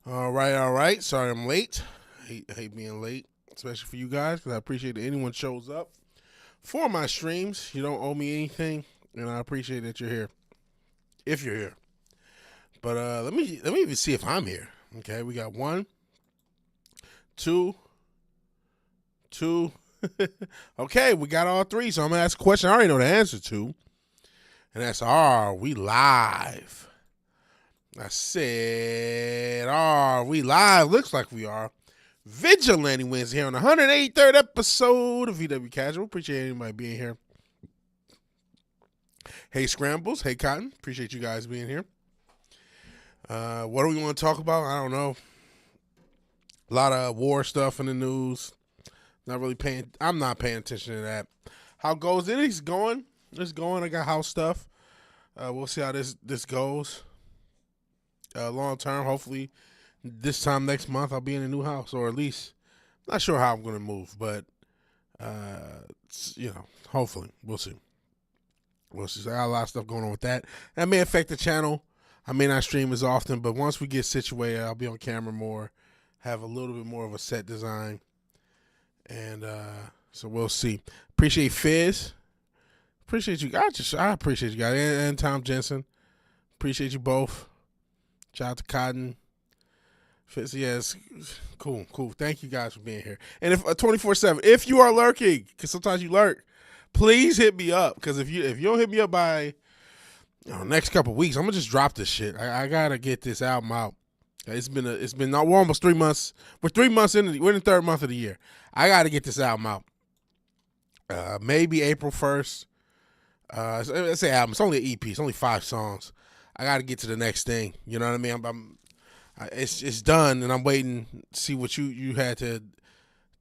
All right, all right. Sorry I'm late. Hate being late, especially for you guys, because I appreciate that anyone shows up for my streams. You don't owe me anything, and I appreciate that you're here, if you're here. But let me even see if I'm here. Okay, we got one, two, two. Okay, we got all three. So I'm gonna ask a question I already know the answer to, and that's: Are we live? I said, are we live? Looks like we are. Vigilante wins here on the 183rd episode of VW Casual. Appreciate anybody being here. Hey, Scrambles. Hey, Cotton. Appreciate you guys being here. What do we want to talk about? I don't know. A lot of war stuff in the news. I'm not paying attention to that. How goes it? It's going. It's going. I got house stuff. We'll see how this goes. Long term, hopefully this time next month I'll be in a new house, or at least not sure how I'm going to move, but hopefully we'll see. So I got a lot of stuff going on with that. That may affect the channel. I may not stream as often, but once we get situated, I'll be on camera more, have a little bit more of a set design, and so we'll see. Appreciate Fizz. Appreciate you guys. I appreciate you guys, and Tom Jensen. Appreciate you both. Shout out to Cotton. Yes, cool. Thank you guys for being here. And if 24/7, if you are lurking, because sometimes you lurk, please hit me up. Because if you don't hit me up by next couple of weeks, I'm gonna just drop this shit. I gotta get this album out. We're almost 3 months. We're 3 months into we're in the third month of the year. I gotta get this album out. Maybe April 1st. Let's say album. It's only an EP. It's only 5 songs. I got to get to the next thing. You know what I mean? It's done, and I'm waiting to see what you had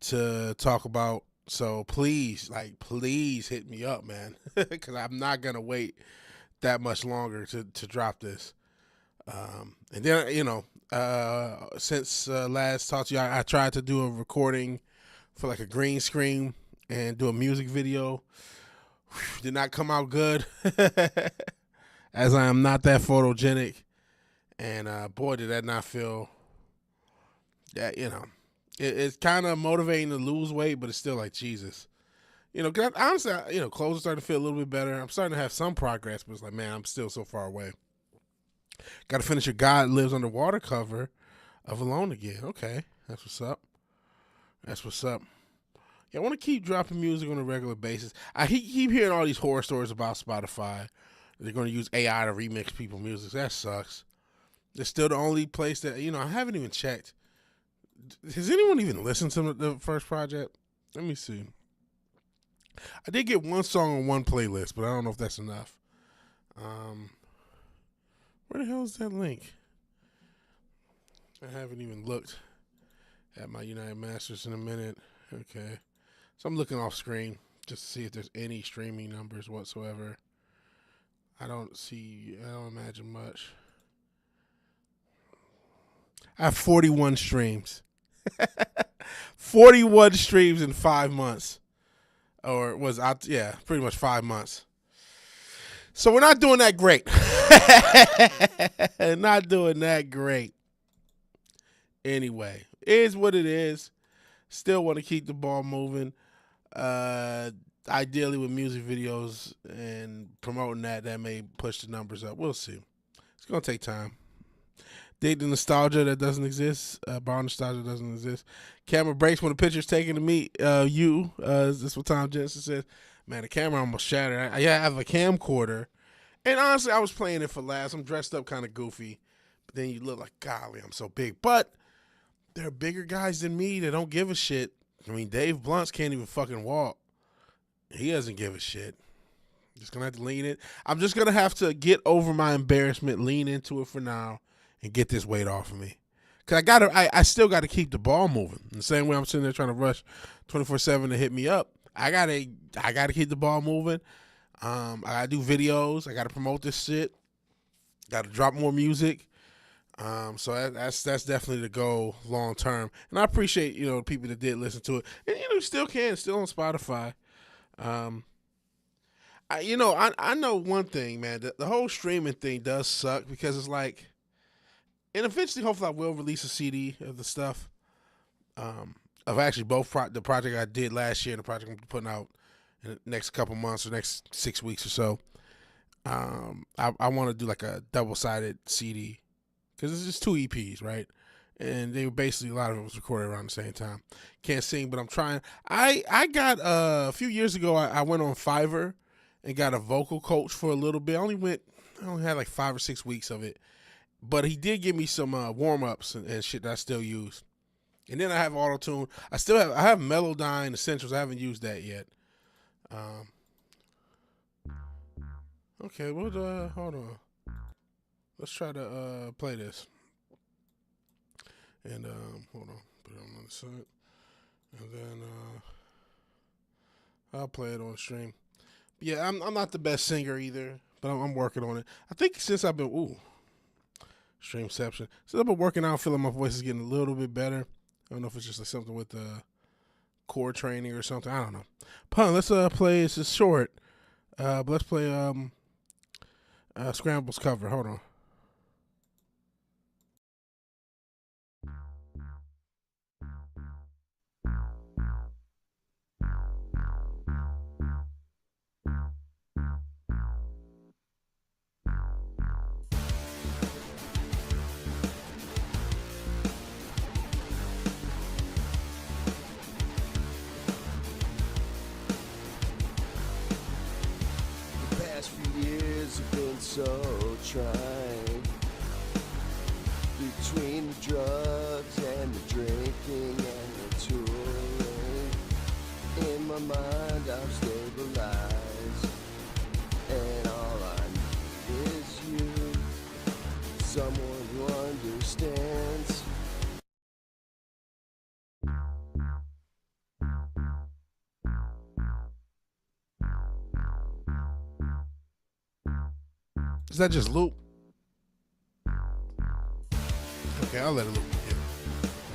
to talk about. So please hit me up, man, because I'm not gonna wait that much longer to drop this. And then since last talked to you, I tried to do a recording for like a green screen and do a music video. Did not come out good. As I am not that photogenic, and boy, did that not feel that, it's kind of motivating to lose weight, but it's still like, Jesus. Cause honestly, clothes are starting to feel a little bit better. I'm starting to have some progress, but it's like, man, I'm still so far away. Got to finish your God Lives Underwater cover of Alone Again. Okay, that's what's up. Yeah, I want to keep dropping music on a regular basis. I keep hearing all these horror stories about Spotify. They're going to use AI to remix people's music. That sucks. It's still the only place that, I haven't even checked. Has anyone even listened to the first project? Let me see. I did get one song on one playlist, but I don't know if that's enough. Where the hell is that link? I haven't even looked at my United Masters in a minute. Okay. So I'm looking off screen just to see if there's any streaming numbers whatsoever. I don't imagine much. I have 41 streams. 41 streams in 5 months. Or pretty much 5 months. So we're not doing that great. Not doing that great. Anyway, it is what it is. Still want to keep the ball moving. Ideally with music videos and promoting that may push the numbers up. We'll see. It's going to take time. Dig the nostalgia that doesn't exist. Bar nostalgia doesn't exist. Camera breaks when the picture's taken to meet you. That's what Tom Jensen says. Man, the camera almost shattered. I have a camcorder. And honestly, I was playing it for laughs. I'm dressed up kind of goofy. But then you look like, golly, I'm so big. But there are bigger guys than me that don't give a shit. I mean, Dave Blunts can't even fucking walk. He doesn't give a shit. Just going to have to lean in. I'm just going to have to get over my embarrassment, lean into it for now, and get this weight off of me. Because I still got to keep the ball moving. In the same way I'm sitting there trying to rush 24/7 to hit me up. I gotta keep the ball moving. I got to do videos. I got to promote this shit. Got to drop more music. So that's definitely the goal long term. And I appreciate, the people that did listen to it. And, still on Spotify. I know one thing, man. The whole streaming thing does suck because it's like, And eventually, hopefully, I will release a CD of the stuff. Of actually both the project I did last year and the project I'm putting out in the next couple months or next 6 weeks or so. I want to do like a double-sided CD because it's just 2 EPs, right? And they were basically, a lot of it was recorded around the same time. Can't sing, but I'm trying. I got a few years ago. I went on Fiverr and got a vocal coach for a little bit. I only had like 5 or 6 weeks of it, but he did give me some warm ups and shit that I still use. And then I have auto tune. I have Melodyne Essentials. I haven't used that yet. Okay, well, hold on. Let's try to play this. And hold on, put it on the side, and then I'll play it on stream. But yeah, I'm not the best singer either, but I'm working on it. I think since I've been streamception. Since I've been working out, I feel like my voice is getting a little bit better. I don't know if it's just like something with core training or something. I don't know. But let's play. It's just short. But let's play Scramble's cover. Hold on. So trying between the drugs and the drinking and the touring. In my mind I'm stabilized, and all I need is you, someone who understands. Does that just loop? Okay, I'll let it loop. Yeah.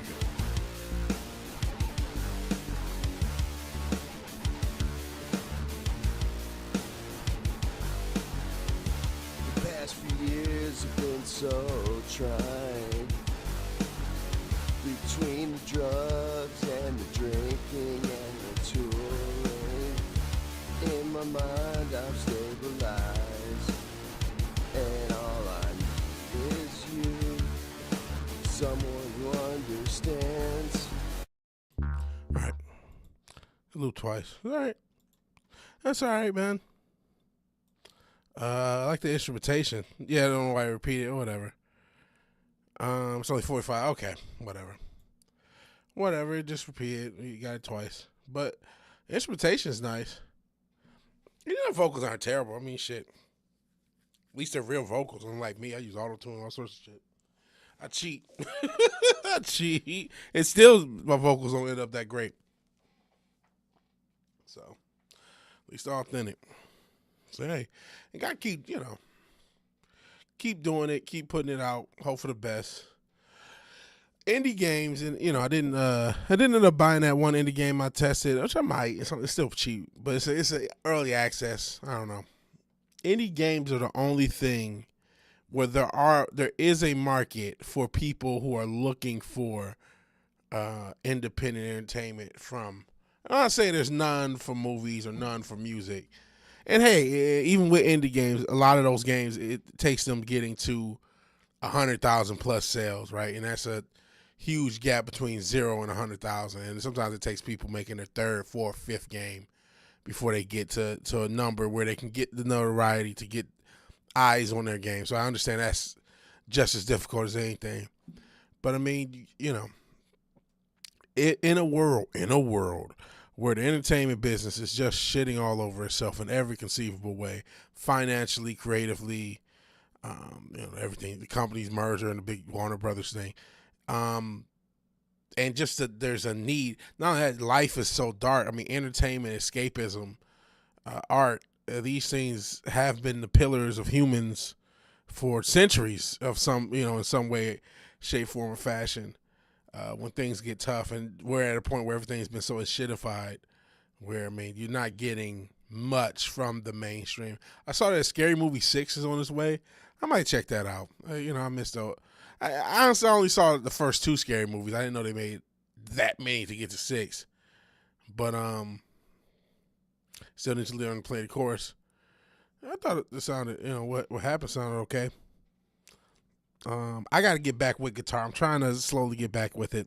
Okay. The past few years have been so trying, between the drugs and the drinking and the touring. In my mind I'm stabilized, and all I need is you, someone who understands. Alright. Loop twice. Alright. That's alright, man. I like the instrumentation. Yeah, I don't know why I repeat it or whatever. It's only 45. Okay, whatever. Just repeat it. You got it twice. But the instrumentation is nice. You know, vocals aren't terrible. I mean, shit. At least they're real vocals. Unlike me, I use auto-tune, all sorts of shit. I cheat. I cheat. And still, my vocals don't end up that great. So, at least they're authentic. So, hey, you gotta keep, keep doing it, keep putting it out, hope for the best. Indie games, and I didn't end up buying that one indie game I tested, which I might. It's still cheap, but it's a early access. I don't know. Indie games are the only thing where there is a market for people who are looking for independent entertainment from. I'm not saying there's none for movies or none for music. And hey, even with indie games, a lot of those games, it takes them getting to 100,000 plus sales, right? And that's a huge gap between 0 and 100,000. And sometimes it takes people making their third, fourth, fifth game before they get to a number where they can get the notoriety to get eyes on their game. So I understand that's just as difficult as anything. But I mean, in a world where the entertainment business is just shitting all over itself in every conceivable way, financially, creatively, everything, the company's merger and the big Warner Brothers thing, and just that there's a need. Not that life is so dark. I mean, entertainment, escapism, art, these things have been the pillars of humans for centuries of in some way, shape, form, or fashion. When things get tough, and we're at a point where everything's been so shitified, where, I mean, you're not getting much from the mainstream. I saw that Scary Movie 6 is on its way. I might check that out. I I honestly only saw the first 2 Scary movies. I didn't know they made that many to get to 6. But still need to learn to play the chorus. I thought it sounded, what happened sounded okay. I got to get back with guitar. I'm trying to slowly get back with it.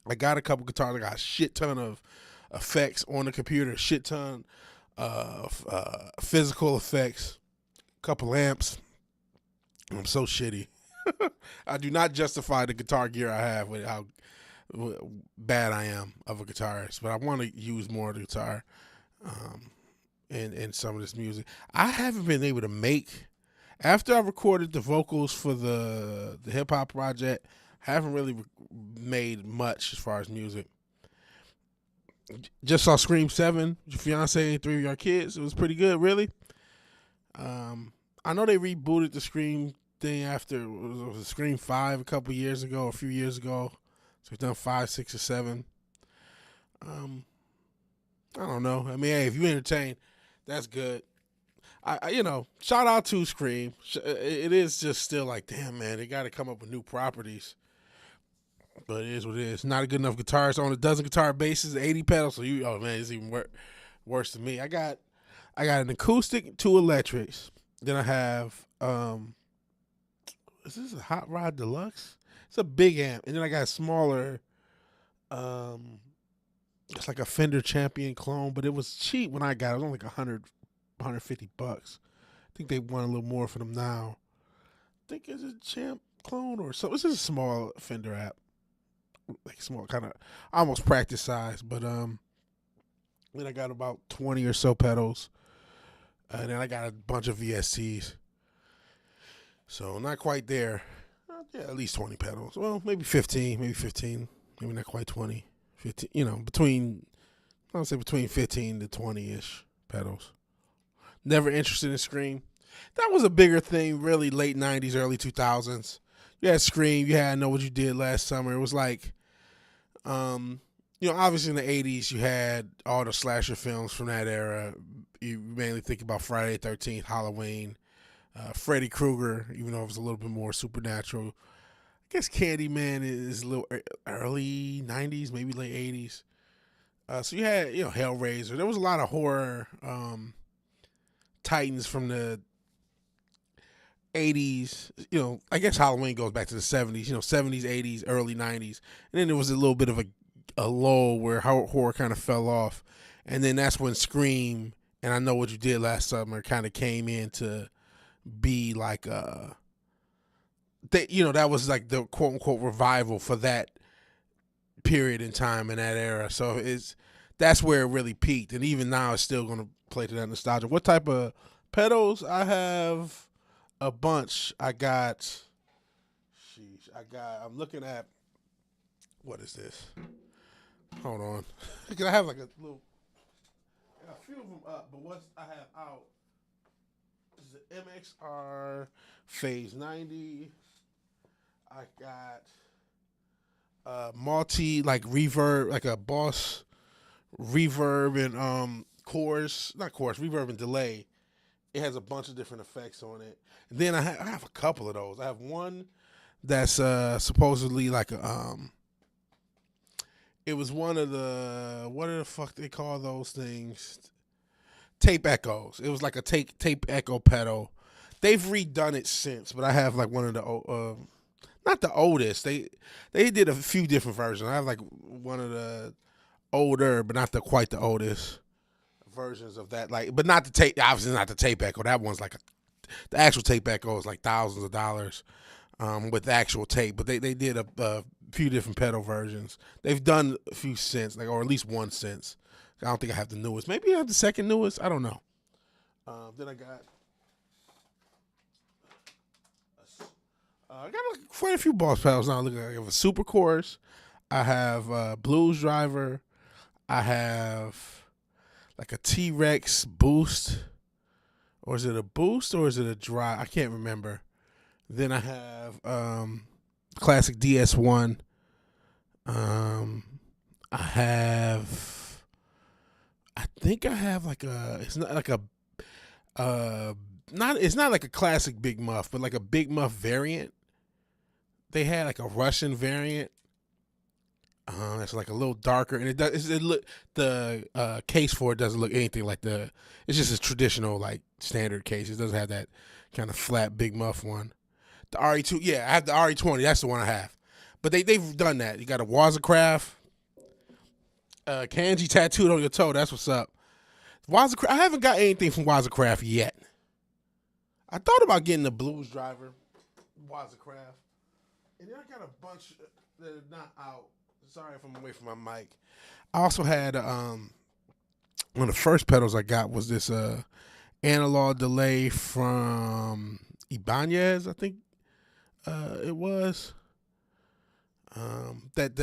I got a couple guitars. I got a shit ton of effects on the computer, a shit ton of physical effects, a couple amps. I'm so shitty. I do not justify the guitar gear I have with how bad I am of a guitarist, but I want to use more of the guitar in some of this music. I haven't been able to make, after I recorded the vocals for the hip hop project, I haven't really made much as far as music. Just saw Scream 7, your fiance, 3 of your kids. It was pretty good, really. I know they rebooted the Scream thing after it was Scream 5 a few years ago. So we've done 5, 6, or 7. I don't know. I mean, hey, if you entertain, that's good. Shout out to Scream. It is just still like, damn, man, they got to come up with new properties. But it is what it is. Not a good enough guitarist on a dozen guitar basses, 80 pedals. So it's even worse than me. I got an acoustic, 2 electrics. Then I have is this a Hot Rod Deluxe? It's a big amp. And then I got a smaller, it's like a Fender Champion clone, but it was cheap when I got it. It was only like $150. I think they want a little more for them now. I think it's a Champ clone or something. It's just a small Fender app. Like small, kind of almost practice size. But then I got about 20 or so pedals. And then I got a bunch of VSTs. So not quite there. Yeah, at least 20 pedals. Well, maybe 15. Maybe not quite 20. 15, between 15 to 20-ish pedals. Never interested in Scream. That was a bigger thing, really, late 90s, early 2000s. You had Scream. You had Know What You Did Last Summer. It was like, obviously in the 80s, you had all the slasher films from that era. You mainly think about Friday the 13th, Halloween, Freddy Krueger, even though it was a little bit more supernatural. I guess Candyman is a little early 90s, maybe late 80s. So you had, Hellraiser. There was a lot of horror titans from the 80s. I guess Halloween goes back to the 70s, 70s, 80s, early 90s. And then there was a little bit of a lull where horror kind of fell off. And then that's when Scream and I Know What You Did Last Summer kind of came in to be like that was like the quote unquote revival for that period in time in that era. So that's where it really peaked, and even now it's still going to play to that nostalgia. What type of pedals? I have a bunch. I'm looking at, what is this? Hold on, because I have like a few of them up, but what I have out is the MXR Phase 90. I got multi reverb, like a Boss reverb and reverb and delay. It has a bunch of different effects on it. And then I have a couple of those. I have one that's supposedly like a it was one of the, what the fuck they call those things? Tape echoes. It was like a tape echo pedal. They've redone it since, but I have like one of the not the oldest. They did a few different versions. I have like one of the older, but not quite the oldest versions of that. Like, but not the tape. Obviously, not the tape echo. That one's like the actual tape echo is like thousands of dollars with the actual tape. But they did a few different pedal versions. They've done a few since, or at least one since. I don't think I have the newest. Maybe I have the second newest. I don't know. Then I got. I got quite a few Boss pedals now. Look, I have a Super Chorus. I have Blues Driver. I have like a T-Rex Boost. Or is it a Boost or is it a Drive? I can't remember. Then I have classic DS1. I think I have like it's not like it's not like a classic Big Muff, but like a Big Muff variant. they had like a Russian variant. It's like a little darker, and it look the case for it doesn't look anything like the. It's just a traditional like standard case. It doesn't have that kind of flat big muff one. The RE2, yeah, I have the RE20. That's the one I have. But they've done that. You got a Wazacraft, kanji tattooed on your toe. That's what's up. Wazacraft. I haven't got anything from Wazacraft yet. I thought about getting the Blues Driver, Wazacraft, and then I got a bunch that are not out. Sorry if I'm away from my mic. I also had one of the first pedals I got was this analog delay from Ibanez, I think it was. That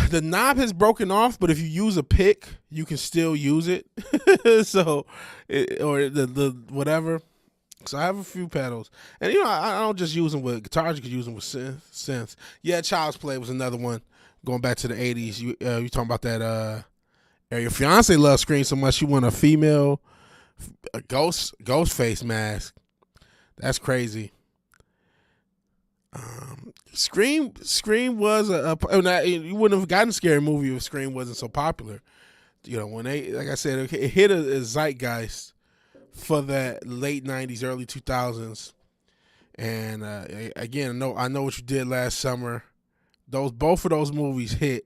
the knob has broken off, but if you use a pick, you can still use it. So, or the whatever. So I have a few pedals, and I don't just use them with guitars. You can use them with synths. Yeah, Child's Play was another one. Going back to the '80s, you talking about that? Your fiance loves Scream so much she want a female ghost face mask. That's crazy. Scream was you wouldn't have gotten a scary movie if Scream wasn't so popular. When like I said, it hit a zeitgeist for that late 90s, early 2000s. And again, I know what you did last summer. Both of those movies hit,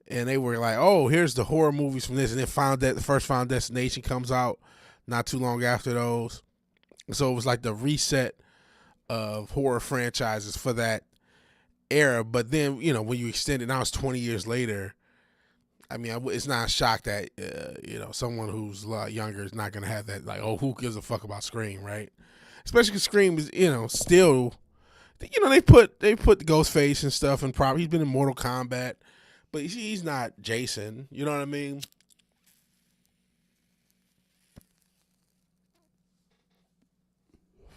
and they were like, oh, here's the horror movies from this. And then the first Final Destination comes out not too long after those. So it was like the reset of horror franchises for that era. But then, when you extend it, now it's 20 years later. I mean, it's not a shock that, someone who's a lot younger is not going to have that, like, oh, who gives a fuck about Scream, right? Especially because Scream is, still, they put the Ghostface and stuff in proper. He's been in Mortal Kombat, but he's not Jason. You know what I mean?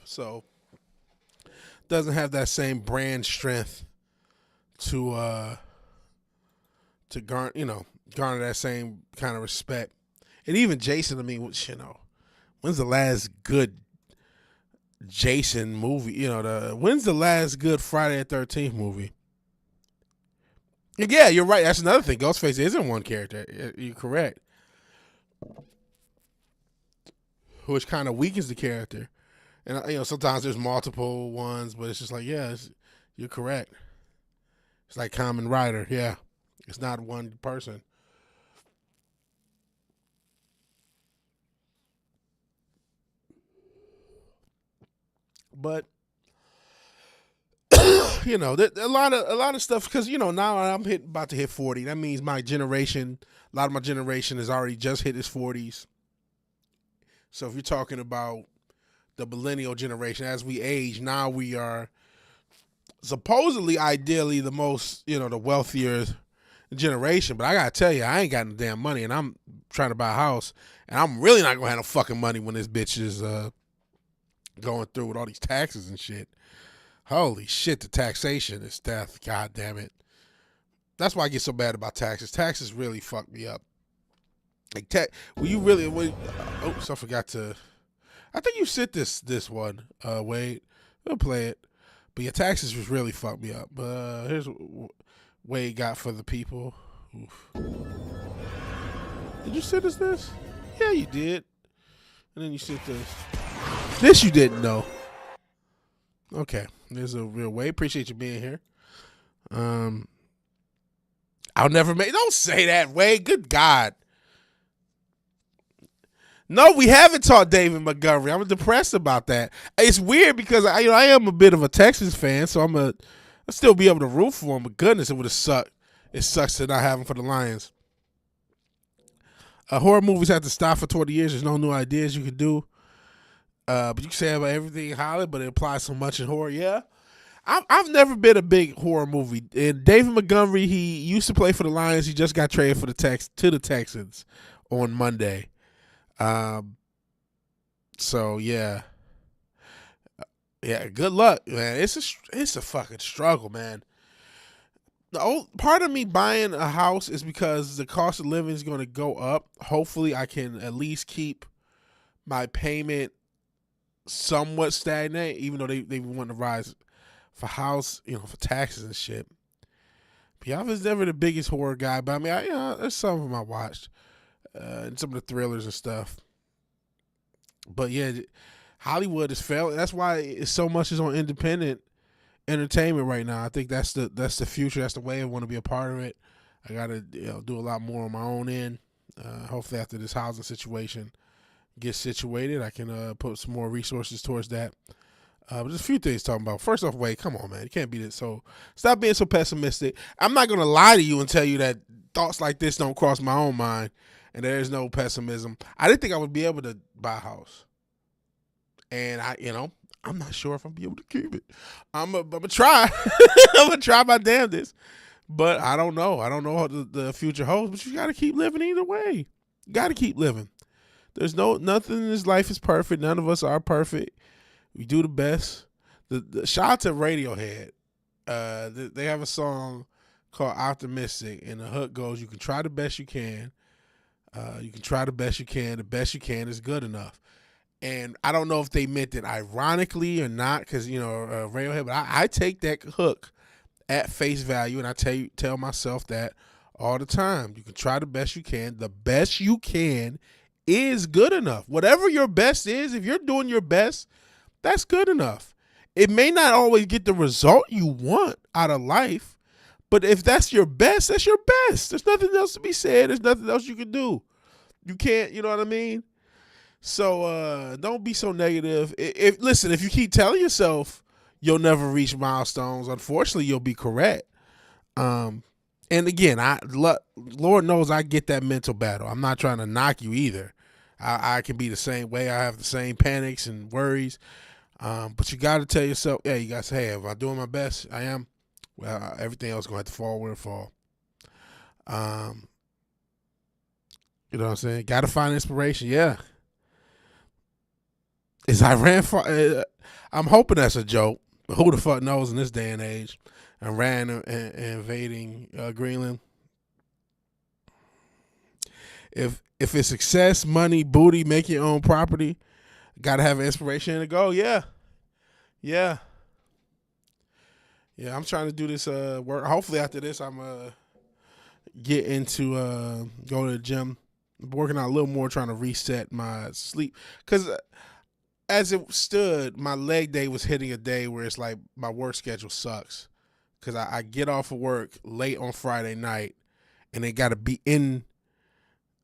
So, doesn't have that same brand strength to garner that same kind of respect. And even Jason, I mean, when's the last good Jason movie? When's the last good Friday the 13th movie? Yeah, you're right. That's another thing. Ghostface isn't one character. You're correct. Which kind of weakens the character. And, sometimes there's multiple ones, but it's just like, you're correct. It's like Kamen Rider. Yeah. It's not one person. But a lot of stuff, because now I'm about to hit 40. That means my generation, a lot of my generation has already just hit its 40s. So if you're talking about the millennial generation, as we age, now we are supposedly, ideally, the most, the wealthier generation. But I gotta tell you, I ain't got no damn money, and I'm trying to buy a house, and I'm really not gonna have no fucking money when this bitch is going through with all these taxes and shit. Holy shit, the taxation is death. God damn it. That's why I get so bad about taxes. Taxes really fuck me up. Like, I forgot to. I think you sent this one, Wade. We'll play it. But your taxes just really fucked me up. But here's what Wade got for the people. Oof. Did you send us this? Yeah, you did. And then you sent this. This you didn't know. Okay. There's a real Wade. Appreciate you being here. I'll never make. Don't say that, Wade. Good God. No, we haven't taught David Montgomery. I'm depressed about that. It's weird because I am a bit of a Texans fan, so I'll still be able to root for him. But goodness, it would have sucked. It sucks to not have him for the Lions. Horror movies have to stop for 20 years. There's no new ideas you can do. But you can say about everything in Hollywood, but it applies so much in horror. Yeah, I've never been a big horror movie. And David Montgomery, he used to play for the Lions. He just got traded for the Texans on Monday. So yeah, good luck, man. It's a fucking struggle, man. The old part of me buying a house is because the cost of living is going to go up. Hopefully I can at least keep my payment somewhat stagnant, even though they want to rise for house, for taxes and shit. But yeah, I was never the biggest horror guy, but I mean, there's some of them I watched, and some of the thrillers and stuff. But yeah, Hollywood is failing. That's why so much is on independent entertainment right now. I think that's the future. That's the way I want to be a part of it. I gotta do a lot more on my own end. Hopefully, after this housing situation gets situated, I can put some more resources towards that. But there's a few things talking about. First off, Wade, come on, man. You can't be this. So stop being so pessimistic. I'm not going to lie to you and tell you that thoughts like this don't cross my own mind and there's no pessimism. I didn't think I would be able to buy a house. And I'm not sure if I'll be able to keep it. I'm going to try. I'm going to try my damnedest. But I don't know. I don't know what the future holds, but you got to keep living either way. You got to keep living. There's nothing in this life is perfect. None of us are perfect. We do the best. The shout out to Radiohead. They have a song called Optimistic, and the hook goes, you can try the best you can. You can try the best you can. The best you can is good enough. And I don't know if they meant it ironically or not, because, Radiohead, but I take that hook at face value, and I tell myself that all the time. You can try the best you can. The best you can is good enough. Whatever your best is, if you're doing your best, that's good enough. It may not always get the result you want out of life, but if that's your best, that's your best. There's nothing else to be said. There's nothing else you can do. You can't, you know what I mean? So don't be so negative. Listen, if you keep telling yourself you'll never reach milestones, unfortunately, you'll be correct. And again, Lord knows I get that mental battle. I'm not trying to knock you either. I can be the same way. I have the same panics and worries. But you got to tell yourself, you got to say, hey, if I'm doing my best, I am, well, everything else is going to have to fall where it fall. You know what I'm saying? Got to find inspiration. Yeah. Is Iran, I'm hoping that's a joke. But who the fuck knows in this day and age? Iran invading Greenland. If it's success, money, booty, make your own property, got to have inspiration to go. Yeah. I'm trying to do this work. Hopefully after this, I'm get into go to the gym. I'm working out a little more, trying to reset my sleep. Because as it stood, my leg day was hitting a day where it's like my work schedule sucks. Because I get off of work late on Friday night, and they got to be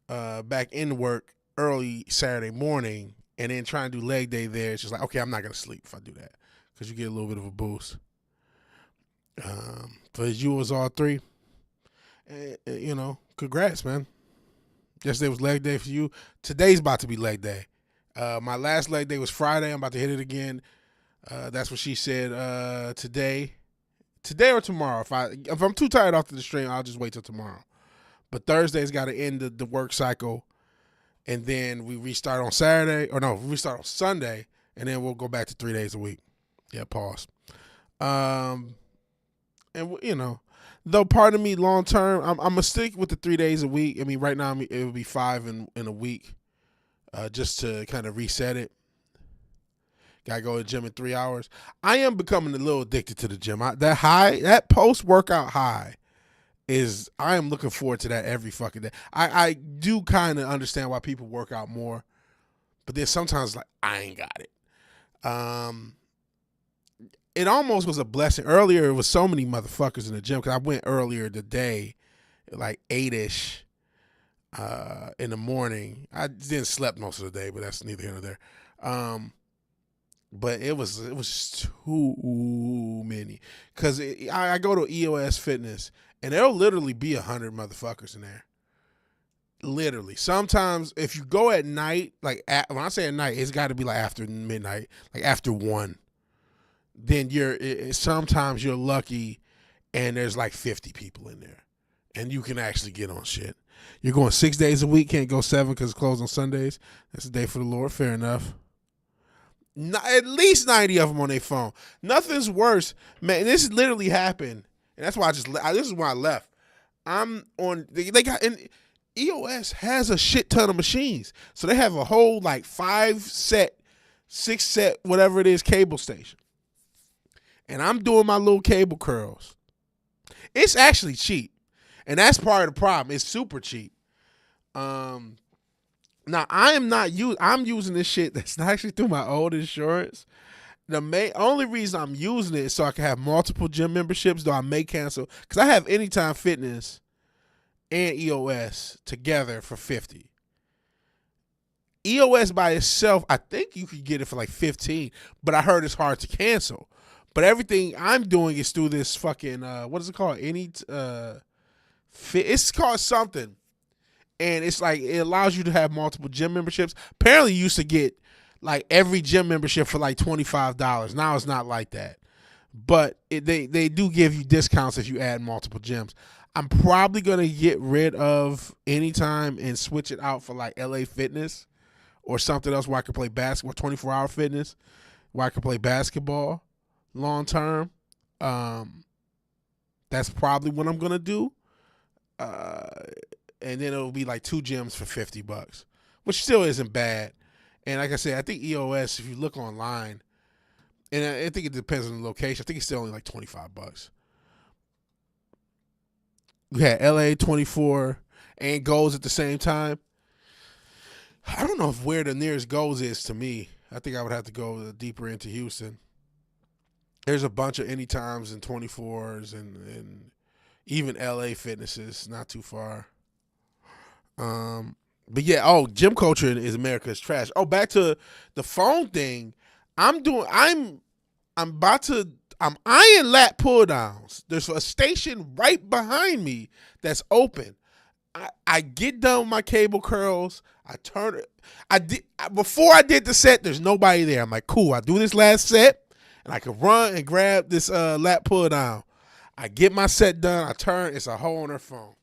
back in work early Saturday morning, and then trying to do leg day there. It's just like, okay, I'm not going to sleep if I do that, because you get a little bit of a boost. For you, it was all three. Congrats, man. Yesterday was leg day for you. Today's about to be leg day. My last leg day was Friday. I'm about to hit it again. That's what she said. Today or tomorrow. If I'm too tired after the stream, I'll just wait till tomorrow. But Thursday's got to end the work cycle, and then we restart on Saturday. Or no, we restart on Sunday, and then we'll go back to 3 days a week. Yeah, pause. And though part of me long term, I'm gonna stick with the 3 days a week. I mean, right now it would be 5 in a week, just to kind of reset it. Gotta go to the gym in 3 hours. I am becoming a little addicted to the gym. That post workout high I am looking forward to that every fucking day. I do kind of understand why people work out more, but then sometimes like I ain't got it. It almost was a blessing. Earlier, it was so many motherfuckers in the gym because I went earlier today, like 8-ish in the morning. I didn't sleep most of the day, but that's neither here nor there. But it was just too many, because I go to EOS Fitness and there'll literally be 100 motherfuckers in there. Literally. Sometimes if you go at night, like when I say at night, it's got to be like after midnight, like after 1. Then sometimes you're lucky and there's like 50 people in there and you can actually get on shit. You're going 6 days a week, can't go 7 because it's closed on Sundays. That's a day for the Lord. Fair enough. At least 90 of them on their phone. Nothing's worse. Man, this literally happened. And that's why this is why I left. They got, and EOS has a shit ton of machines. So they have a whole like 6 set, whatever it is, cable station. and I'm doing my little cable curls. It's actually cheap, and that's part of the problem. It's super cheap. Now I'm using this shit that's actually through my old insurance. The only reason I'm using it is so I can have multiple gym memberships, though I may cancel, because I have Anytime Fitness and EOS together for $50. EOS by itself, I think you could get it for like $15, but I heard it's hard to cancel. But everything I'm doing is through this fucking what is it called? It's called something, and it's like it allows you to have multiple gym memberships. Apparently, you used to get like every gym membership for like $25. Now it's not like that, but they do give you discounts if you add multiple gyms. I'm probably gonna get rid of Anytime and switch it out for like LA Fitness or something else where I can play basketball, 24-hour fitness, where I can play basketball long term. That's probably what I'm gonna do. And then it'll be like 2 gyms for $50, which still isn't bad. And like I said, I think EOS, if you look online, and I think it depends on the location, I think it's still only like $25. We had LA 24 and Goals at the same time. I don't know if where the nearest Goals is to me. I think I would have to go deeper into Houston. There's a bunch of Anytimes and 24s and even LA Fitnesses, not too far. But yeah, gym culture is America's trash. Oh, back to the phone thing. I'm eyeing lat pull downs. There's a station right behind me that's open. I get done with my cable curls. I turn it. Before I did the set, there's nobody there. I'm like, cool. I do this last set, and I can run and grab this lat pull down. I get my set done. I turn. It's a hoe on her phone.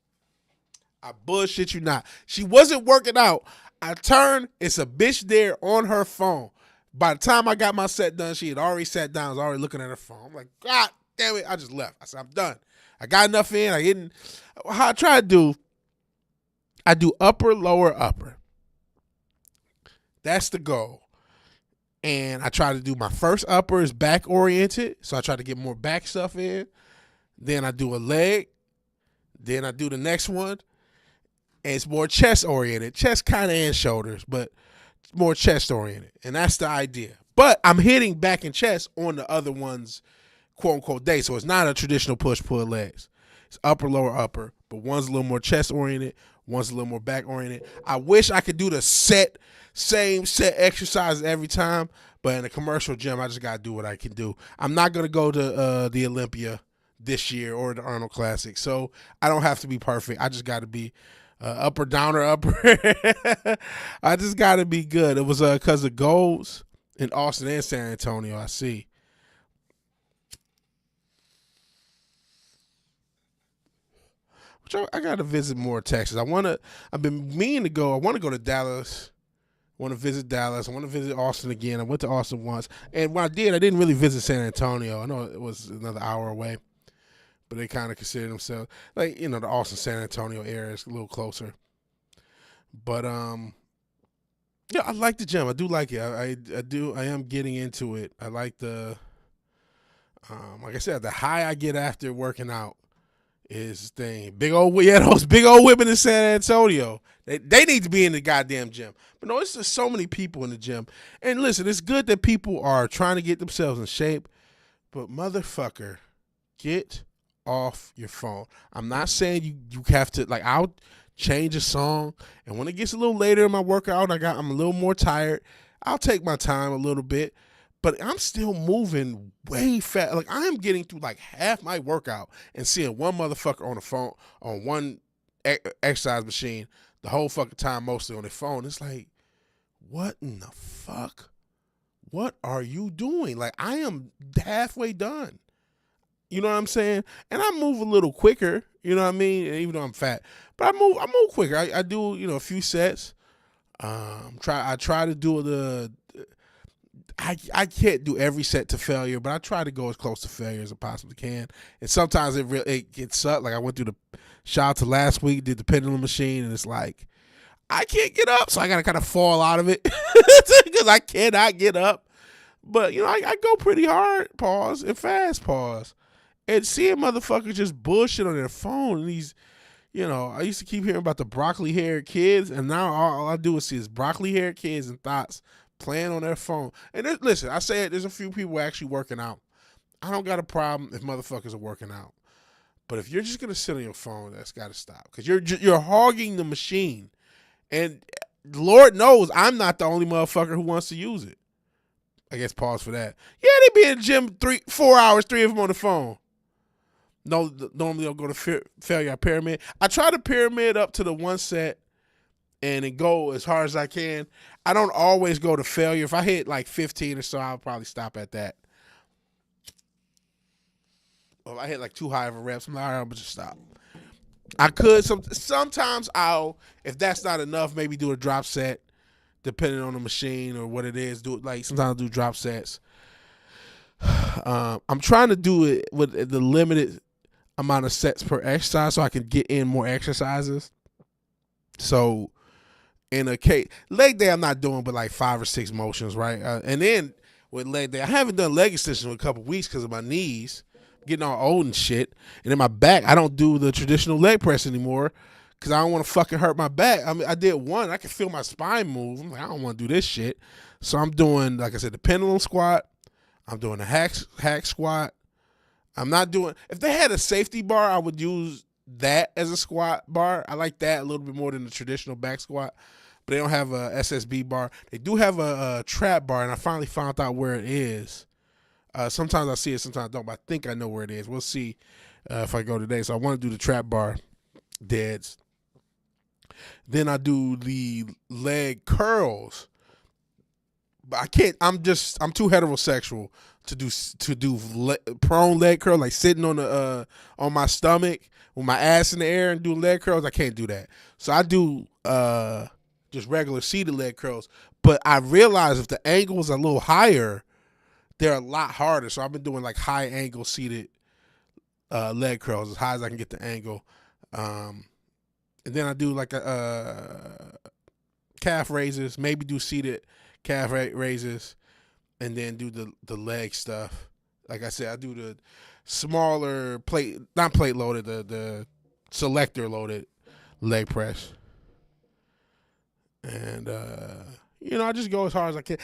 I bullshit you not. She wasn't working out. I turn. It's a bitch there on her phone. By the time I got my set done, she had already sat down. Was already looking at her phone. I'm like, God damn it. I just left. I said, I'm done. I got enough in. How I try to do, I do upper, lower, upper. That's the goal. And I try to do my first upper is back oriented. So I try to get more back stuff in. Then I do a leg. Then I do the next one. And it's more chest oriented. Chest kind of and shoulders, but more chest oriented. And that's the idea. But I'm hitting back and chest on the other one's quote unquote day. So it's not a traditional push pull legs. It's upper, lower, upper. But one's a little more chest oriented. One's a little more back oriented. I wish I could do the same set exercises every time. But in a commercial gym, I just got to do what I can do. I'm not going to go to the Olympia this year or the Arnold Classic. So I don't have to be perfect. I just got to be upper, downer, upper. I just got to be good. It was because of goals in Austin and San Antonio, I see. Which I got to visit more Texas. I've been meaning to go. I want to go to Dallas. I want to visit Dallas. I want to visit Austin again. I went to Austin once. And when I did, I didn't really visit San Antonio. I know it was another hour away. But they kind of consider themselves, like, the Austin, San Antonio area is a little closer. But, yeah, I like the gym. I do like it. I am getting into it. I like like I said, the high I get after working out is the thing. Those big old women in San Antonio. They need to be in the goddamn gym. But no, it's just so many people in the gym. And listen, it's good that people are trying to get themselves in shape. But motherfucker, get off your phone. I'm not saying you have to, like, I'll change a song, and when it gets a little later in my workout, I'm a little more tired, I'll take my time a little bit, but I'm still moving way fast. Like, I am getting through like half my workout and seeing one motherfucker on the phone, on one exercise machine, the whole fucking time mostly on their phone. It's like, what in the fuck? What are you doing? Like, I am halfway done. You know what I'm saying? And I move a little quicker, you know what I mean? Even though I'm fat. But I move quicker. I do, a few sets. I try to do I can't do every set to failure, but I try to go as close to failure as I possibly can. And sometimes it gets up. Like, I went through the shout out to last week, did the pendulum machine, and it's like, I can't get up, so I got to kind of fall out of it because I cannot get up. But, I go pretty hard, pause, and fast, pause. And seeing motherfuckers just bullshit on their phone and these, I used to keep hearing about the broccoli-haired kids, and now all I do is see is broccoli-haired kids and thoughts playing on their phone. And listen, I say it, there's a few people actually working out. I don't got a problem if motherfuckers are working out. But if you're just going to sit on your phone, that's got to stop. Because you're hogging the machine. And Lord knows I'm not the only motherfucker who wants to use it. I guess pause for that. Yeah, they be in the gym 4 hours, 3 of them on the phone. No, normally I'll go to failure pyramid. I try to pyramid up to the one set and then go as hard as I can. I don't always go to failure. If I hit like 15 or so, I'll probably stop at that. Or if I hit like too high of a reps, I'm like, all right, I'm just stop. I could sometimes if that's not enough, maybe do a drop set, depending on the machine or what it is. Sometimes I'll do drop sets. I'm trying to do it with the limited amount of sets per exercise so I can get in more exercises. So in a case, leg day I'm not doing but like 5 or 6 motions, right? And then with leg day, I haven't done leg extensions in a couple weeks because of my knees. I'm getting all old and shit. And in my back, I don't do the traditional leg press anymore because I don't want to fucking hurt my back. I mean, I did one. I can feel my spine move. I'm like, I don't want to do this shit. So I'm doing, like I said, the pendulum squat. I'm doing a hack squat. I'm not doing, if they had a safety bar, I would use that as a squat bar. I like that a little bit more than the traditional back squat, but they don't have a SSB bar. They do have a trap bar, and I finally found out where it is. Sometimes I see it, sometimes I don't, but I think I know where it is. We'll see if I go today. So I want to do the trap bar deads. Then I do the leg curls. But I can't. I'm too heterosexual to do prone leg curl, like sitting on my stomach with my ass in the air and do leg curls. I can't do that. So I do just regular seated leg curls. But I realize if the angle is a little higher, they're a lot harder. So I've been doing like high angle seated leg curls as high as I can get the angle. And then I do like a calf raises, maybe do seated calf raises, and then do the leg stuff. Like I said, I do the smaller not plate loaded, the selector loaded leg press. And, I just go as hard as I can.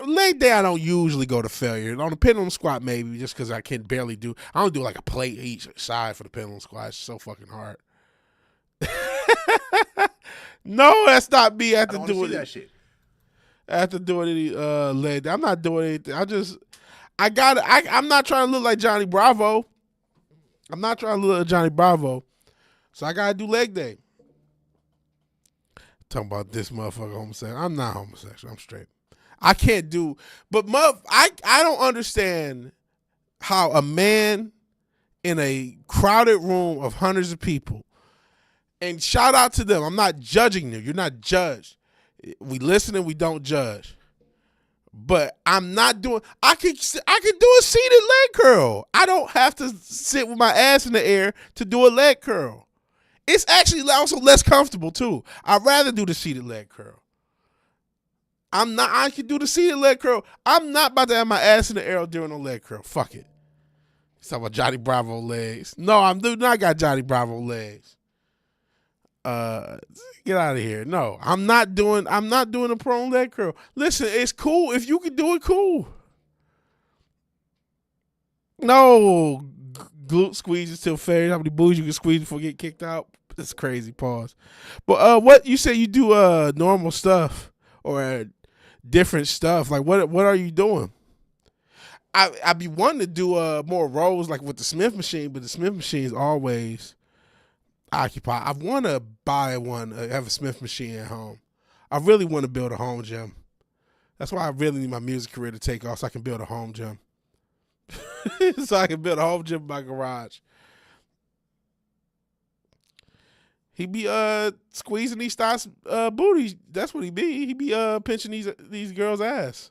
Leg day, I don't usually go to failure. On the pendulum squat, maybe, just because I can barely do. I don't do like a plate each side for the pendulum squat. It's so fucking hard. No, that's not me. I have to do it. That shit. I have to do any leg day. I'm not doing anything. I'm not trying to look like Johnny Bravo. I'm not trying to look like Johnny Bravo. So I gotta do leg day. Talking about this motherfucker homosexual. I'm not homosexual. I'm straight. I can't do, but I don't understand how a man in a crowded room of hundreds of people, and shout out to them. I'm not judging you. You're not judged. We listen and we don't judge. But I'm not doing. I can do a seated leg curl. I don't have to sit with my ass in the air to do a leg curl. It's actually also less comfortable too. I'd rather do the seated leg curl. I can do the seated leg curl. I'm not about to have my ass in the air during a leg curl. Fuck it. It's talking about Johnny Bravo legs. No, I do not got Johnny Bravo legs. Get out of here. No, I'm not doing a prone leg curl. Listen, it's cool. If you can do it, cool. No, glute squeezes till failure. How many boos you can squeeze before you get kicked out? That's crazy. Pause. But what you say you do normal stuff or different stuff? Like what are you doing? I be wanting to do more rows like with the Smith machine, but the Smith machine is always occupied. I want to buy one, have a Smith machine at home. I really want to build a home gym. That's why I really need my music career to take off so I can build a home gym. So I can build a home gym in my garage. He be squeezing these thighs booties. That's what he be. He be pinching these girls' ass.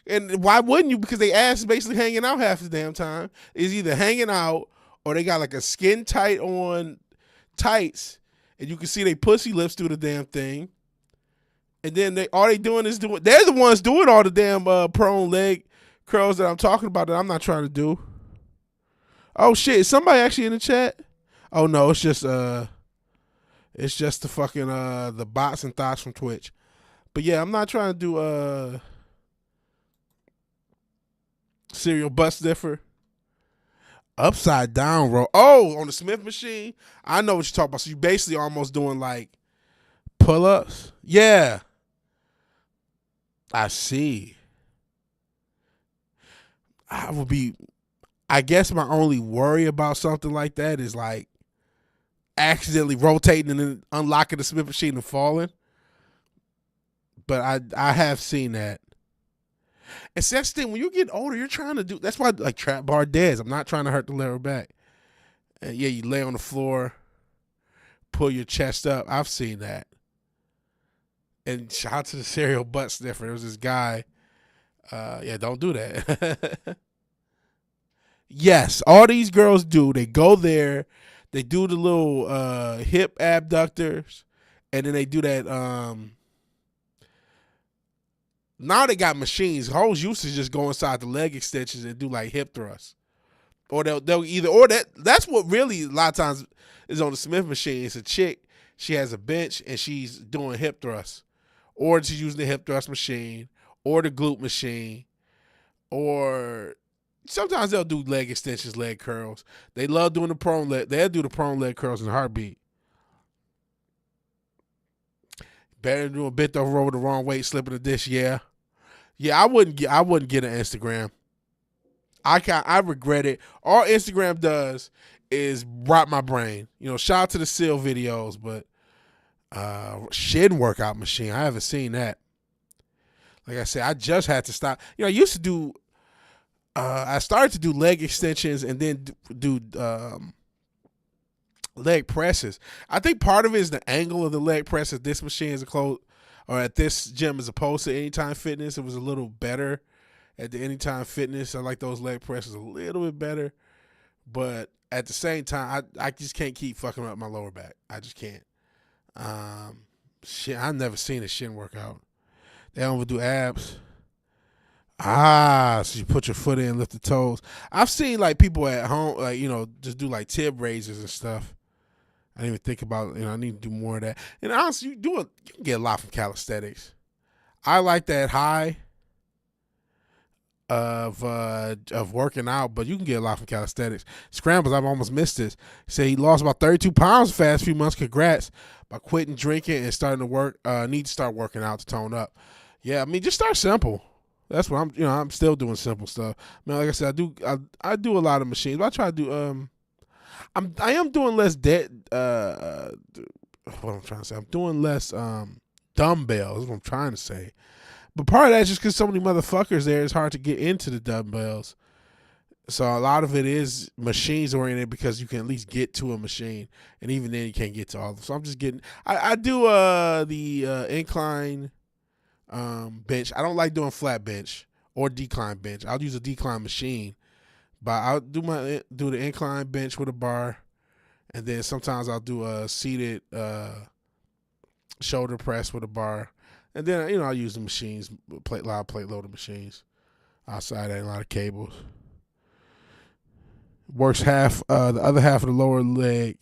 And why wouldn't you? Because they ass is basically hanging out half the damn time. It's either hanging out or they got like a skin tight on tights, and you can see they pussy lips through the damn thing. And then they're the ones doing all the damn prone leg curls that I'm talking about that I'm not trying to do. Oh shit, is somebody actually in the chat? Oh no, it's just the fucking the bots and thoughts from Twitch. But yeah, I'm not trying to do serial butt sniffer. Upside down roll. Oh, on the Smith machine? I know what you're talking about. So you basically almost doing like pull-ups? Yeah. I see. I guess my only worry about something like that is like accidentally rotating and then unlocking the Smith machine and falling. But I have seen that. And see, that's the thing, when you get older, you're trying to do, that's why like trap bar deads. I'm not trying to hurt the lower back. And yeah, you lay on the floor, pull your chest up. I've seen that. And shout out to the serial butt sniffer. There was this guy. Yeah, don't do that. Yes, all these girls do. They go there, they do the little hip abductors, and then they do that. Now they got machines. Hoes used to just go inside the leg extensions and do like hip thrusts, or they'll either or that's what really a lot of times is on the Smith machine. It's a chick. She has a bench and she's doing hip thrusts, or she's using the hip thrust machine or the glute machine, or sometimes they'll do leg extensions, leg curls. They love doing the prone leg. They'll do the prone leg curls in a heartbeat. Better than doing bent over the wrong way, slipping a dish. Yeah. I wouldn't get an Instagram. I regret it. All Instagram does is rot my brain. You know, shout out to the Seal videos, but shin workout machine, I haven't seen that. Like I said, I just had to stop. You know, I used to do I started to do leg extensions and then do leg presses. I think part of it is the angle of the leg press at this machine is close, or at this gym as opposed to Anytime Fitness. It was a little better at the Anytime Fitness. I like those leg presses a little bit better, but at the same time, I just can't keep fucking up my lower back. I just can't. Shit, I've never seen a shin workout. They don't do abs. So you put your foot in, lift the toes. I've seen like people at home, like, you know, just do like tib raises and stuff. I didn't even think about, you know, I need to do more of that. And honestly, you can get a lot from calisthenics. I like that high of working out, but you can get a lot from calisthenics. Scrambles, I've almost missed this. Say he lost about 32 pounds the past few months. Congrats. By quitting drinking and starting to work, need to start working out to tone up. Yeah, I mean, just start simple. That's what I'm still doing simple stuff. I mean, like I said, I do a lot of machines, but I try to do I am doing less what I'm trying to say. I'm doing less dumbbells, is what I'm trying to say. But part of that's just because so many motherfuckers there, it's hard to get into the dumbbells. So a lot of it is machines oriented because you can at least get to a machine, and even then you can't get to all of them. So I'm just getting. I do the incline bench. I don't like doing flat bench or decline bench. I'll use a decline machine, but I'll do the incline bench with a bar, and then sometimes I'll do a seated shoulder press with a bar, and then, you know, I'll use the machines, a lot of plate loaded machines. Outside that, a lot of cables. Works the other half of the lower leg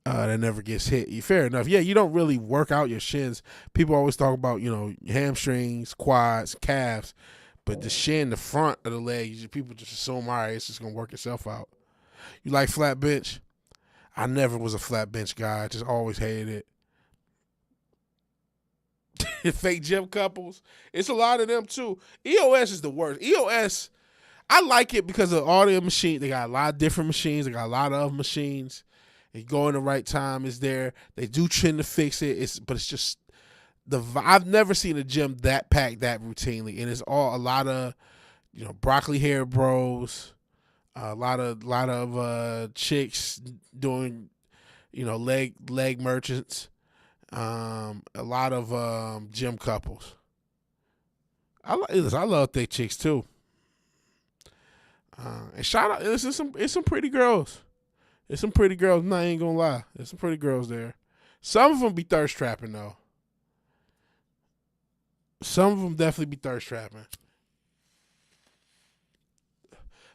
that never gets hit. Fair enough. Yeah, you don't really work out your shins. People always talk about, you know, hamstrings, quads, calves, but the shin, the front of the leg, people just assume, all right, it's just going to work itself out. You like flat bench? I never was a flat bench guy. I just always hated it. Fake gym couples. It's a lot of them too. EOS is the worst. EOS, I like it because of all their machines. They got a lot of different machines. They got a lot of machines. They go in the right time is there. They do tend to fix it. But it's just I've never seen a gym that packed that routinely, and it's all a lot of, you know, broccoli hair bros, a lot of chicks doing, you know, leg merchants, a lot of gym couples. I love thick chicks too. And shout out, it's some pretty girls. There's some pretty girls. I ain't gonna lie. There's some pretty girls there. Some of them be thirst trapping though. Some of them definitely be thirst trapping.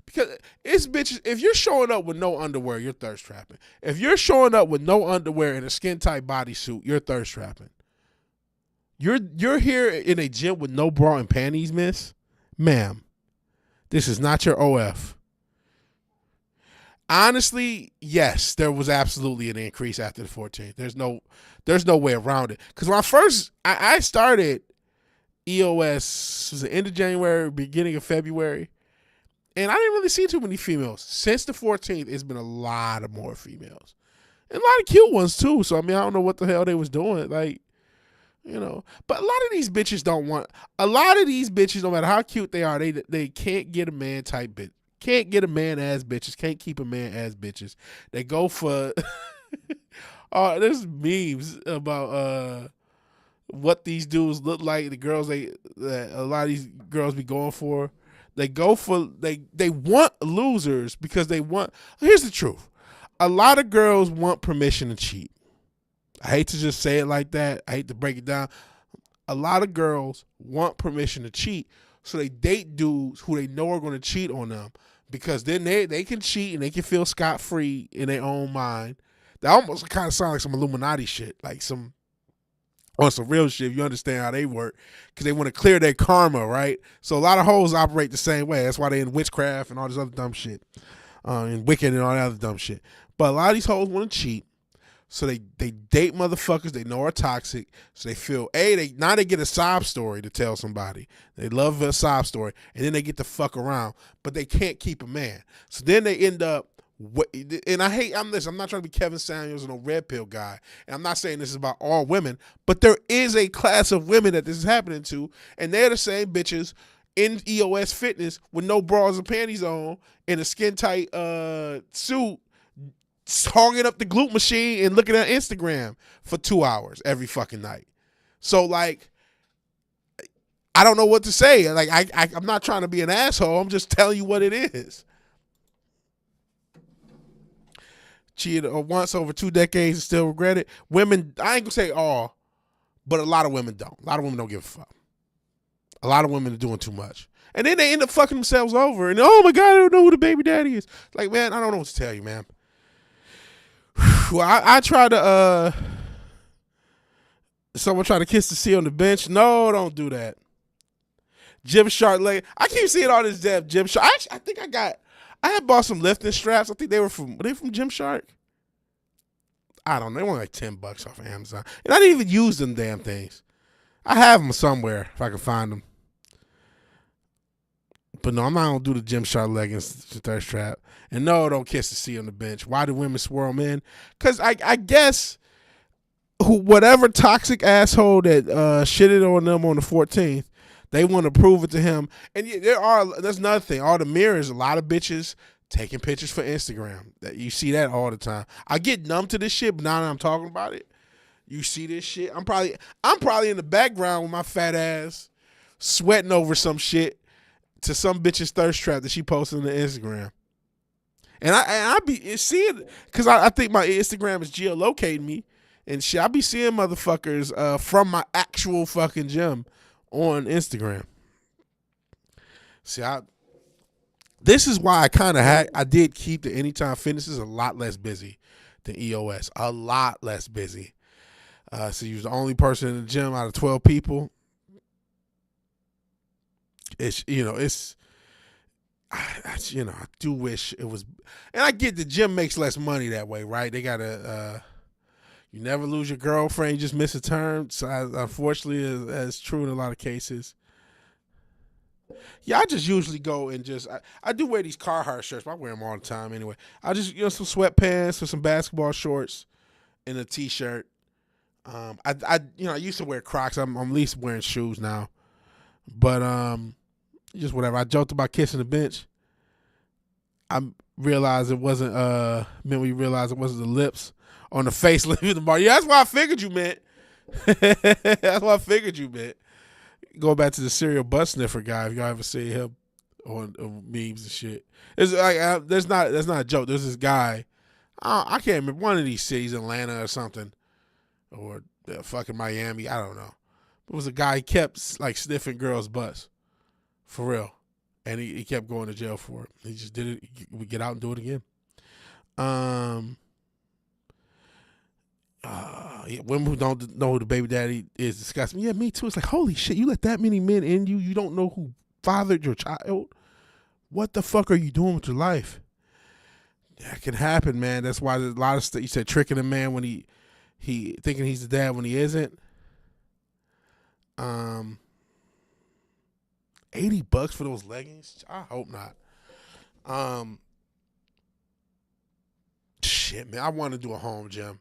Because it's bitches. If you're showing up with no underwear, you're thirst trapping. If you're showing up with no underwear and a skin tight bodysuit, you're thirst trapping. You're here in a gym with no bra and panties, miss, ma'am. This is not your OF. Honestly, yes, there was absolutely an increase after the 14th. There's no way around it. Because when I started EOS, was the end of January, beginning of February. And I didn't really see too many females. Since the 14th, it's been a lot of more females. And a lot of cute ones, too. So, I mean, I don't know what the hell they was doing. Like, you know. But a lot of these bitches don't want... A lot of these bitches, no matter how cute they are, they can't get a man type bitch. Can't get a man ass bitches. Can't keep a man ass bitches. They go for... there's memes about what these dudes look like. The girls that a lot of these girls be going for. They go for they want losers because they want. Here's the truth: a lot of girls want permission to cheat. I hate to just say it like that. I hate to break it down. A lot of girls want permission to cheat, so they date dudes who they know are going to cheat on them because then they can cheat and they can feel scot-free in their own mind. That almost kind of sounds like some Illuminati shit, like some. On some real shit, if you understand how they work, because they want to clear their karma, right? So a lot of hoes operate the same way. That's why they in witchcraft and all this other dumb shit, and Wicked and all that other dumb shit. But a lot of these hoes want to cheat, so they date motherfuckers they know are toxic. So they feel now they get a sob story to tell somebody. They love a sob story, and then they get to fuck around, but they can't keep a man. So then they end up. And I'm not trying to be Kevin Samuels or no red pill guy. And I'm not saying this is about all women, but there is a class of women that this is happening to, and they're the same bitches in EOS fitness with no bras and panties on in a skin tight suit, hogging up the glute machine and looking at Instagram for 2 hours every fucking night. So like, I don't know what to say. Like I'm not trying to be an asshole. I'm just telling you what it is. Cheated once over 2 decades and still regret it. Women, I ain't gonna say all, but a lot of women don't. A lot of women don't give a fuck. A lot of women are doing too much. And then they end up fucking themselves over. And oh my God, I don't know who the baby daddy is. Like, man, I don't know what to tell you, man. Well, I try to, someone try to kiss the sea on the bench. No, don't do that. Gymshark leg. I keep seeing all this Gymshark. I think I had bought some lifting straps. I think were from Gymshark? I don't know. They were like $10 off of Amazon. And I didn't even use them damn things. I have them somewhere if I can find them. But no, I'm not going to do the Gymshark leggings thirst trap. And no, don't kiss the sea on the bench. Why do women swirl men? Because I guess whatever toxic asshole that shitted on them on the 14th, they want to prove it to him. And there's another thing. All the mirrors, a lot of bitches taking pictures for Instagram. You see that all the time. I get numb to this shit, but now that I'm talking about it, you see this shit. I'm probably in the background with my fat ass sweating over some shit to some bitch's thirst trap that she posted on the Instagram. And I be seeing, because I think my Instagram is geolocating me and shit. I be seeing motherfuckers from my actual fucking gym on Instagram. See, this is why I did keep the Anytime Fitnesses a lot less busy than EOS. A lot less busy. So you was the only person in the gym out of 12 people. I do wish it was, and I get the gym makes less money that way, right? They gotta, you never lose your girlfriend, you just miss a term. So unfortunately, that's true in a lot of cases. Yeah, I just usually go and I do wear these Carhartt shirts, but I wear them all the time anyway. I just, some sweatpants with some basketball shorts and a t-shirt. I used to wear Crocs. I'm at least wearing shoes now, but just whatever. I joked about kissing the bench. I realized it wasn't we realized it wasn't the lips on the face leaving the bar. Yeah, that's why I figured you meant. That's what I figured you meant. Go back to the serial butt sniffer guy. If y'all ever see him on memes and shit, it's like that's not a joke. There's this guy. I can't remember, one of these cities, Atlanta or something, or fucking Miami. I don't know. It was a guy who kept like sniffing girls' butts, for real, and he kept going to jail for it. He just did it. We get out and do it again. Women who don't know who the baby daddy is discuss me. Yeah, me too. It's like, holy shit, you let that many men in you. You don't know who fathered your child. What the fuck are you doing with your life? That can happen, man. That's why there's a lot of stuff. You said tricking a man when he thinking he's the dad when he isn't. $80 for those leggings? I hope not. Shit, man. I want to do a home gym.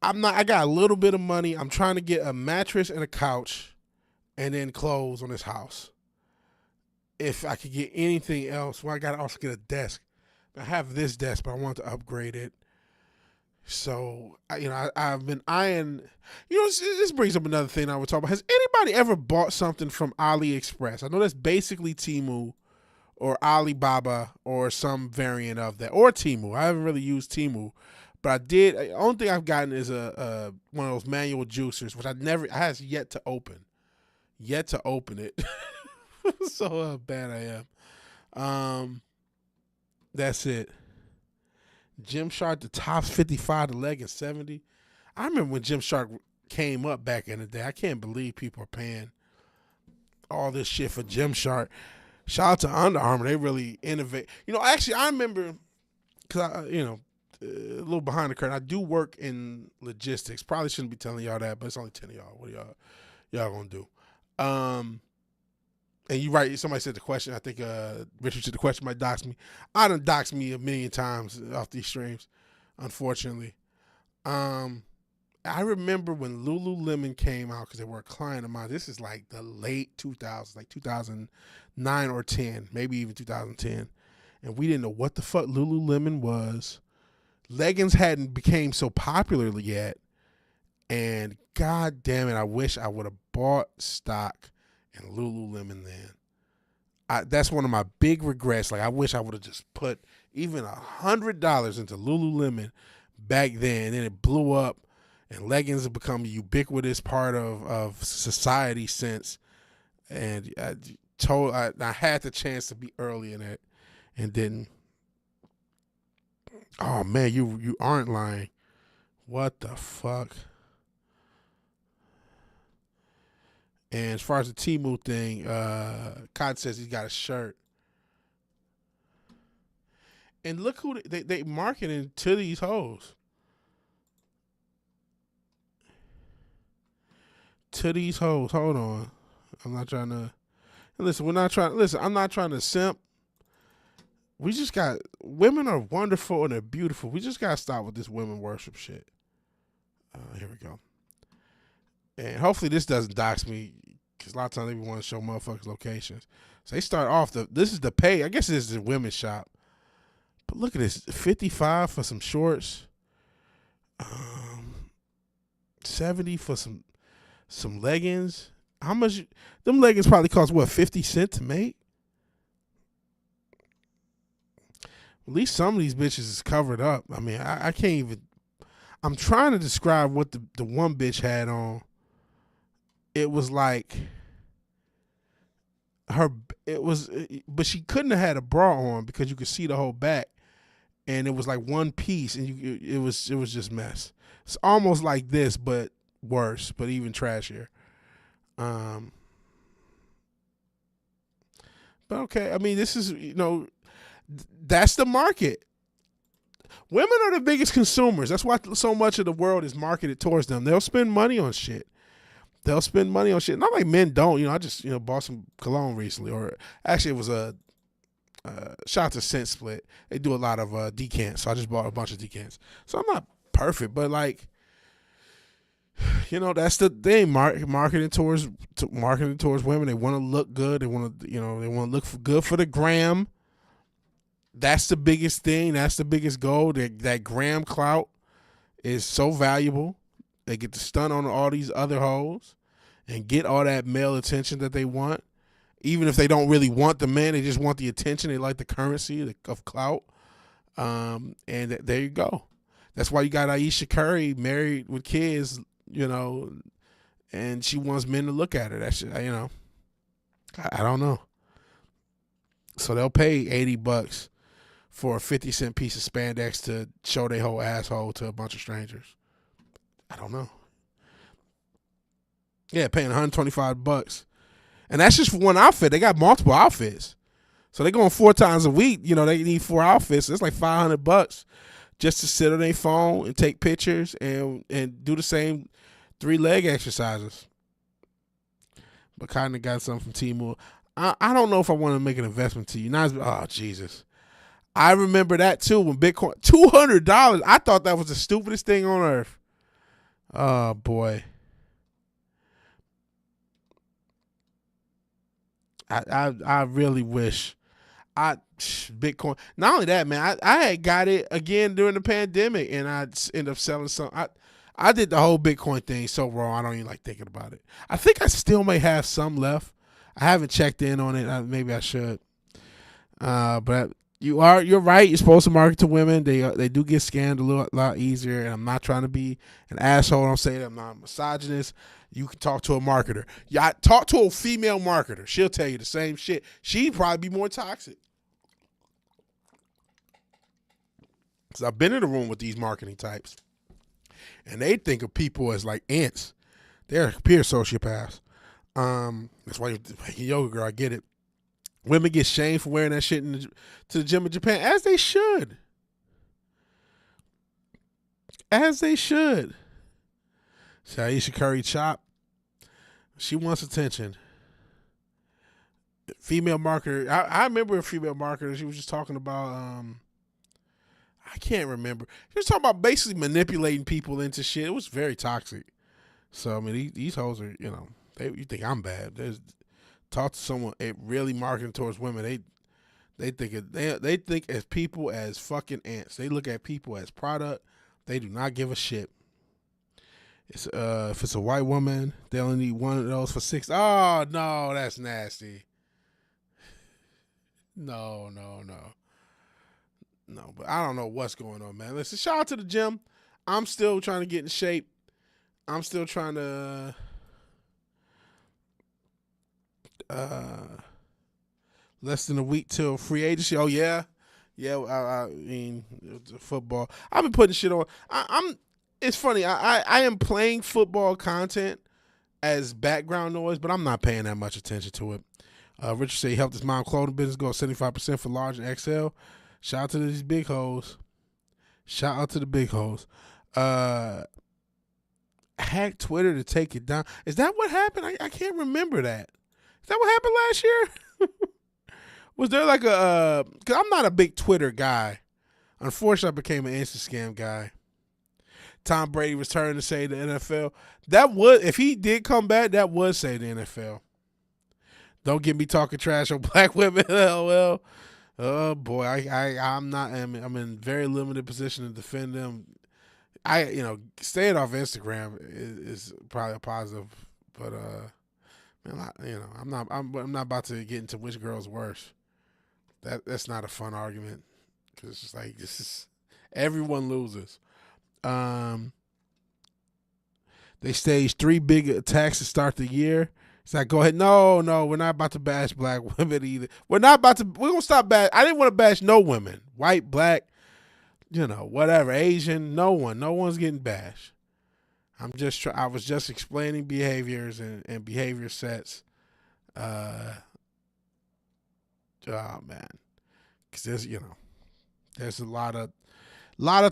I got a little bit of money. I'm trying to get a mattress and a couch and then clothes on this house. If I could get anything else, well, I got to also get a desk. I have this desk, but I want to upgrade it. So, I've been eyeing, this brings up another thing I would talk about. Has anybody ever bought something from AliExpress? I know that's basically Temu or Alibaba or some variant of that, or Temu. I haven't really used Temu, but I did. The only thing I've gotten is one of those manual juicers, which I has yet to open. Yet to open it. So bad I am. That's it. Gymshark, the top's 55, the leggings 70. I remember when Gymshark came up back in the day. I can't believe people are paying all this shit for Gymshark. Shout out to Under Armour. They really innovate. Actually, I remember, because a little behind the curtain, I do work in logistics. Probably shouldn't be telling y'all that, but it's only 10 of y'all. What are y'all gonna do? And you right, somebody said the question. I think Richard said the question might dox me. I done doxed me a million times off these streams, unfortunately. I remember when Lululemon came out, because they were a client of mine. This is like the late 2000s, like 2009 or 10, maybe even 2010. And we didn't know what the fuck Lululemon was. Leggings hadn't became so popular yet. And god damn it, I wish I would have bought stock in Lululemon then. That's one of my big regrets. Like, I wish I would have just put even $100 into Lululemon back then. And then it blew up, and leggings have become a ubiquitous part of society since. And I had the chance to be early in it and didn't. Oh man, you aren't lying. What the fuck? And as far as the Temu thing, Cod says he's got a shirt. And look who they marketing to these hoes. To these hoes. Hold on. I'm not trying to. Listen, I'm not trying to simp. We just got. Women are wonderful and they're beautiful. We just got to stop with this women worship shit. Here we go. And hopefully this doesn't dox me, because a lot of times they want to show motherfuckers locations. So they start off, this is the pay. I guess this is the women's shop. But look at this, 55 for some shorts. 70 for some leggings. How much? Them leggings probably cost, what, 50 cents to make? At least some of these bitches is covered up. I mean, I can't even. I'm trying to describe what the one bitch had on. It was like but she couldn't have had a bra on because you could see the whole back, and it was like one piece, and it was just mess. It's almost like this, but worse, but even trashier. But okay, I mean, this is, that's the market. Women are the biggest consumers. That's why so much of the world is marketed towards them. They'll spend money on shit. Not like men don't. I just bought some cologne recently, or actually it was a shout out to Scent Split. They do a lot of decants, so I just bought a bunch of decants. So I'm not perfect, but like, that's the thing. Marketing towards women. They want to look good. They want to look good for the gram. That's the biggest thing. That's the biggest goal. That gram clout is so valuable. They get to stun on all these other hoes and get all that male attention that they want. Even if they don't really want the man, they just want the attention. They like the currency of clout. And there you go. That's why you got Aisha Curry married with kids, and she wants men to look at her. That shit, I don't know. So they'll pay $80 for a 50-cent piece of spandex to show their whole asshole to a bunch of strangers. I don't know. Yeah, paying $125. And that's just for one outfit. They got multiple outfits. So they're going 4 times a week. You know, they need 4 outfits. So it's like $500 just to sit on their phone and take pictures and do the same 3 leg exercises. But kind of got something from Temu. I don't know if I want to make an investment to you. Oh, Jesus. I remember that too when Bitcoin, $200. I thought that was the stupidest thing on earth. Oh, boy. I really wish Bitcoin. Not only that, man, I had got it again during the pandemic, and I ended up selling some. I did the whole Bitcoin thing so wrong. I don't even like thinking about it. I think I still may have some left. I haven't checked in on it. Maybe I should. But you're right. You're supposed to market to women. They do get scammed a lot easier. And I'm not trying to be an asshole. I'm saying I'm not a misogynist. You can talk to a marketer. Yeah, talk to a female marketer. She'll tell you the same shit. She'd probably be more toxic. Because I've been in a room with these marketing types, and they think of people as like ants. They're pure sociopaths. That's why you're yoga girl. I get it. Women get shamed for wearing that shit to the gym in Japan, as they should. As they should. So Aisha Curry Chop, she wants attention. Female marketer. I remember a female marketer. She was just talking about. I can't remember. She was talking about basically manipulating people into shit. It was very toxic. So I mean, these hoes are, you know, you think I'm bad. Talk to someone really marketing towards women. They think as people as fucking ants. They look at people as product. They do not give a shit. It's if it's a white woman, they only need one of those for $6. Oh no, that's nasty. No. But I don't know what's going on, man. Listen, shout out to the gym. I'm still trying to get in shape. I'm still trying to less than a week till free agency. Oh yeah. I mean, football. I've been putting shit on. It's funny. I am playing football content as background noise, but I'm not paying that much attention to it. Richard said he helped his mom clothing business go 75% for large and XL. Shout out to these big hoes. Shout out to the big hoes. Hack Twitter to take it down. Is that what happened? I can't remember that. Is that what happened last year? Was there like because I'm not a big Twitter guy. Unfortunately, I became an Insta-scam guy. Tom Brady returned to save the NFL. That would, if he did come back, that would save the NFL. Don't get me talking trash on black women. LOL. Oh boy, I'm in very limited position to defend them. Staying off Instagram is probably a positive, but man, I'm not about to get into which girl's worse. That's not a fun argument, because it's just like, this is, everyone loses. They staged 3 big attacks to start the year. It's like, go ahead. No, we're not about to bash black women either. We're gonna stop bash. I didn't want to bash no women, white, black, whatever, Asian, no one's getting bashed. I was just explaining behaviors and behavior sets. Oh man, because there's a lot of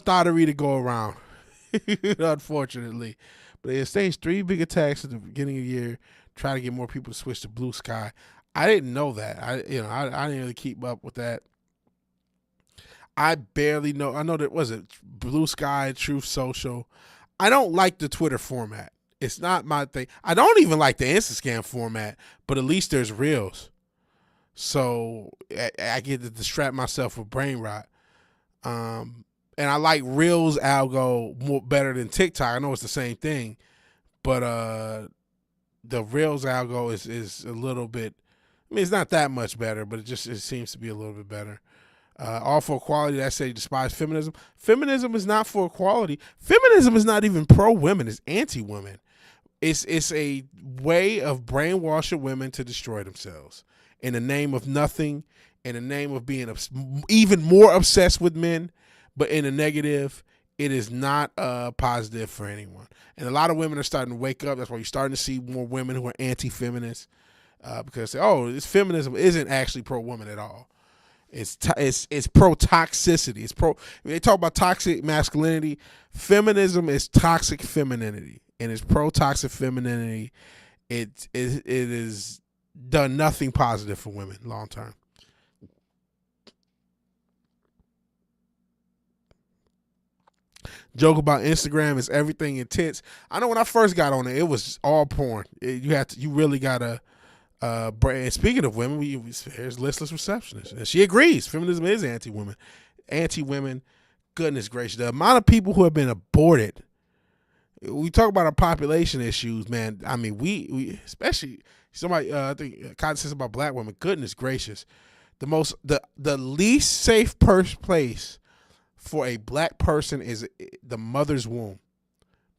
thottery to go around, unfortunately. But they staged 3 big attacks at the beginning of the year, try to get more people to switch to Blue Sky. I didn't know that. I didn't really keep up with that. I barely know. I know that, was it Blue Sky, Truth Social. I don't like the Twitter format. It's not my thing. I don't even like the Instagram format, but at least there's reels. So I get to distract myself with brain rot. And I like Reels algo better than TikTok. I know it's the same thing, but the Reels algo is a little bit, I mean, it's not that much better, but it seems to be a little bit better. All for equality, that say despise feminism. Feminism is not for equality. Feminism is not even pro-women. It's anti-women. It's a way of brainwashing women to destroy themselves in the name of nothing in the name of being even more obsessed with men, but in a negative, it is not positive for anyone. And a lot of women are starting to wake up. That's why you're starting to see more women who are anti-feminists because this feminism isn't actually pro-woman at all. It's pro-toxicity. It's pro. When they talk about toxic masculinity, feminism is toxic femininity, and it's pro-toxic femininity. It is done nothing positive for women long term. Joke about Instagram is everything intense. I know when I first got on it was all porn. You really gotta. And speaking of women, here's listless receptionist, and she agrees. Feminism is anti-women. Anti-women. Goodness gracious, the amount of people who have been aborted. We talk about our population issues, man. I mean, we especially somebody. I think Cotton says about black women. Goodness gracious, the least safe place for a black person is the mother's womb,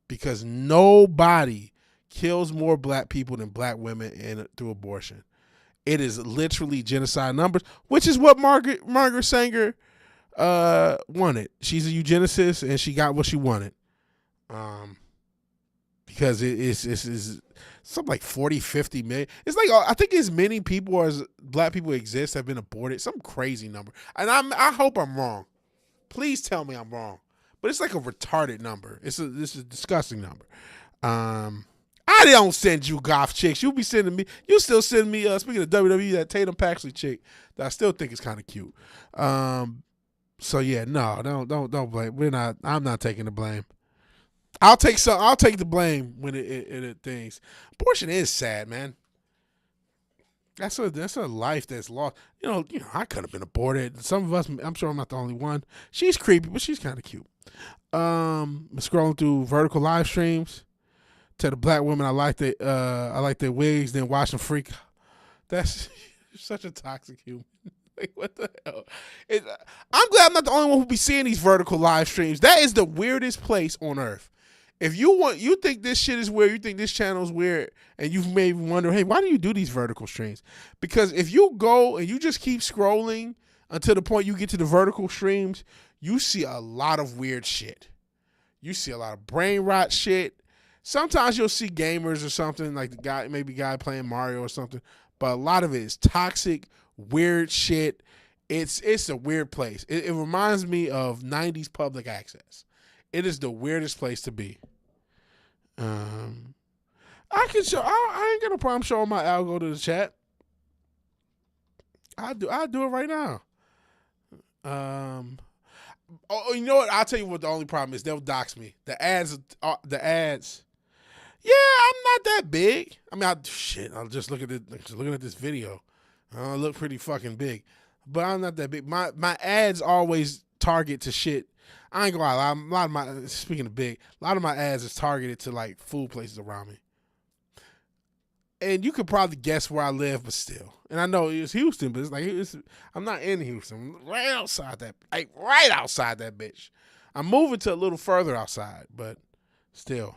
because nobody kills more black people than black women through abortion. It is literally genocide numbers, which is what Margaret Sanger wanted. She's a eugenicist, and she got what she wanted. Because it's something like 40, 50 million. It's like, I think as many people as black people exist have been aborted. Some crazy number. And I hope I'm wrong. Please tell me I'm wrong. But it's like a retarded number. This is a disgusting number. I don't send you goth chicks. You still send me, speaking of WWE, that Tatum Paxley chick that I still think is kind of cute. So yeah, no, don't blame. I'm not taking the blame. I'll take the blame when it things. Abortion is sad, man. That's a life that's lost. You know, I could have been aborted. Some of us, I'm sure I'm not the only one. She's creepy, but she's kind of cute. Scrolling through vertical live streams. To the black women, I like their wigs, then watch them freak. That's such a toxic human. Like, what the hell? I'm glad I'm not the only one who be seeing these vertical live streams. That is the weirdest place on earth. If you think this shit is weird, you think this channel is weird, and you've maybe wonder, hey, why do you do these vertical streams? Because if you go and you just keep scrolling until the point you get to the vertical streams, you see a lot of weird shit. You see a lot of brain rot shit. Sometimes you'll see gamers or something, like the guy playing Mario or something, but a lot of it is toxic, weird shit. It's a weird place. It reminds me of 90s public access. It is the weirdest place to be. I can show. I ain't got no problem showing my algo to the chat. I'll do it right now. Oh, you know what? I'll tell you what the only problem is. They'll dox me. The ads. Yeah, I'm not that big. I mean, I'll just look at it. Just looking at this video, I look pretty fucking big, but I'm not that big. My ads always target to shit. I ain't gonna lie. Speaking of big, a lot of my ads is targeted to like food places around me. And you could probably guess where I live, but still. And I know it's Houston, but it's like I'm not in Houston. I'm right outside that bitch. I'm moving to a little further outside, but still.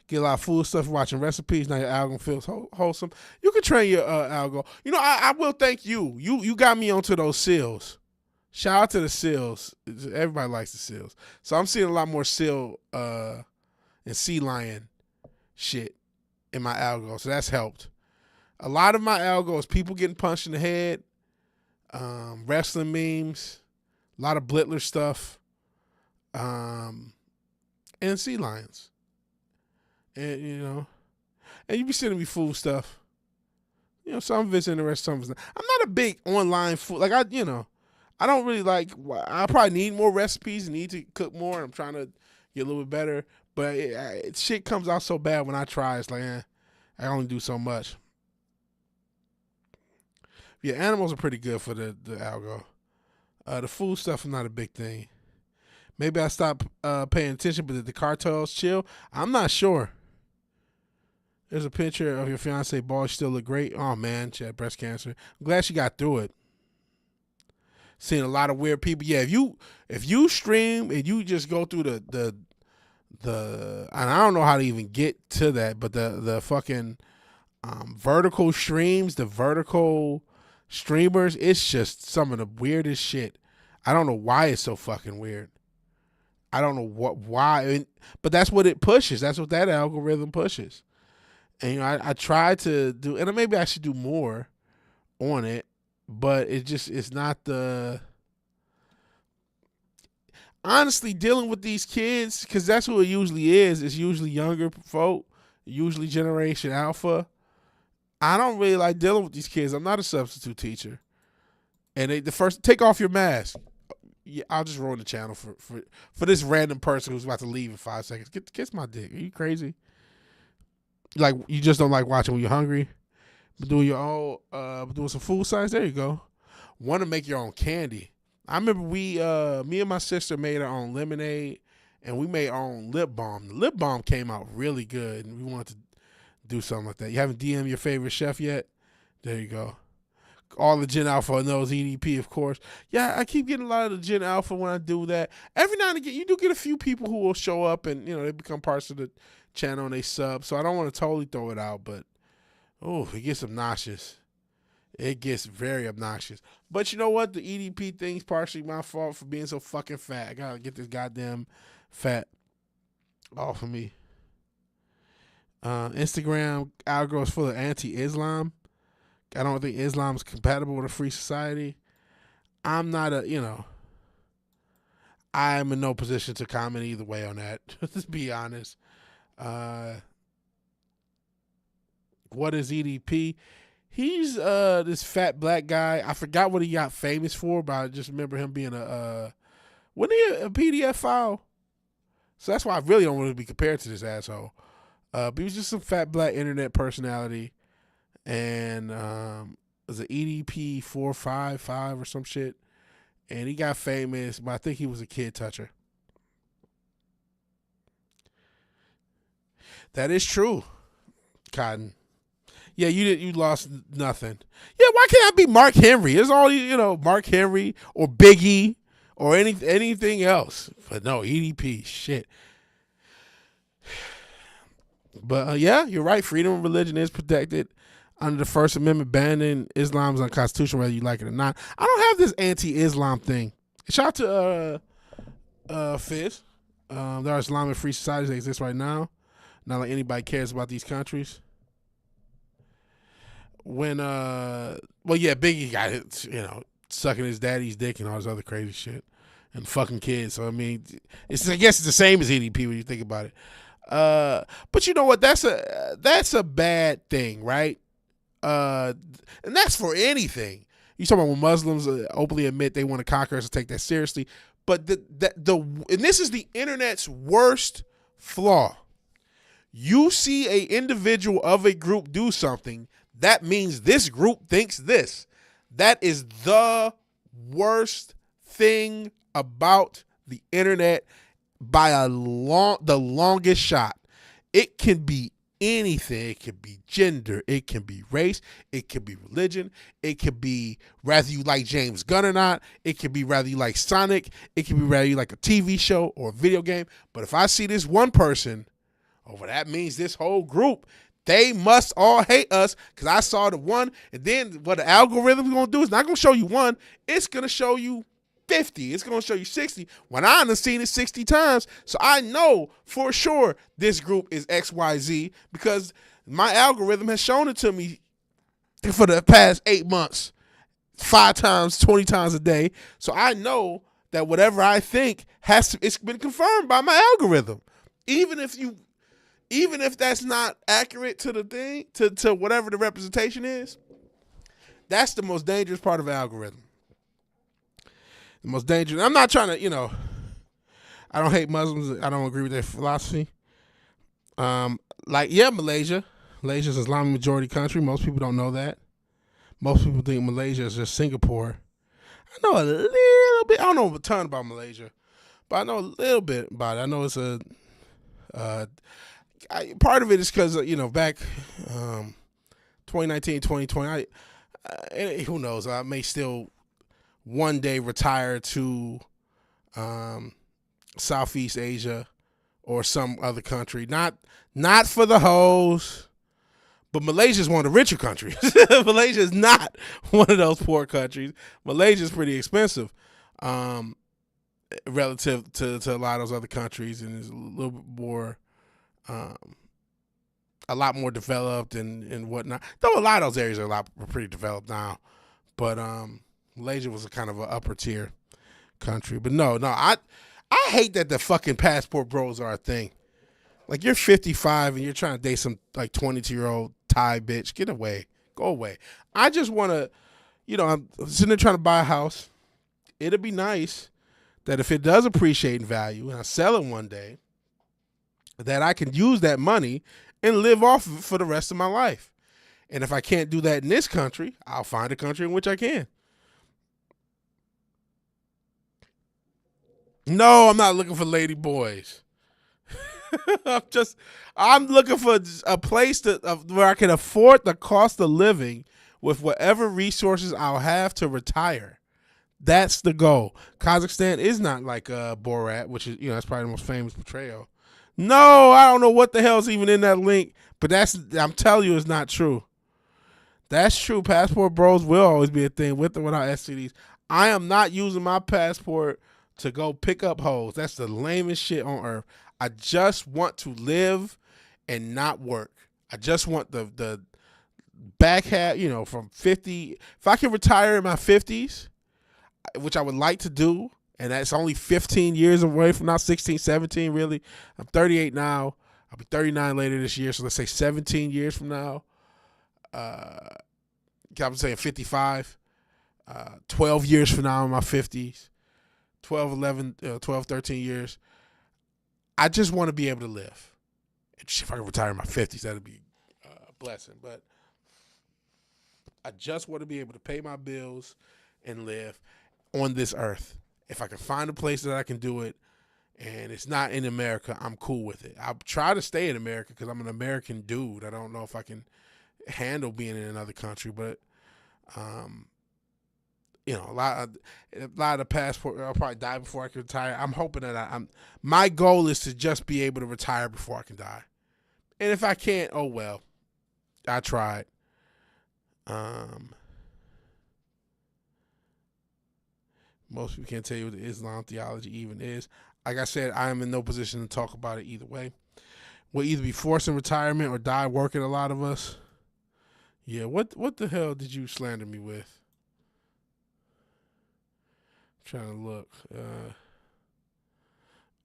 Get a lot of food stuff, watching recipes. Now your algorithm feels wholesome. You can train your algo. You know, I will thank you. You got me onto those seals. Shout out to the seals. Everybody likes the seals. So I'm seeing a lot more seal and sea lion shit in my algo. So that's helped. A lot of my algo is people getting punched in the head, wrestling memes, a lot of Blittler stuff, and sea lions. And, and you be sending me food stuff. Some of it's interesting, some of it's not. I'm not a big online food. Like, I don't really like, I probably need more recipes and need to cook more. I'm trying to get a little bit better. But shit comes out so bad when I try. It's like, I only do so much. Yeah, animals are pretty good for the algo. The food stuff is not a big thing. Maybe I stopped paying attention, but did the cartels chill? I'm not sure. There's a picture of your fiance balls. Still look great. Oh man, she had breast cancer. I'm glad she got through it. Seeing a lot of weird people. Yeah, if you stream and you just go through the and I don't know how to even get to that, but the fucking vertical streams, the vertical streamers, it's just some of the weirdest shit. I don't know why it's so fucking weird. I don't know why, but that's what it pushes. That's what that algorithm pushes. And I try to do, and maybe I should do more on it, but it's not the. Honestly, dealing with these kids, because that's who it usually is. It's usually younger folk, usually Generation Alpha. I don't really like dealing with these kids. I'm not a substitute teacher. And the first, take off your mask. Yeah, I'll just ruin the channel for this random person who's about to leave in 5 seconds. Kiss my dick. Are you crazy? Like, you just don't like watching when you're hungry? But doing your own, doing some food science. There you go. Want to make your own candy. I remember me and my sister made our own lemonade, and we made our own lip balm. The lip balm came out really good, and we wanted to do something like that. You haven't DM'd your favorite chef yet? There you go. All the Gen Alpha knows EDP, of course. Yeah, I keep getting a lot of the Gen Alpha when I do that. Every now and again, you do get a few people who will show up and, they become parts of the channel and they sub. So I don't want to totally throw it out, but, it gets obnoxious. It gets very obnoxious. But you know what? The EDP thing's partially my fault for being so fucking fat. I gotta get this goddamn fat off of me. Instagram algorithm is full of anti-Islam. I don't think Islam is compatible with a free society. I'm not I'm in no position to comment either way on that, to be honest. What is EDP? He's this fat black guy. I forgot what he got famous for, but I just remember him being wasn't he a PDF file? So that's why I really don't want to be compared to this asshole. But he was just some fat black internet personality. And was it EDP 455 or some shit? And he got famous, but I think he was a kid toucher. That is true, Cotton. Yeah, you lost nothing. Yeah, why can't I be Mark Henry? It's all Mark Henry or Biggie or anything else. But no, EDP, shit. But yeah, you're right. Freedom of religion is protected under the First Amendment. Banning Islam is unconstitutional, whether you like it or not. I don't have this anti-Islam thing. Shout out to Fizz. There are Islamic free societies that exist right now. Not like anybody cares about these countries. When Biggie got it, sucking his daddy's dick and all this other crazy shit, and fucking kids. So I mean, I guess it's the same as EDP when you think about it. But you know what? That's a bad thing, right? And that's for anything. You talking about when Muslims openly admit they want to conquer us and take that seriously. But and this is the internet's worst flaw. You see a individual of a group do something, that means this group thinks this. That is the worst thing about the internet by the longest shot. It can be anything. It can be gender. It can be race. It can be religion. It can be whether you like James Gunn or not. It can be whether you like Sonic. It can be whether you like a TV show or a video game. But if I see this one person, that means this whole group, they must all hate us because I saw the one. And then what the algorithm is going to do is not going to show you one. It's going to show you 50. It's going to show you 60 when I done seen it 60 times. So I know for sure this group is XYZ because my algorithm has shown it to me for the past 8 months, 5 times, 20 times a day. So I know that whatever I think it's been confirmed by my algorithm. Even if that's not accurate to the thing, to whatever the representation is, that's the most dangerous part of the algorithm. The most dangerous. I'm not trying to, I don't hate Muslims. I don't agree with their philosophy. Malaysia. Malaysia's an Islamic majority country. Most people don't know that. Most people think Malaysia is just Singapore. I know a little bit. I don't know a ton about Malaysia, but I know a little bit about it. I know it's part of it is because, back 2019, 2020, who knows, I may still one day retire to Southeast Asia or some other country. Not for the hoes, But Malaysia is one of the richer countries. Malaysia is not one of those poor countries. Malaysia is pretty expensive relative to a lot of those other countries, and is a little bit more, a lot more developed and whatnot. Though a lot of those areas are pretty developed now. But Malaysia was a kind of an upper tier country. But no, I hate that the fucking passport bros are a thing. Like, you're 55 and you're trying to date some like 22-year-old Thai bitch. Get away. Go away. I just want to, I'm sitting there trying to buy a house. It'll be nice that if it does appreciate in value and I sell it one day, that I can use that money and live off of it for the rest of my life. And if I can't do that in this country, I'll find a country in which I can. No, I'm not looking for lady boys. I'm looking for a place where I can afford the cost of living with whatever resources I'll have to retire. That's the goal. Kazakhstan is not like Borat, which is, that's probably the most famous portrayal. No, I don't know what the hell's even in that link, but I'm telling you, it's not true. That's true. Passport bros will always be a thing with or without STDs. I am not using my passport to go pick up hoes. That's the lamest shit on earth. I just want to live and not work. I just want the back half, from 50. If I can retire in my 50s, which I would like to do, and that's only 15 years away from now, 16, 17 really. I'm 38 now. I'll be 39 later this year, so let's say 17 years from now. I'm saying 55. 12 years from now in my 50s. 12, 13 years. I just want to be able to live. If I can retire in my 50s, that'd be a blessing. But I just want to be able to pay my bills and live on this earth. If I can find a place that I can do it and it's not in America, I'm cool with it. I'll try to stay in America because I'm an American dude. I don't know if I can handle being in another country, but a lot of the passport, I'll probably die before I can retire. I'm hoping that my goal is to just be able to retire before I can die. And if I can't, oh well. I tried. Most people can't tell you what the Islam theology even is. Like I said, I am in no position to talk about it either way. We'll either be forced in retirement or die working, a lot of us. Yeah, what the hell did you slander me with? Trying to look.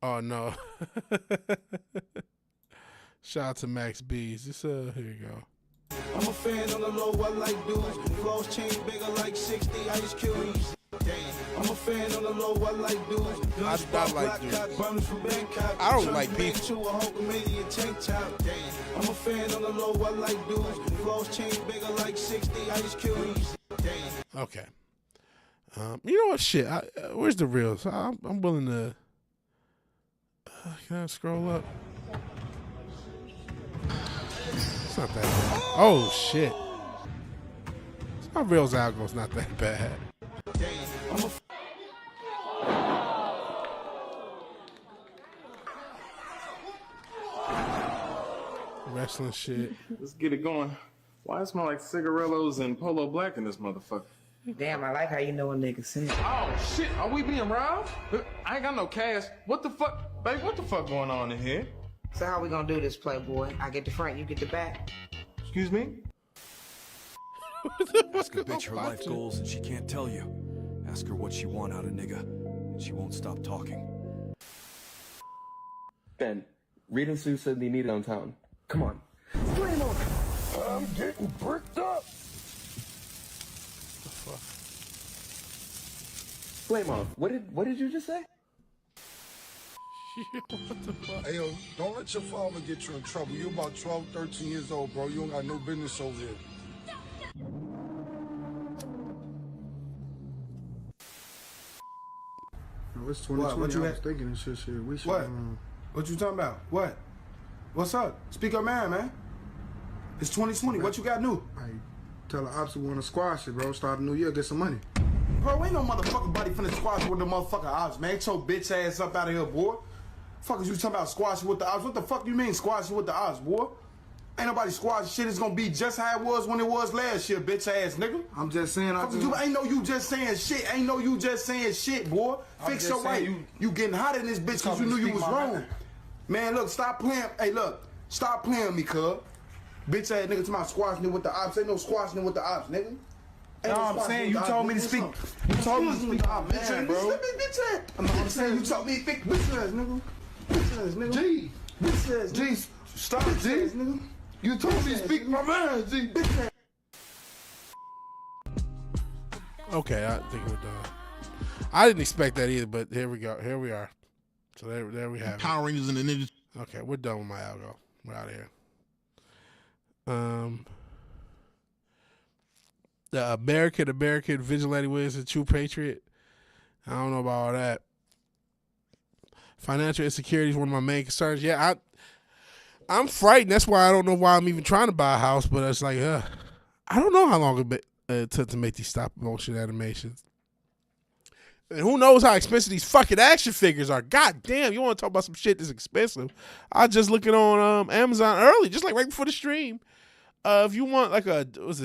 Oh no. Shout out to Max B's. Here you go. I'm a fan on the low, I like dudes. Flows change bigger like 60 ice cubes. I'm a fan on the low, I like dudes. I like dudes. I don't like people. I'm a fan on the low, I like dudes. Flows change bigger like 60 ice cubes. Okay. You know what? Shit. Where's the reels? I'm willing to. Can I scroll up? It's not that bad. Oh shit. My reels algo's not that bad. Wrestling shit. Let's get it going. Why it smell like cigarillos and Polo Black in this motherfucker? Damn, I like how you know a nigga sin. Oh shit, are we being robbed? I ain't got no cash. What the fuck, babe? What the fuck going on in here? So how we gonna do this, Playboy? I get the front, you get the back. Excuse me? Ask a bitch her life goals and she can't tell you. Ask her what she want out of nigga, and she won't stop talking. Ben, Reed and Sue said they need it downtown. Come on. Flame on! I'm getting bricked up! Flame off. What did you just say? What the fuck? Hey, yo, don't let your father get you in trouble. You about 12, 13 years old, bro. You don't got no business over here. No, it's 2020. What you I was thinking this shit. We should. What? What you talking about? What? What's up? Speak up, man. It's 2020. What you got new? I tell the ops we want to squash it, bro. Start the new year, get some money. Bro, ain't no motherfucking buddy finna squash with the motherfucking ops, man. Get your bitch ass up out of here, boy. Fuck is you talking about squashing with the ops? What the fuck you mean squashing with the ops, boy? Ain't nobody squashing shit. It's gonna be just how it was when it was last year, bitch ass nigga. I'm just saying. Ain't no you just saying shit. Ain't no you just saying shit, boy. Fix your right. You getting hot in this bitch because you knew you was wrong. Man, look, stop playing. Hey, look, stop playing with me, cuz. Bitch ass nigga to my squashing it with the ops. Ain't no squashing it with the ops, nigga. No, I'm saying you told me to speak. You told me to speak. Oh, man, bro. Bitch ass. I'm saying you told me to speak. Bitch ass, nigga. Bitch ass, nigga. G. Bitch ass, G. Stop, G. Nigga. You told me to speak my man, G. Bitch ass. Okay, I think we're done. I didn't expect that either, but here we go. Here we are. So there we have it. Power Rangers and the Ninja. Okay, we're done with my algo. We're out of here. The American Vigilante Williamson, true patriot. I don't know about all that. Financial insecurity is one of my main concerns. Yeah, I'm frightened. That's why I don't know why I'm even trying to buy a house. But it's like, I don't know how long it took to make these stop motion animations. And who knows how expensive these fucking action figures are. God damn, you want to talk about some shit that's expensive. I just looking on Amazon early, just like right before the stream. If you want like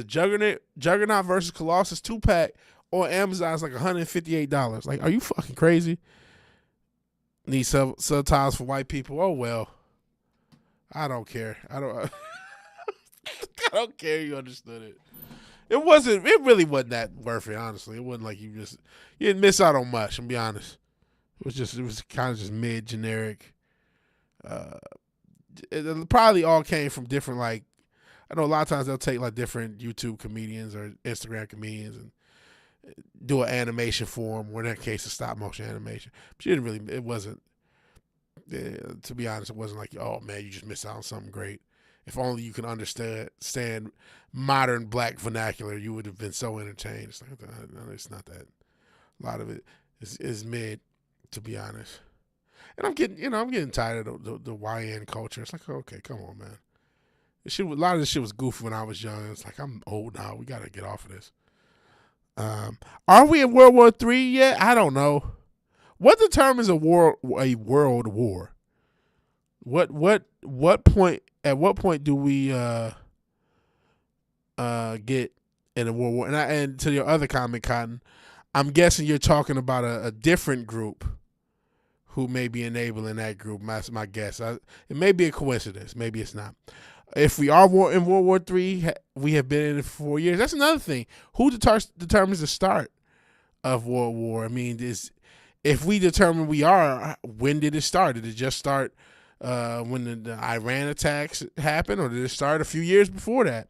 Juggernaut versus Colossus 2-pack on Amazon, it's like $158. Like, are you fucking crazy? Need subtitles for white people. Oh well. I don't care. I don't care you understood it. It really wasn't that worth it, honestly. It wasn't like you didn't miss out on much, I'm be honest. It was kind of just mid generic. It probably all came from different, like, I know a lot of times they'll take like different YouTube comedians or Instagram comedians and do an animation for them, or in that case, a stop motion animation. But it wasn't, to be honest, it wasn't like, oh man, you just missed out on something great. If only you could understand modern black vernacular, you would have been so entertained. It's, like, no, it's not that. A lot of it is mid, to be honest. And I'm getting tired of the YN culture. It's like, okay, come on, man. A lot of this shit was goofy when I was young. It's like, I'm old now. We got to get off of this. Are we in World War III yet? I don't know. What determines a world war? What point? At what point do we get in a world war? And to your other comment, Cotton, I'm guessing you're talking about a different group who may be enabling that group. That's my guess. It may be a coincidence. Maybe it's not. If we are in World War III, we have been in it for 4 years. That's another thing. Who determines the start of World War? I mean, if we determine we are, when did it start? Did it just start when the Iran attacks happened, or did it start a few years before that?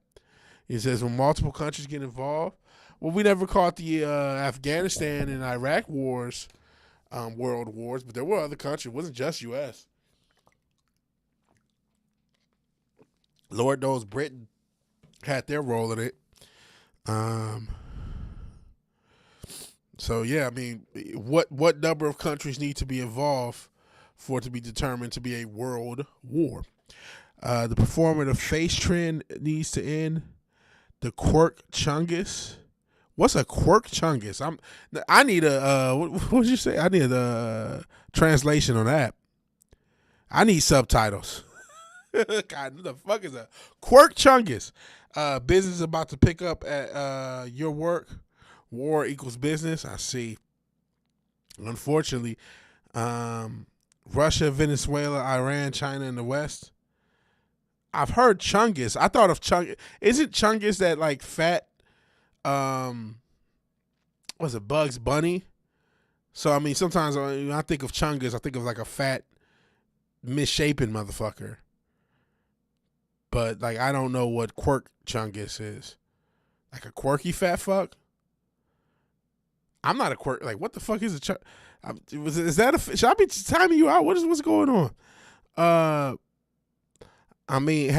It says when multiple countries get involved. Well, we never called the Afghanistan and Iraq wars world wars, but there were other countries. It wasn't just U.S. Lord knows Britain had their role in it. So yeah, I mean, what number of countries need to be involved for it to be determined to be a world war? The performative face trend needs to end. The quirk chungus. What's a quirk chungus? I need a what did you say? I need a translation on that. I need subtitles. God, what the fuck is that? Quirk chungus. Business about to pick up at your work. War equals business. I see. Unfortunately, Russia, Venezuela, Iran, China, and the West. I've heard chungus. I thought of chungus. Isn't chungus that like fat? Was it Bugs Bunny? So I mean, sometimes when I think of chungus, I think of like a fat, misshapen motherfucker. But like, I don't know what quirk chungus is. Like a quirky fat fuck. I'm not a quirk. Like, what the fuck is a chunk? Is that a? Should I be timing you out? What's going on? I mean,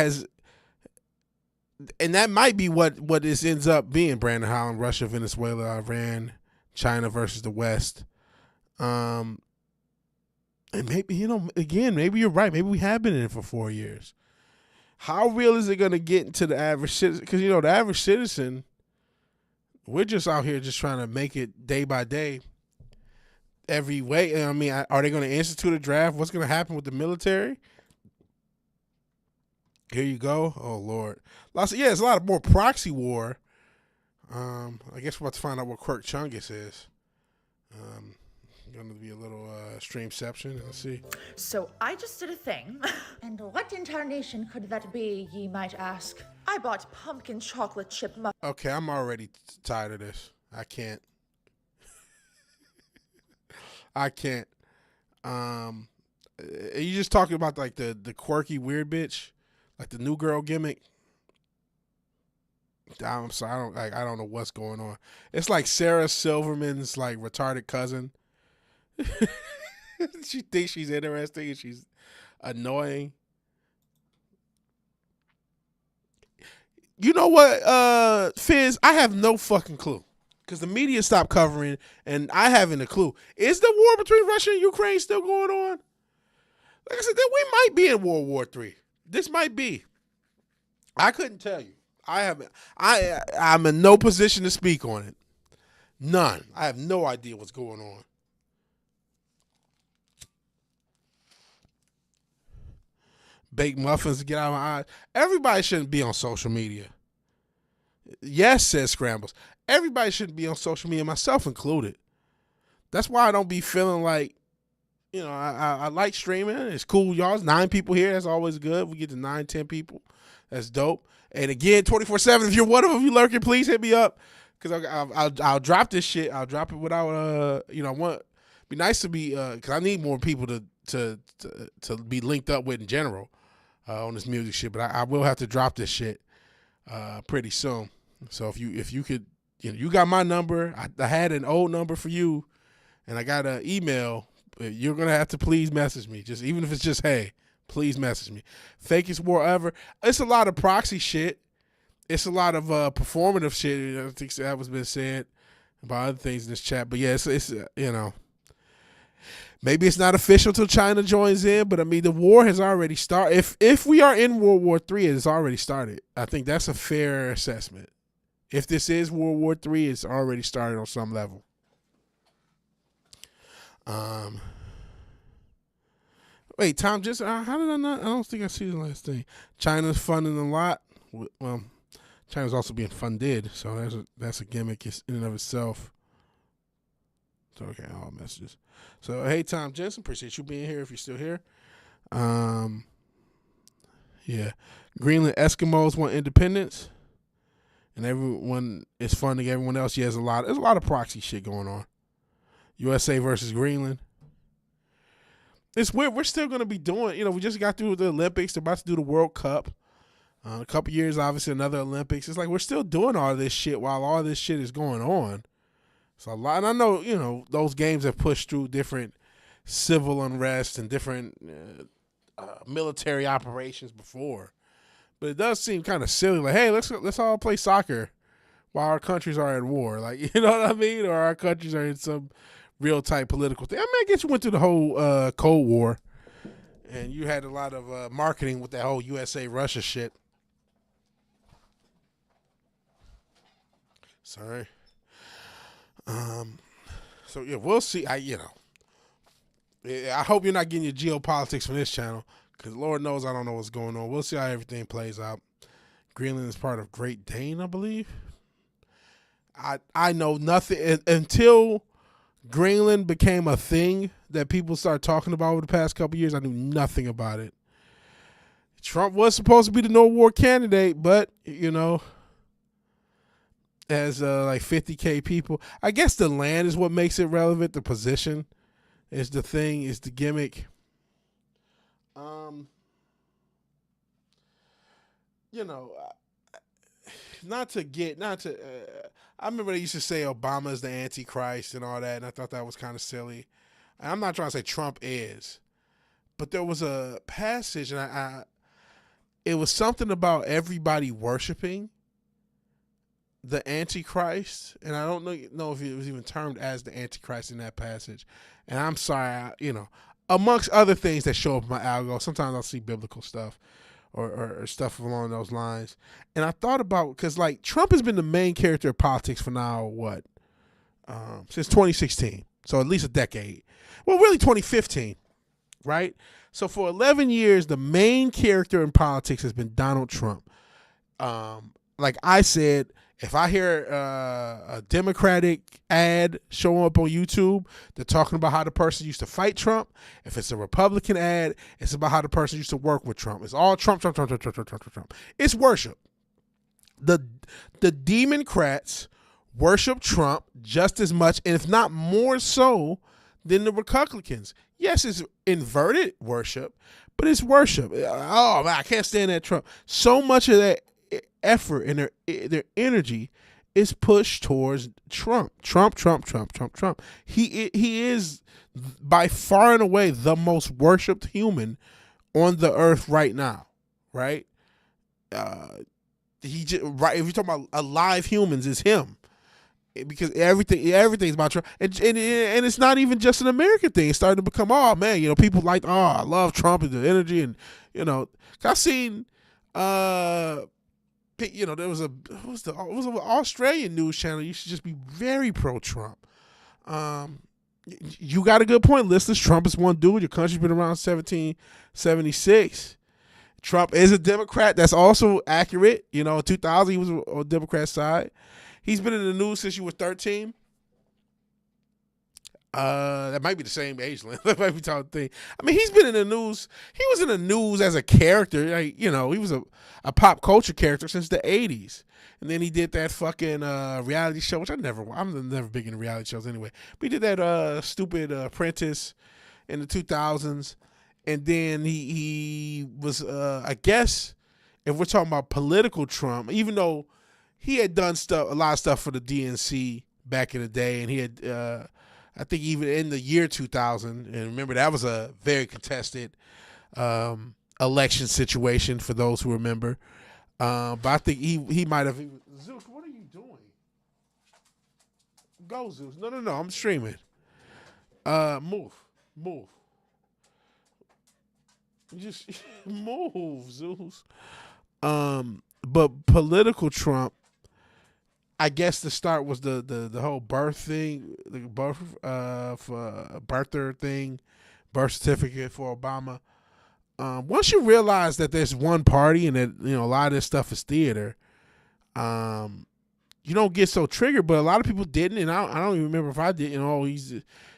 and that might be what this ends up being, Brandon Holland. Russia, Venezuela, Iran, China versus the West. And maybe, again, maybe you're right. Maybe we have been in it for 4 years. How real is it going to get into the average citizen? Because, the average citizen, we're just out here just trying to make it day by day. Every way. I mean, are they going to institute a draft? What's going to happen with the military? Here you go. Oh Lord, it's a lot of more proxy war. I guess we're about to find out what Quirk Chungus is. Going to be a little streamception. Let's see. So I just did a thing. And what incarnation could that be, ye might ask? I bought pumpkin chocolate chip Okay, I'm already tired of this. I can't. I can't. Are you just talking about like the quirky weird bitch, like the new girl gimmick? I'm sorry, I don't know what's going on. It's like Sarah Silverman's like retarded cousin. She thinks she's interesting and she's annoying. You know what, Fizz? I have no fucking clue. Because the media stopped covering and I haven't a clue. Is the war between Russia and Ukraine still going on? Like I said, we might be in World War III. This might be. I couldn't tell you. I'm in no position to speak on it. None. I have no idea what's going on. Baked muffins to get out of my eyes. Everybody shouldn't be on social media. Yes, says Scrambles. Everybody shouldn't be on social media, myself included. That's why I don't be feeling like, I like streaming. It's cool, y'all. It's 9 people here. That's always good. We get to 9, 10 people. That's dope. And again, 24/7. If you're one of them, you lurking, please hit me up. Because I'll drop this shit. I'll drop it without, be nice to be, because I need more people to be linked up with in general on this music shit. But I will have to drop this shit pretty soon. So if you could, you got my number. I had an old number for you, and I got an email. You're gonna have to please message me. Just even if it's just hey, please message me. Fakest war ever. It's a lot of proxy shit. It's a lot of performative shit. I think that was been said about other things in this chat. But yeah, it's maybe it's not official till China joins in. But I mean, the war has already started. If we are in World War III, it has already started. I think that's a fair assessment. If this is World War III, it's already started on some level. Wait, Tom, just how did I not? I don't think I see the last thing. China's funding a lot. Well, China's also being funded, so that's a gimmick in and of itself. So okay, all messages. So hey, Tom Jensen, appreciate you being here. If you're still here, yeah, Greenland Eskimos want independence. And everyone is funding everyone else. Yeah, there's a lot of proxy shit going on. USA versus Greenland. It's weird. We're still going to be doing, we just got through the Olympics. They're about to do the World Cup. A couple years, obviously, another Olympics. It's like we're still doing all this shit while all this shit is going on. So a lot. And I know, those games have pushed through different civil unrest and different military operations before. But it does seem kind of silly. Like, hey, let's all play soccer while our countries are at war. Like, you know what I mean? Or our countries are in some real tight political thing. I mean, I guess you went through the whole Cold War, and you had a lot of marketing with that whole USA Russia shit. Sorry. So yeah, we'll see. I hope you're not getting your geopolitics from this channel. Because Lord knows I don't know what's going on. We'll see how everything plays out. Greenland is part of Great Dane, I believe. I know nothing. Until Greenland became a thing that people started talking about over the past couple years, I knew nothing about it. Trump was supposed to be the no war candidate, but, as like 50K people. I guess the land is what makes it relevant. The position is the thing, is the gimmick. I remember they used to say Obama's the Antichrist and all that, and I thought that was kind of silly. And I'm not trying to say Trump is, but there was a passage, and it was something about everybody worshiping the Antichrist, and I don't know if it was even termed as the Antichrist in that passage. And I'm sorry, amongst other things that show up in my algo, sometimes I'll see biblical stuff or stuff along those lines. And I thought about, because like Trump has been the main character of politics for now, since 2016. So at least a decade. Well, really 2015. right? So for 11 years, the main character in politics has been Donald Trump. Like I said, if I hear a Democratic ad showing up on YouTube, they're talking about how the person used to fight Trump. If it's a Republican ad, it's about how the person used to work with Trump. It's all Trump, Trump, Trump, Trump, Trump, Trump, Trump, Trump, Trump. It's worship. The Democrats worship Trump just as much, and if not more so, than the Republicans. Yes, it's inverted worship, but it's worship. Oh man, I can't stand that Trump. So much of that effort and their energy is pushed towards Trump. Trump. He is by far and away the most worshipped human on the earth right now, right? If you're talking about alive humans, it's him. Because everything's about Trump, and it's not even just an American thing. It's starting to become, oh man, people like, I love Trump and the energy, and I've seen, there was an Australian news channel. You should just be very pro Trump. You got a good point, listeners. Trump is one dude. Your country's been around 1776. Trump is a Democrat. That's also accurate. In 2000 he was on the Democrat side. He's been in the news since you were 13. That might be the same age length. That might be the thing. I mean, he's been in the news. He was in the news as a character. Like, he was a pop culture character since the 80s. And then he did that fucking reality show, which I'm never big into reality shows anyway. But he did that stupid Apprentice in the 2000s. And then he was, I guess, if we're talking about political Trump, even though he had done a lot of stuff for the DNC back in the day, and he had, I think even in the year 2000, and remember that was a very contested election situation for those who remember. But I think he might have. Zeus, what are you doing? Go, Zeus. No, I'm streaming. Move. Just move, Zeus. But political Trump, I guess the start was the whole birth thing, the birth for birther thing, birth certificate for Obama. Once you realize that there's one party and that a lot of this stuff is theater, you don't get so triggered. But a lot of people didn't, and I don't even remember if I did.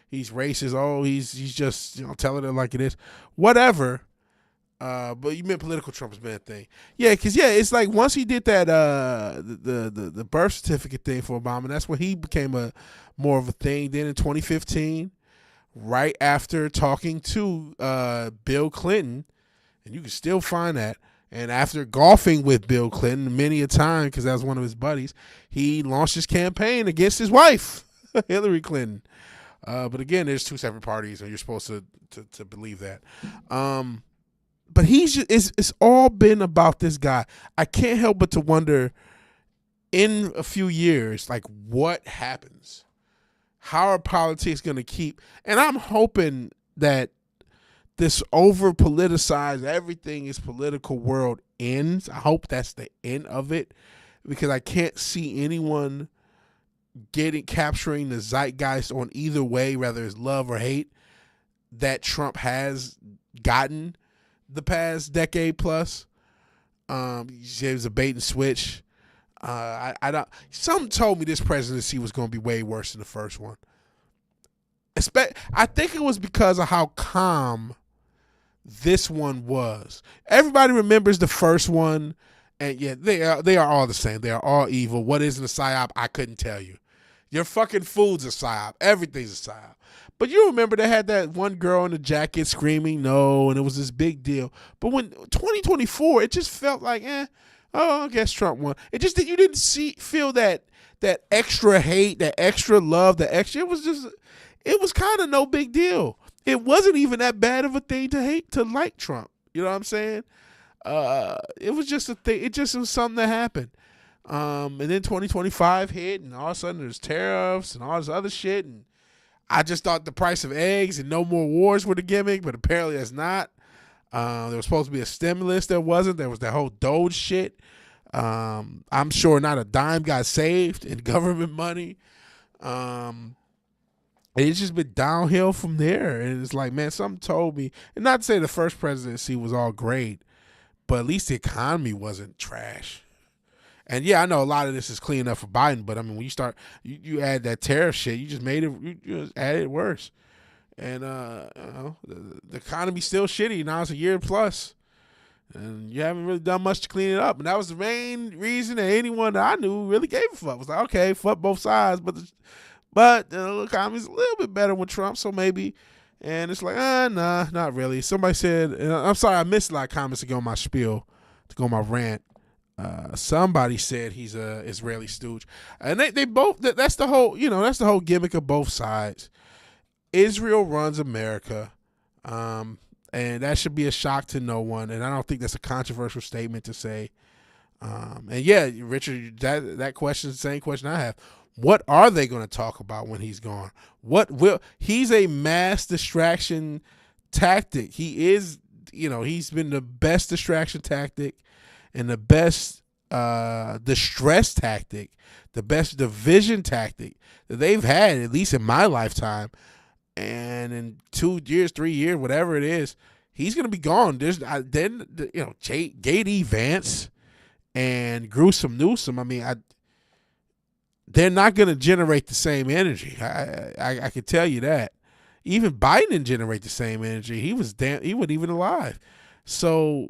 He's racist. Oh, he's just telling it like it is. Whatever. But you meant political Trump has been a thing. Yeah, because it's like once he did that the birth certificate thing for Obama, that's when he became more of a thing. Then in 2015, right after talking to Bill Clinton, and you can still find that, and after golfing with Bill Clinton many a time because that was one of his buddies, he launched his campaign against his wife, Hillary Clinton. But again, there's two separate parties, and you're supposed to believe that. But it's all been about this guy. I can't help but to wonder, in a few years, like what happens? How are politics going to keep? And I'm hoping that this over-politicized, everything is political world ends. I hope that's the end of it, because I can't see anyone capturing the zeitgeist on either way, whether it's love or hate, that Trump has gotten the past decade plus. It was a bait and switch. I don't. Some told me this presidency was going to be way worse than the first one. I think it was because of how calm this one was. Everybody remembers the first one, and yeah, they are all the same. They are all evil. What isn't a psyop? I couldn't tell you. Your fucking food's a psyop. Everything's a psyop. But you remember they had that one girl in the jacket screaming no, and it was this big deal. But when 2024, it just felt like, I guess Trump won. It just that you didn't feel that extra hate, that extra love, it was kind of no big deal. It wasn't even that bad of a thing to like Trump. You know what I'm saying? It was just a thing. It just was something that happened. And then 2025 hit, and all of a sudden there's tariffs and all this other shit, and I just thought the price of eggs and no more wars were the gimmick, but apparently that's not. There was supposed to be a stimulus. There wasn't. There was that whole Doge shit. I'm sure not a dime got saved in government money. it's just been downhill from there. And it's like, man, something told me, and not to say the first presidency was all great, but at least the economy wasn't trash. And yeah, I know a lot of this is cleaning up for Biden, but I mean, when you start, you add that tariff shit, you just made it, you just added it worse. And the economy's still shitty now. It's a year plus, and you haven't really done much to clean it up. And that was the main reason that anyone that I knew really gave a fuck. Was like, okay, fuck both sides, but the economy's a little bit better with Trump, so maybe. And it's like, nah, not really. Somebody said, and I'm sorry, I missed a lot of comments to go on my spiel, to go on my rant. Somebody said he's a Israeli stooge, and they both. That's the whole, that's the whole gimmick of both sides. Israel runs America, and that should be a shock to no one. And I don't think that's a controversial statement to say. And yeah, Richard, that question is the same question I have. What are they going to talk about when he's gone? He's a mass distraction tactic. He is, he's been the best distraction tactic and the best distress tactic, the best division tactic that they've had, at least in my lifetime. And in 2 years, 3 years, whatever it is, he's going to be gone. There's J.D. Vance and Gruesome Newsom. I mean, they're not going to generate the same energy. I can tell you that. Even Biden didn't generate the same energy. He wasn't even alive. So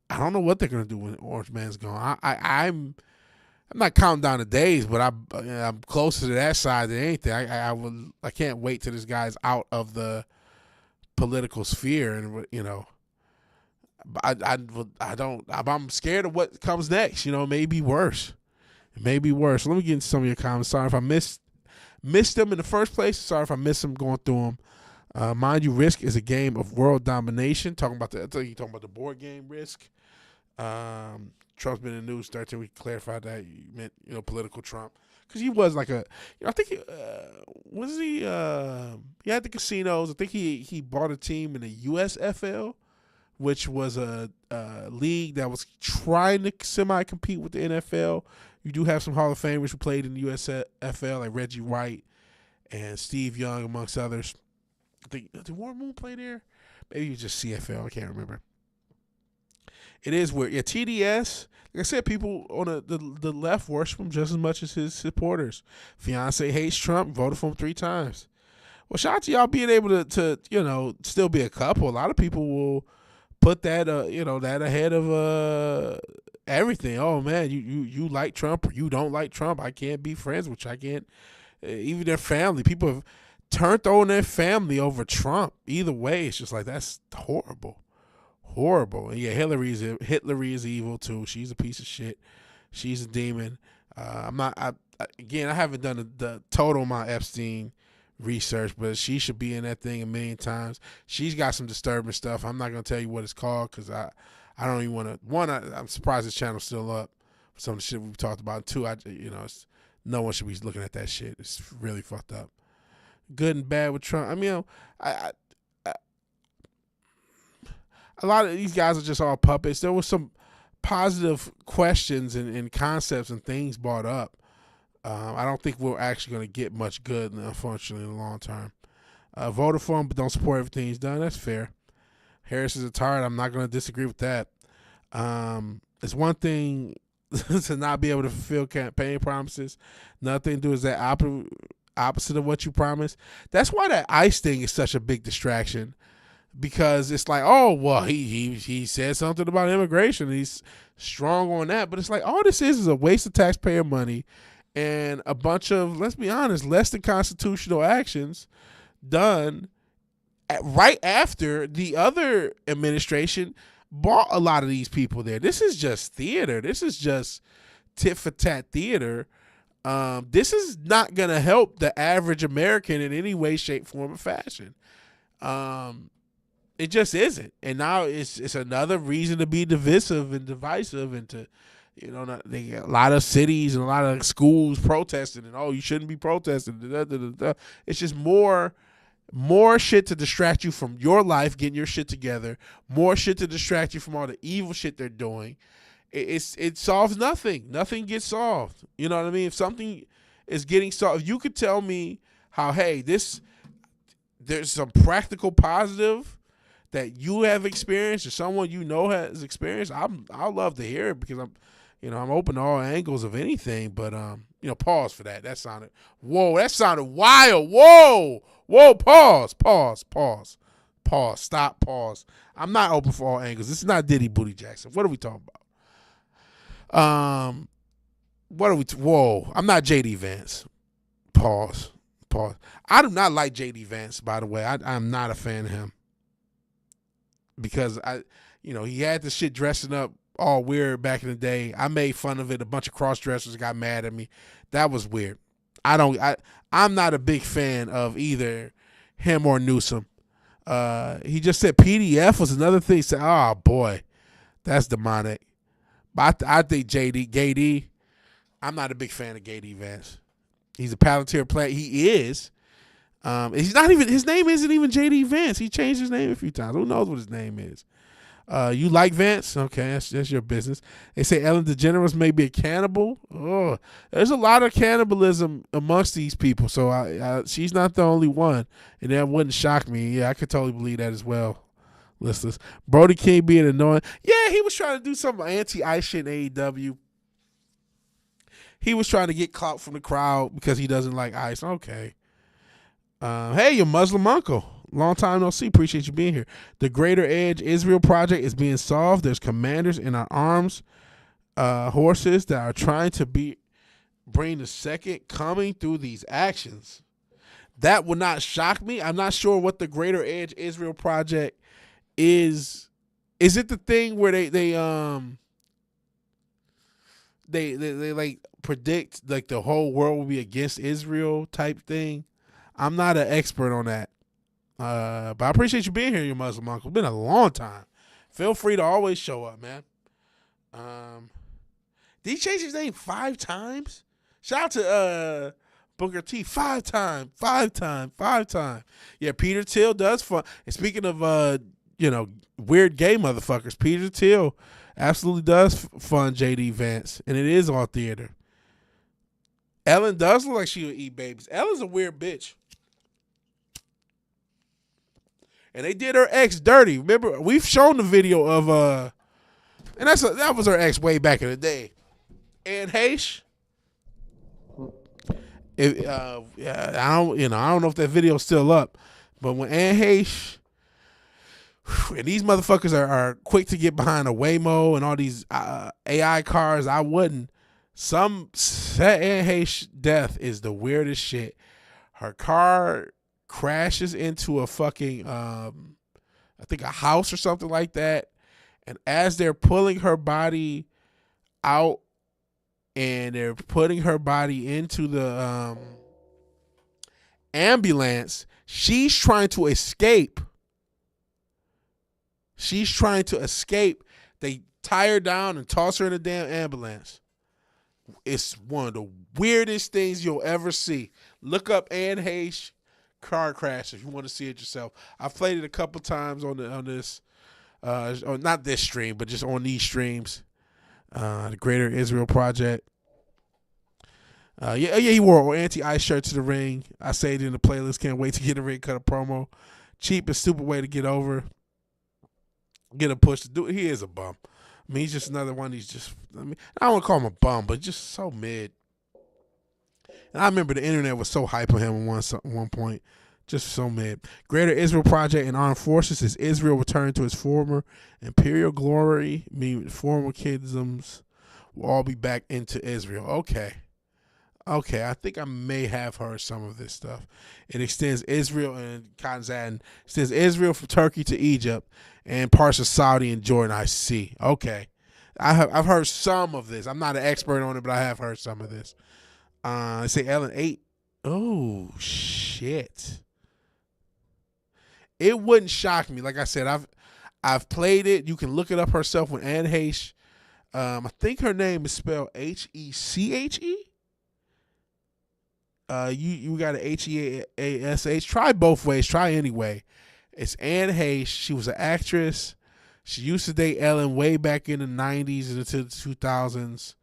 I don't know what they're going to do when Orange Man's gone. I'm not counting down the days, but I'm closer to that side than anything. I can't wait till this guy's out of the political sphere, and I'm scared of what comes next. It may be worse. It may be worse. Let me get into some of your comments. Sorry if I missed them in the first place. Sorry if I missed them going through them. Mind you, Risk is a game of world domination. Talking about the board game Risk. Trump's been in the news 13 weeks. Clarified that you meant, political Trump. Because he was like I think he had the casinos. I think he bought a team in the USFL, which was a league that was trying to semi-compete with the NFL. You do have some Hall of Famers who played in the USFL, like Reggie White and Steve Young, amongst others. I think, did Warren Moon play there? Maybe it was just CFL. I can't remember. It is weird. Yeah, TDS, like I said, people on the left worship him just as much as his supporters. Fiance hates Trump, voted for him 3 times. Well, shout out to y'all being able to still be a couple. A lot of people will put that, that ahead of everything. Oh, man, you like Trump or you don't like Trump. I can't be friends with you. I can't. Even their family. People have turned on their family over Trump. Either way, it's just like, that's horrible. Horrible. And yeah, Hitler is evil too. She's a piece of shit. She's a demon. I haven't done the total amount of Epstein research, but she should be in that thing a million times. She's got some disturbing stuff. I'm not gonna tell you what it's called because I don't even want to. I'm surprised this channel's still up for some of the shit we've talked about. 2, no one should be looking at that shit. It's really fucked up. Good and bad with Trump. I mean, a lot of these guys are just all puppets. There was some positive questions and concepts and things brought up. I don't think we're actually going to get much good, unfortunately, in the long term. Voted for him, but don't support everything he's done. That's fair. Harris is a tyrant. I'm not going to disagree with that. It's one thing to not be able to fulfill campaign promises. Another thing to do is that opposite of what you promised. That's why that ICE thing is such a big distraction. Because it's like, oh, well, he said something about immigration. He's strong on that. But it's like, all this is a waste of taxpayer money and a bunch of, let's be honest, less than constitutional actions done right after the other administration brought a lot of these people there. This is just theater. This is just tit-for-tat theater. This is not going to help the average American in any way, shape, form, or fashion. It just isn't. And now it's another reason to be divisive and divisive and to, a lot of cities and a lot of schools protesting and, you shouldn't be protesting. It's just more shit to distract you from your life, getting your shit together, more shit to distract you from all the evil shit they're doing. It solves nothing. Nothing gets solved. You know what I mean? If something is getting solved, if you could tell me how, hey, this there's some practical positive that you have experienced or someone you know has experienced, I'll love to hear it because I'm open to all angles of anything. But pause for that. That sounded wild. Whoa, pause. Stop, pause. I'm not open for all angles. This is not Diddy Booty Jackson. What are we talking about? Whoa, I'm not JD Vance. Pause. I do not like JD Vance, by the way. I'm not a fan of him. Because he had the shit dressing up all weird back in the day. I made fun of it. A bunch of cross dressers got mad at me. That was weird. I'm not a big fan of either him or Newsom. He just said PDF was another thing. He said, oh boy, that's demonic. But I think Gay I'm not a big fan of Gay D Vance. He's a Palantir player. He is. He's not even. His name isn't even JD Vance. He changed his name a few times. Who knows what his name is? You like Vance? Okay, that's your business. They say Ellen DeGeneres may be a cannibal. Oh, there's a lot of cannibalism amongst these people. So she's not the only one, and that wouldn't shock me. Yeah, I could totally believe that as well. Listeners, Brody King being annoying. Yeah, he was trying to do some anti-ice shit in AEW. He was trying to get clout from the crowd because he doesn't like ice. Okay. Hey, your Muslim uncle. Long time no see. Appreciate you being here. The Greater Edge Israel project is being solved. There's commanders in our arms, horses that are trying to bring the second coming through these actions. That would not shock me. I'm not sure what the Greater Edge Israel project is. Is it the thing where they like predict like the whole world will be against Israel type thing? I'm not an expert on that. But I appreciate you being here, your Muslim uncle. It's been a long time. Feel free to always show up, man. Did he change his name 5 times? Shout out to Booker T. 5 times. Yeah, Peter Thiel does fun. And speaking of weird gay motherfuckers, Peter Thiel absolutely does fund JD Vance, and it is all theater. Ellen does look like she would eat babies. Ellen's a weird bitch. And they did her ex dirty. Remember, we've shown the video of and that was her ex way back in the day. Anne Heche. I don't know if that video's still up, but when Anne Heche and these motherfuckers are quick to get behind a Waymo and all these AI cars, I wouldn't. Anne Heche death is the weirdest shit. Her car crashes into a fucking I think a house or something like that, and as they're pulling her body out and they're putting her body into the ambulance, she's trying to escape. They tie her down and toss her in a damn ambulance. It's one of the weirdest things you'll ever see. Look up Anne Heche car crash if you want to see it yourself. I've played it a couple times on this or not this stream, but just on these streams. The Greater Israel Project. He wore an anti-ice shirt to the ring. I saved it in the playlist. Can't wait to get a ring, cut a promo. Cheap and stupid way to get over. Get a push to do it. He is a bum. I mean, he's just another one. I don't want to call him a bum, but just so mid. And I remember the internet was so hype on him at one point. Just so mid. Greater Israel Project and Armed Forces is Israel returning to its former imperial glory, meaning former kingdoms will all be back into Israel. Okay, I think I may have heard some of this stuff. It extends Israel and Kazan. Extends Israel from Turkey to Egypt and parts of Saudi and Jordan. I see. Okay, I've heard some of this. I'm not an expert on it, but I have heard some of this. I say Ellen 8. Oh shit! It wouldn't shock me. Like I said, I've played it. You can look it up herself with Anne Heche. I think her name is spelled Heche. You got an Heash. Try both ways. Try anyway. It's Anne Heche. She was an actress. She used to date Ellen way back in the 90s and into the 2000s.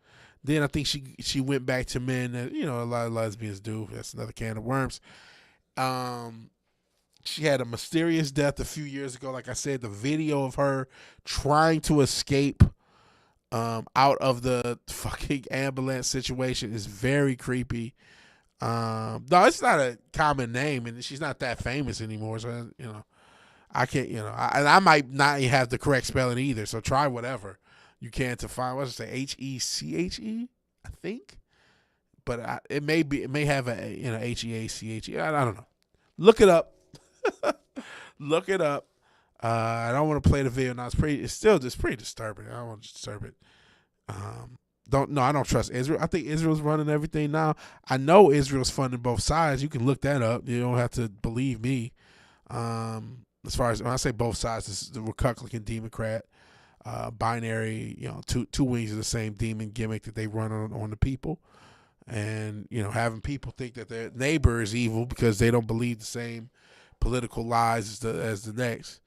Then I think she went back to men that, a lot of lesbians do. That's another can of worms. She had a mysterious death a few years ago. Like I said, the video of her trying to escape out of the fucking ambulance situation is very creepy. No, it's not a common name, and she's not that famous anymore. So, I can't, and I might not have the correct spelling either. So try whatever you can to find. What's it say? Heche, I think. But it may have a Heache. I don't know. Look it up. Look it up. I don't want to play the video now. It's still just pretty disturbing. I don't want to disturb it. I don't trust Israel. I think Israel's running everything now. I know Israel's funding both sides. You can look that up. You don't have to believe me. As far as when I say both sides, it's the Republican Democrat binary. Two wings of the same demon gimmick that they run on the people, and having people think that their neighbor is evil because they don't believe the same political lies as the next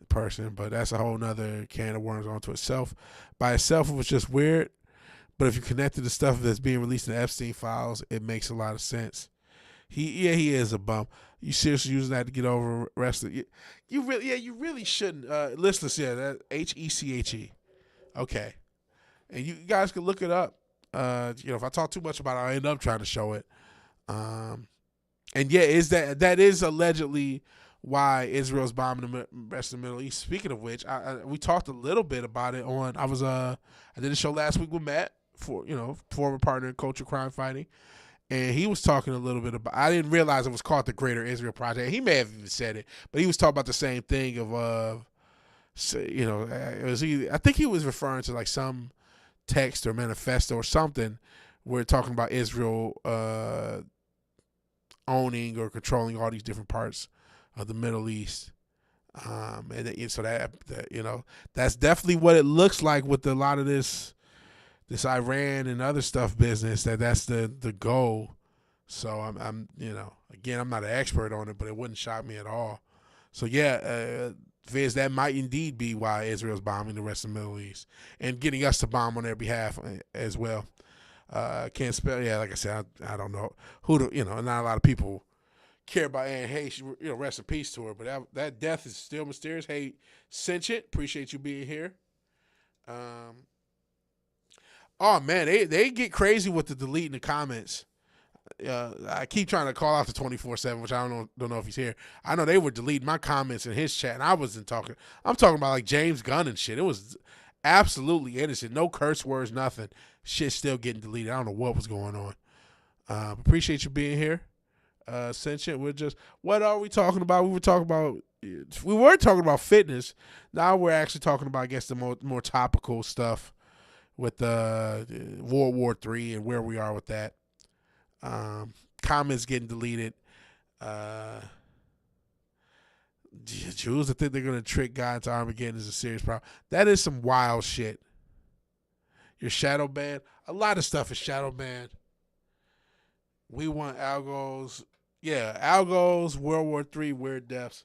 person. But that's a whole nother can of worms onto itself. By itself, it was just weird. But if you connect to the stuff that's being released in the Epstein files, it makes a lot of sense. He is a bum. You seriously using that to get over arrested? You really shouldn't. Listeners, that Heche. Okay, and you guys can look it up. If I talk too much about it, I end up trying to show it. And that is allegedly why Israel's bombing the rest of the Middle East. Speaking of which, we talked a little bit about it on. I did a show last week with Matt, former partner in culture crime fighting, and he was talking a little bit about. I didn't realize it was called the Greater Israel Project. He may have even said it, but he was talking about the same thing of, it was I think he was referring to like some text or manifesto or something. We're talking about Israel owning or controlling all these different parts of the Middle East. And so that's definitely what it looks like with a lot of this Iran and other stuff business. That's the goal. So I'm again, I'm not an expert on it, but it wouldn't shock me at all. So Viz, that might indeed be why Israel's bombing the rest of the Middle East and getting us to bomb on their behalf as well. Can't spell. Yeah, like I said, I don't know not a lot of people care about Anne Hayes. Rest in peace to her. But that death is still mysterious. Hey, Sentient, appreciate you being here. Oh man, they get crazy with the deleting the comments. I keep trying to call out to 24/7, which I don't know if he's here. I know they were deleting my comments in his chat, and I wasn't talking. I'm talking about like James Gunn and shit. It was absolutely innocent, no curse words, nothing. Shit still getting deleted. I don't know what was going on. Appreciate you being here. Sentient, what are we talking about? We were talking about fitness. Now we're actually talking about, I guess, the more topical stuff with World War III and where we are with that. Comments getting deleted. Jews that think they're going to trick God into Armageddon is a serious problem. That is some wild shit. You're shadow banned. A lot of stuff is shadow banned. We want algos. Yeah, algos, World War III, weird deaths.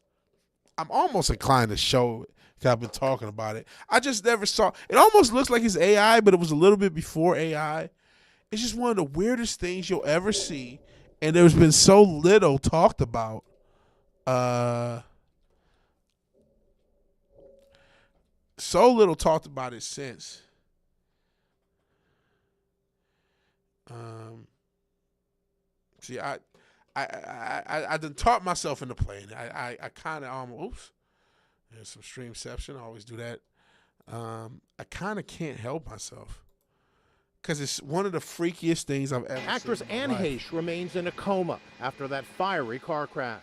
I'm almost inclined to show it because I've been talking about it. I just never saw. It almost looks like it's AI, but it was a little bit before AI. It's just one of the weirdest things you'll ever see, and there's been so little talked about. So little talked about it since. See, I done taught myself into playing. I kind of almost. There's some streamception. I always do that. I kind of can't help myself because it's one of the freakiest things I've ever Actress seen. Anne Heche remains in a coma after that fiery car crash.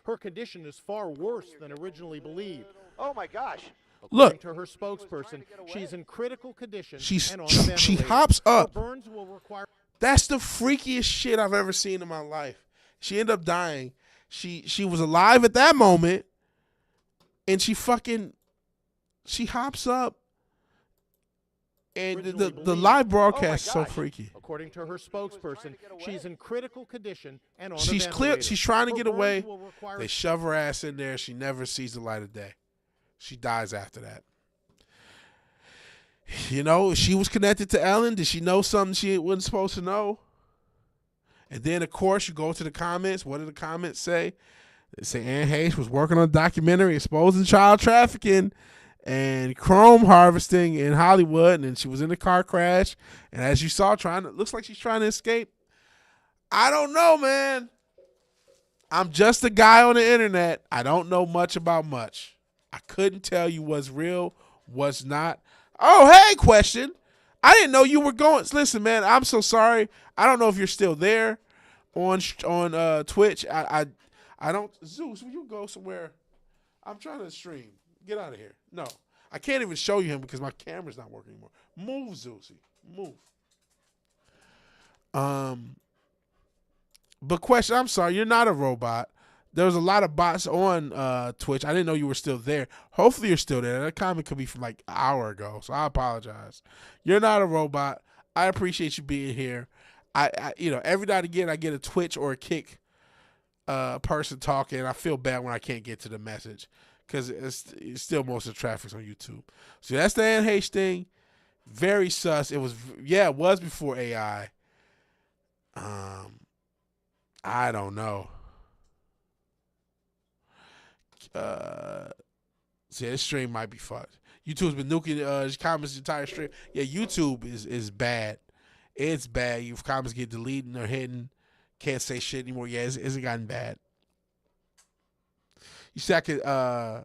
Her condition is far worse than originally believed. Oh my gosh. According to her spokesperson, she's in critical condition and on a ventilator. She hops up. Her burns will require. That's the freakiest shit I've ever seen in my life. She ended up dying. She was alive at that moment, and she hops up, and the live broadcast is so freaky. According to her spokesperson, she's in critical condition and on a She's ventilator. clear. She's trying to Her get burns away. will require. They shove her ass in there. She never sees the light of day. She dies after that. She was connected to Ellen. Did she know something she wasn't supposed to know? And then, of course, you go to the comments. What do the comments say? They say Anne Hayes was working on a documentary exposing child trafficking and chrome harvesting in Hollywood, and she was in a car crash. And as you saw, looks like she's trying to escape. I don't know, man. I'm just a guy on the internet. I don't know much about much. I couldn't tell you what's real, what's not. Oh, hey, question. I didn't know you were going. Listen, man, I'm so sorry. I don't know if you're still there on Twitch. I don't. Zeus, will you go somewhere? I'm trying to stream. Get out of here. No, I can't even show you him because my camera's not working anymore. Move, Zeusy. Move. But question, I'm sorry, you're not a robot. There was a lot of bots on Twitch. I didn't know you were still there. Hopefully you're still there. That comment could be from like an hour ago, so I apologize. You're not a robot. I appreciate you being here. I every now and again I get a Twitch or a Kick person talking. I feel bad when I can't get to the message because it's still most of the traffic's on YouTube. So that's the Anne Hayes thing. Very sus. It was before AI. I don't know. See, this stream might be fucked. YouTube's been nuking comments the entire stream. Yeah, YouTube is bad. It's bad. Your comments get deleted or hidden. Can't say shit anymore. Yeah, it's gotten bad. You said I could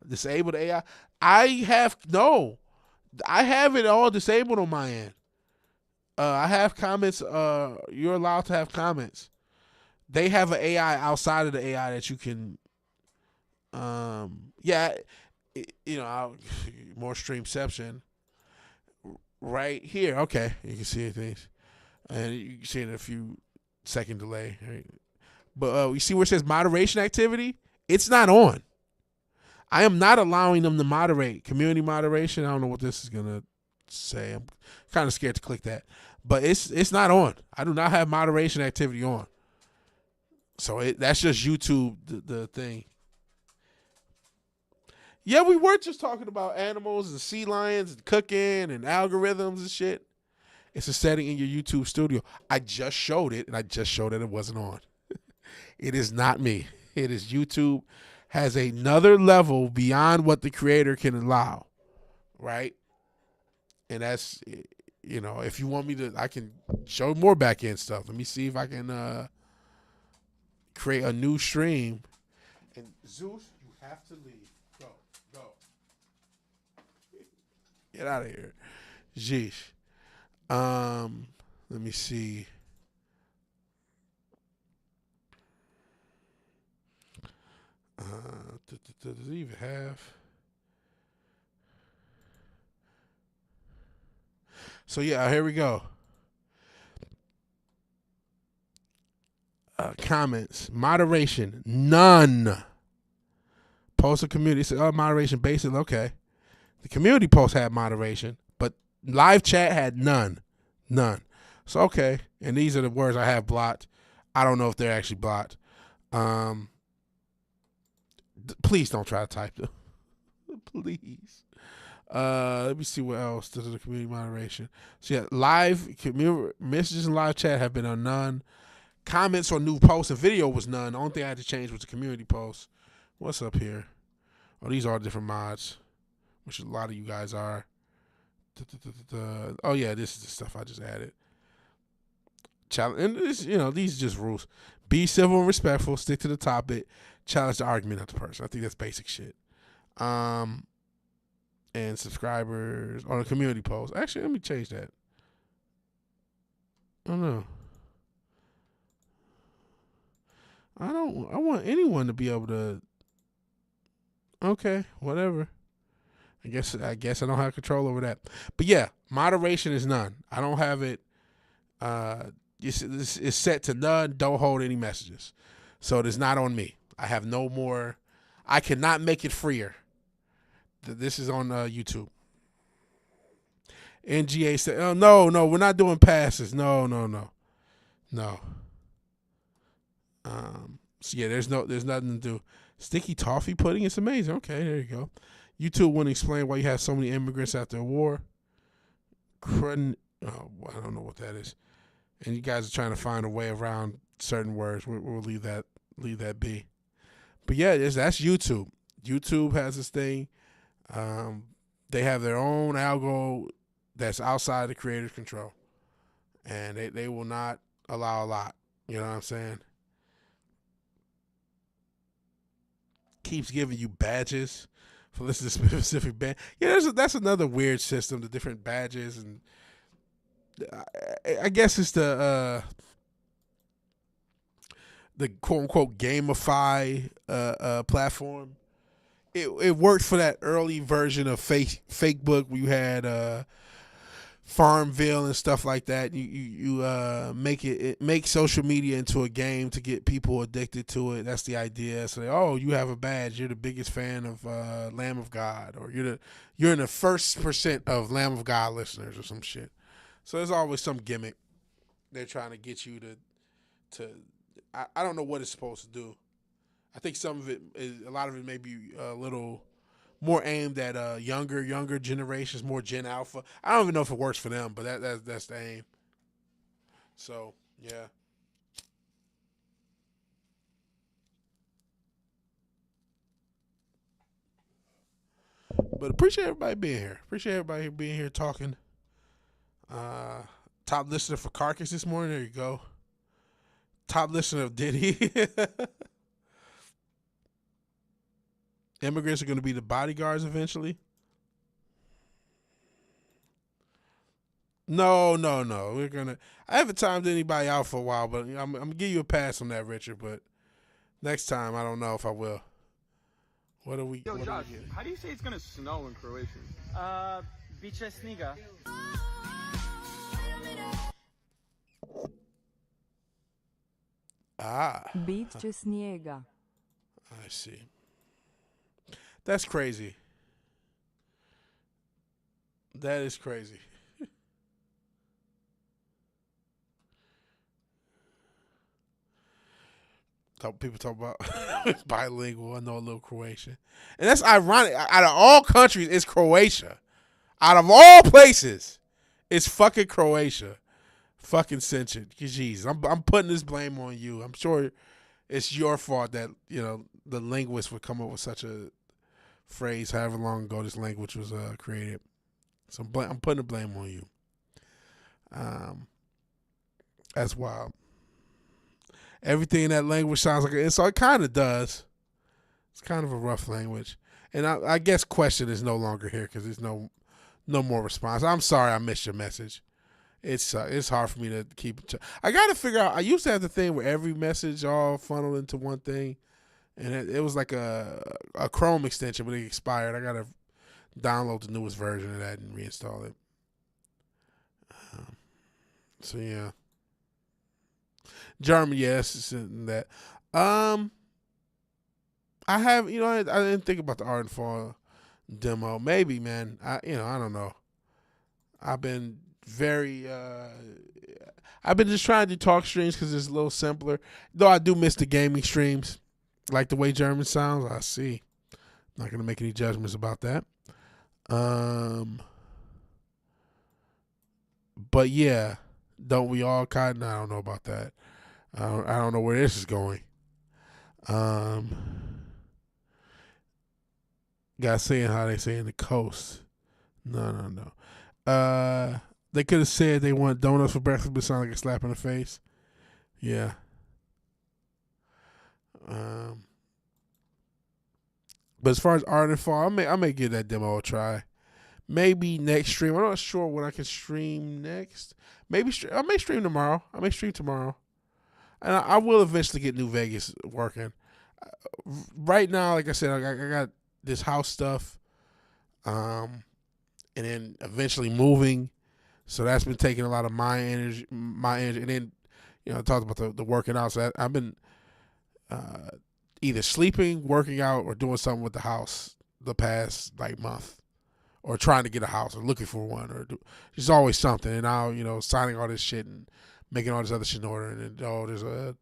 disable the AI? I have it all disabled on my end. I have comments. You're allowed to have comments. They have an AI outside of the AI that you can. More streamception. Right here. Okay, you can see things, and you can see it in a few second delay. Right? But you see where it says moderation activity? It's not on. I am not allowing them to moderate. Community moderation. I don't know what this is gonna say. I'm kind of scared to click that, but it's not on. I do not have moderation activity on. So that's just YouTube, the thing. Yeah, we were just talking about animals and sea lions and cooking and algorithms and shit. It's a setting in your YouTube studio. I just showed it, and I just showed that it wasn't on. It is not me. It is YouTube has another level beyond what the creator can allow, right? And that's, if you want me to, I can show more back-end stuff. Let me see if I can create a new stream. And Zeus, you have to leave. Go. Get out of here. Jeesh. Let me see. Does it even have? So yeah, here we go. Comments, moderation, none. Post of community said, moderation basic. Okay, the community post had moderation, but live chat had none. So okay, and these are the words I have blocked. I don't know if they're actually blocked. Please don't try to type them. Please. Let me see what else. This is the community moderation. So yeah, live community messages and live chat have been on none. Comments on new posts and video was none. The only thing I had to change was the community post. What's up here? Oh, these are different mods, which a lot of you guys are. Oh yeah, this is the stuff I just added. Challenge, and this, these are just rules. Be civil and respectful. Stick to the topic. Challenge the argument of the person. I think that's basic shit. And subscribers on a community post. Actually, let me change that. Oh no. I want anyone to be able to. Okay, whatever. I guess I don't have control over that. But yeah, moderation is none. I don't have it. It's set to none. Don't hold any messages. So it is not on me. I have no more. I cannot make it freer. This is on YouTube. NGA said, "Oh no, we're not doing passes. No. So yeah, there's nothing to do. Sticky toffee pudding, it's amazing. Okay, there you go. YouTube wouldn't explain why you have so many immigrants after a war. I don't know what that is. And you guys are trying to find a way around certain words. We'll leave that be. But yeah, that's YouTube. YouTube has this thing. They have their own algo that's outside the creator's control. And they will not allow a lot. You know what I'm saying? Keeps giving you badges for listening to specific band. Yeah, that's another weird system, the different badges. And I guess it's the quote-unquote gamify platform. It worked for that early version of Facebook where you had Farmville and stuff like that. You make social media into a game to get people addicted to it. That's the idea. So you have a badge. You're the biggest fan of Lamb of God, or you're in the 1% of Lamb of God listeners or some shit. So there's always some gimmick they're trying to get you to. I don't know what it's supposed to do. I think some of it a lot of it may be a little more aimed at younger generations, more Gen Alpha. I don't even know if it works for them, but that's the aim. So yeah. But appreciate everybody being here. Appreciate everybody being here talking. Top listener for Carcass this morning. There you go. Top listener of Diddy. Immigrants are going to be the bodyguards eventually. No. I haven't timed anybody out for a while, but I'm going to give you a pass on that, Richard. But next time, I don't know if I will. What are we? Yo, Josh, how do you say it's going to snow in Croatian? Biće sniga. Bit će snijega. I see. That's crazy. That is crazy. People talk about bilingual. I know a little Croatian. And that's ironic. Out of all countries, it's Croatia. Out of all places, it's fucking Croatia. Fucking censored. Jeez, I'm putting this blame on you. I'm sure it's your fault that, the linguist would come up with such a phrase however long ago this language was created. So I'm putting the blame on you. That's wild. Everything in that language sounds like it. So it kind of does. It's kind of a rough language. And I guess question is no longer here because there's no more response. I'm sorry I missed your message. It's hard for me to keep it. I got to figure out. I used to have the thing where every message all funneled into one thing. And it was like a Chrome extension, but it expired. I got to download the newest version of that and reinstall it. So, yeah. German, yes, that. I have, I didn't think about the Art and Fall demo. Maybe, man. I don't know. I've been just trying to do talk streams because it's a little simpler. Though I do miss the gaming streams. Like the way German sounds, I see. Not going to make any judgments about that. But yeah, don't we all kind of? I don't know about that. I don't know where this is going. Guys saying how they say in the coast. No. They could have said they want donuts for breakfast, but it sounded like a slap in the face. Yeah. But as far as Art and Fall, I may give that demo a try. Maybe next stream. I'm not sure when I can stream next. I may stream tomorrow. And I will eventually get New Vegas working. Right now, like I said, I got this house stuff. And then eventually moving. So that's been taking a lot of my energy. And then, I talked about the working out. So I've been either sleeping, working out, or doing something with the house the past month, or trying to get a house, or looking for one, or there's always something. And now, signing all this shit and making all this other shit in order, and there's a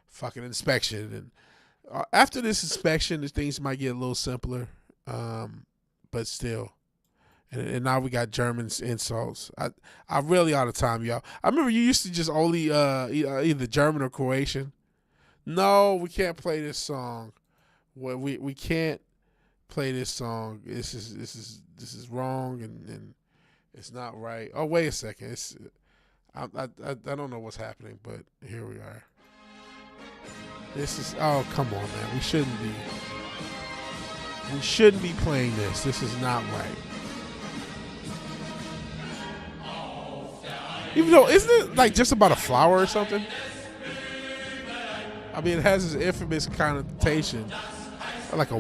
fucking inspection. And after this inspection, things might get a little simpler, but still. And now we got German insults. I really out of time, y'all. I remember you used to just only either German or Croatian. No, we can't play this song. Well, we can't play this song. This is wrong and it's not right. Oh, wait a second. I don't know what's happening, but here we are. This is, oh, come on, man. We shouldn't be playing this. This is not right. Even though, isn't it like just about a flower or something? I mean, it has this infamous connotation. Like a,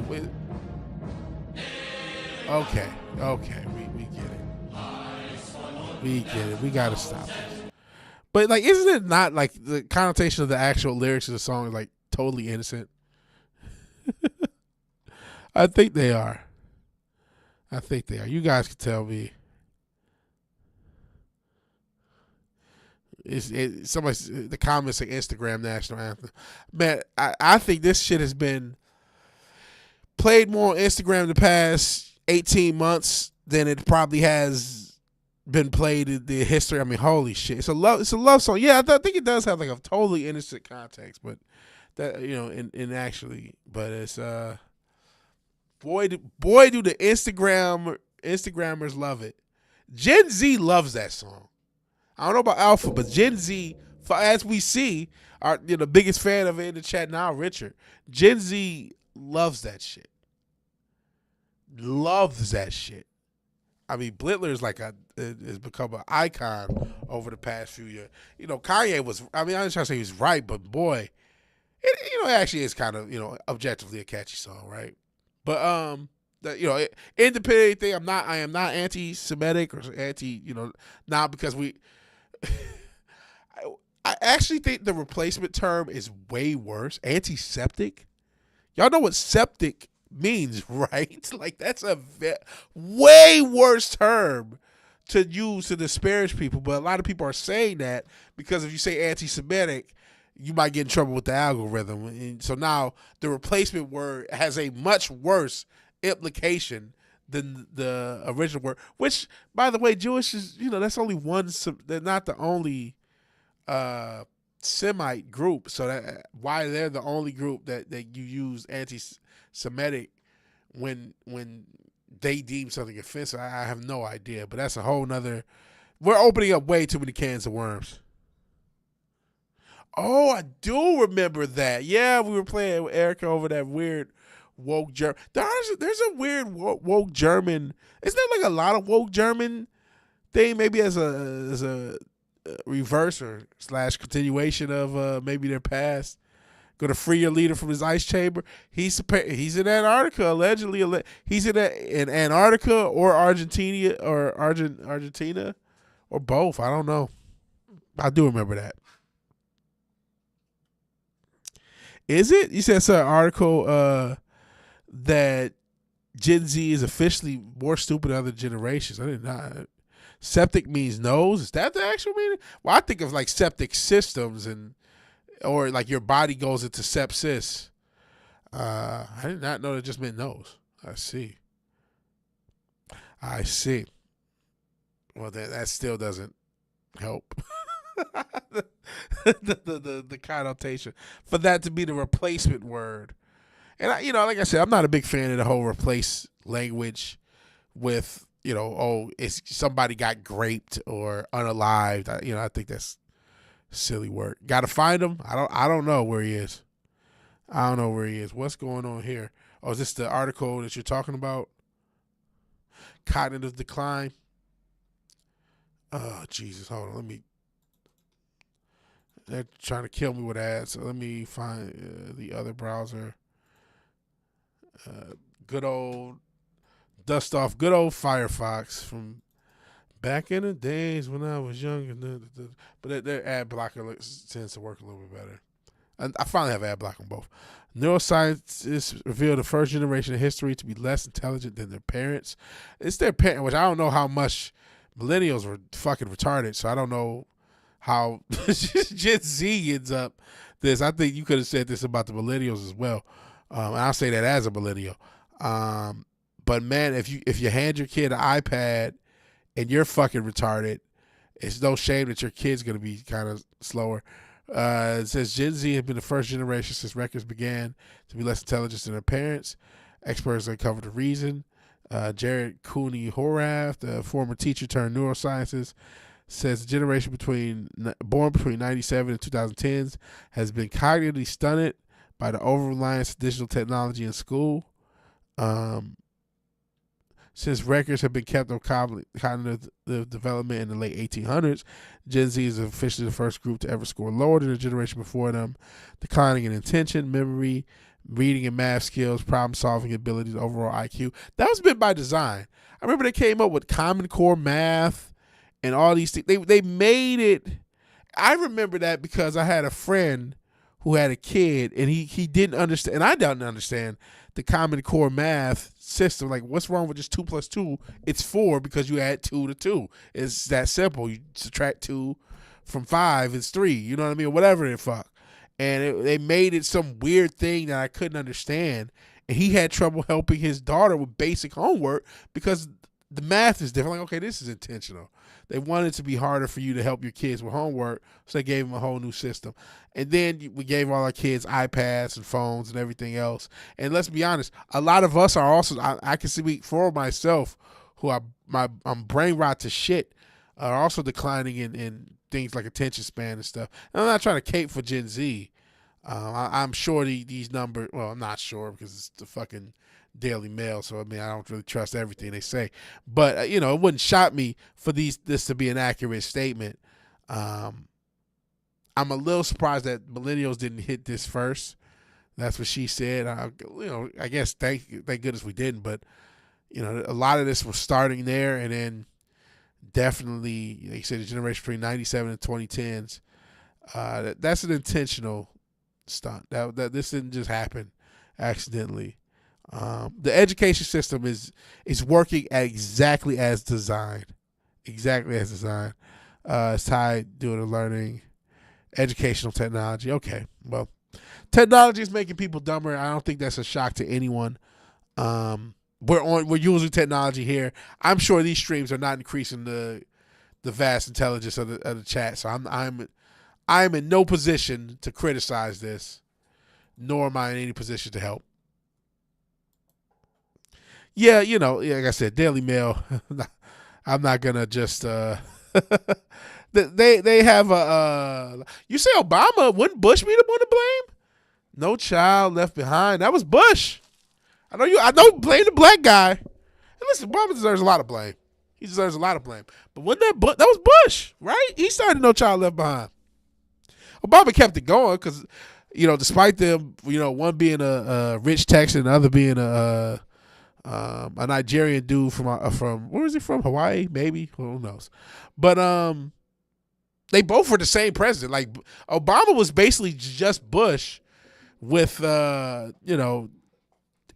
okay, we get it. We get it. We gotta stop this. But like, isn't it not like the connotation of the actual lyrics of the song is like totally innocent? I think they are. You guys can tell me. Somebody, the comments say Instagram national anthem. Man, I think this shit has been played more on Instagram the past 18 months than it probably has been played in the history. I mean, holy shit. It's a love song. Yeah, I think it does have like a totally innocent context, but that, you know, in actually, but it's boy do the Instagrammers love it. Gen Z loves that song. I don't know about Alpha, but Gen Z, as we see, are the biggest fan of it in the chat now, Richard. Gen Z loves that shit. Loves that shit. I mean, Blitler is has become an icon over the past few years. You know, Kanye was, I mean, I'm not trying to say he was right, but boy, it actually is kind of, objectively a catchy song, right? But, independent thing, I am not anti-Semitic or anti, not because I actually think the replacement term is way worse. Antiseptic. Y'all know what septic means, right? Like, that's a way worse term to use to disparage people. But a lot of people are saying that because if you say anti-Semitic, you might get in trouble with the algorithm. And so now the replacement word has a much worse implication than the original word, which, by the way, Jewish is, that's only one, they're not the only Semite group. So that why they're the only group that you use anti-Semitic when they deem something offensive, I have no idea. But that's a whole nother, we're opening up way too many cans of worms. Oh, I do remember that. Yeah, we were playing with Erica over that weird woke German. There's a weird woke German. Isn't there like a lot of woke German thing? Maybe as a reverse or / continuation of maybe their past. Going to free your leader from his ice chamber. He's in Antarctica allegedly. He's in Antarctica or Argentina or both. I don't know. I do remember that. Is it? You said an article that Gen Z is officially more stupid than other generations. I did not. Septic means nose. Is that the actual meaning? Well, I think of like septic systems or like your body goes into sepsis. I did not know that just meant nose. I see. Well, that still doesn't help. the connotation for that to be the replacement word. And like I said, I'm not a big fan of the whole replace language with, it's somebody got graped or unalived. I think that's silly word. Got to find him. I don't know where he is. What's going on here? Oh, is this the article that you're talking about? Cognitive decline. Oh, Jesus. Hold on. They're trying to kill me with ads. So let me find the other browser. Good old dust off. Good old Firefox from back in the days when I was younger. But their ad blocker tends to work a little bit better. I finally have ad block on both. Neuroscientists reveal the first generation of history to be less intelligent than their parents. It's their parent, which I don't know how much millennials were fucking retarded. So I don't know how Gen Z ends up this. I think you could have said this about the millennials as well. And I'll say that as a millennial. But man, if you hand your kid an iPad and you're fucking retarded, it's no shame that your kid's gonna be kind of slower. It says Gen Z has been the first generation since records began to be less intelligent than their parents. Experts uncovered the reason. Jared Cooney Horath, the former teacher turned neuroscientist, says the generation born between 97 and 2010s has been cognitively stunted by the over-reliance of digital technology in school. Since records have been kept on cognitive development in the late 1800s, Gen Z is officially the first group to ever score lower than the generation before them, declining in attention, memory, reading and math skills, problem-solving abilities, overall IQ. That was been by design. I remember they came up with Common Core math and all these things. They made it. I remember that because I had a friend who had a kid, and he didn't understand, and I didn't understand the Common Core math system. Like, what's wrong with just 2 plus 2? It's 4 because you add 2 to 2. It's that simple. You subtract 2 from 5, it's 3. You know what I mean? Or whatever the fuck. And they made it some weird thing that I couldn't understand. And he had trouble helping his daughter with basic homework because the math is different. Like, okay, this is intentional. They wanted it to be harder for you to help your kids with homework, so they gave them a whole new system. And then we gave all our kids iPads and phones and everything else. And let's be honest, a lot of us are also, I can speak for myself, who I'm brain rot to shit, are also declining in things like attention span and stuff. And I'm not trying to cape for Gen Z. I'm sure these numbers, well, I'm not sure because it's the fucking Daily Mail, so I mean I don't really trust everything they say, but it wouldn't shock me for this to be an accurate statement. I'm a little surprised that millennials didn't hit this first. That's what she said. I guess thank goodness we didn't, but a lot of this was starting there, and then definitely, like you said, the generation between 97 and 2010s. That's an intentional stunt. That this didn't just happen accidentally. The education system is working exactly as designed. Exactly as designed. It's tied due to learning, educational technology. Okay, well, technology is making people dumber. I don't think that's a shock to anyone. We're using technology here. I'm sure these streams are not increasing the vast intelligence of the chat. So I'm in no position to criticize this, nor am I in any position to help. Yeah, like I said, Daily Mail. I'm not gonna just. They have a. You say Obama? Wouldn't Bush be the one to blame? No Child Left Behind. That was Bush. I know. Blame the black guy. And listen, Obama deserves a lot of blame. He deserves a lot of blame. But wasn't that was Bush, right? He started No Child Left Behind. Obama kept it going because, despite them, one being a rich Texan, and the other being a Nigerian dude from where was he from? Hawaii, maybe, who knows? But they both were the same president. Like, Obama was basically just Bush with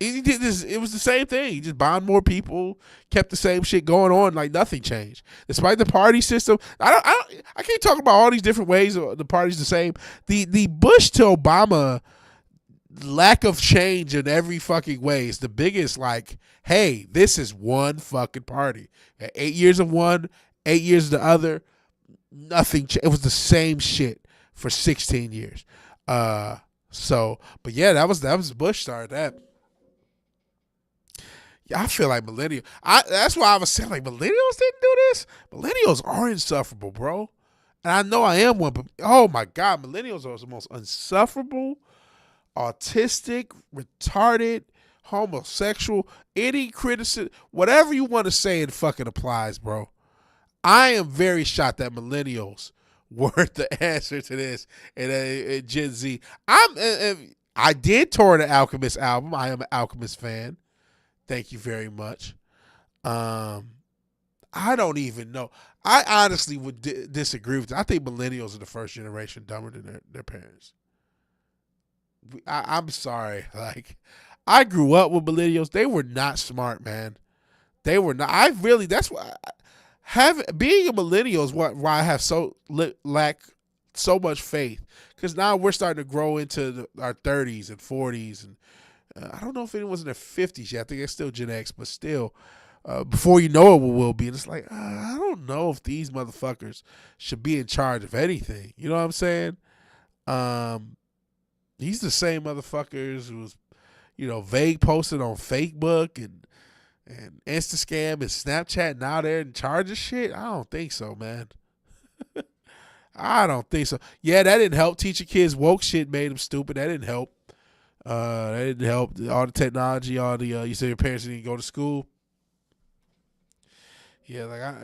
he did this. It was the same thing. He just bombed more people, kept the same shit going on, like nothing changed. Despite the party system, I can't talk about all these different ways the party's the same. The Bush to Obama lack of change in every fucking way is the biggest. Like, hey, this is one fucking party. 8 years of one, 8 years of the other. Nothing. It was the same shit for 16 years. But yeah, that was Bush started that. I feel like millennials. That's why I was saying, like, millennials didn't do this. Millennials are insufferable, bro. And I know I am one, but oh my God, millennials are the most insufferable, autistic, retarded, homosexual, any criticism, whatever you want to say, it fucking applies, bro. I am very shocked that millennials weren't the answer to this and Gen Z. I did tour the Alchemist album. I am an Alchemist fan. Thank you very much. I don't even know. I honestly would disagree with that. I think millennials are the first generation dumber than their parents. I'm sorry. Like, I grew up with millennials. They were not smart, man. They were not. That's why being a millennial is why I have lack so much faith. Because now we're starting to grow into our 30s and 40s and I don't know if anyone's in their 50s yet. I think it's still Gen X, but still, before you know it, we will be. And it's like, I don't know if these motherfuckers should be in charge of anything. You know what I'm saying? He's the same motherfuckers who was, vague posted on Facebook and Instascam and Snapchat. Now they're in charge of shit. I don't think so, man. I don't think so. Yeah, that didn't help. Teaching kids woke shit made them stupid. That didn't help. That didn't help. All the technology, all the you say your parents didn't go to school. Yeah,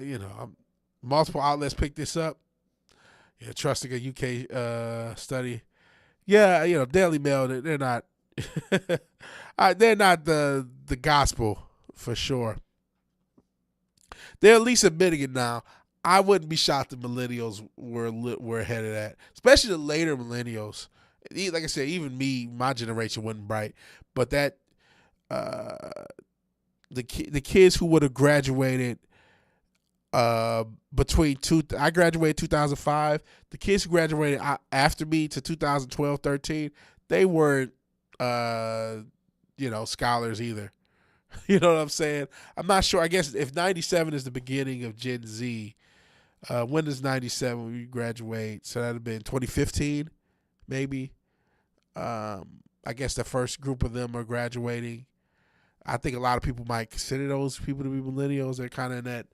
multiple outlets picked this up. Yeah, trusting a UK study. Yeah, Daily Mail. They're not. They're not the gospel for sure. They're at least admitting it now. I wouldn't be shocked if millennials were ahead of that, especially the later millennials. Like I said, even me, my generation wasn't bright, but that the kids who would have graduated between I graduated 2005. The kids who graduated after me to 2012, 13, they weren't scholars either. You know what I'm saying? I'm not sure. I guess if 97 is the beginning of Gen Z, when is 97 when we graduate? So that'd have been 2015, maybe. I guess the first group of them are graduating. I think a lot of people might consider those people to be millennials. They're kind of in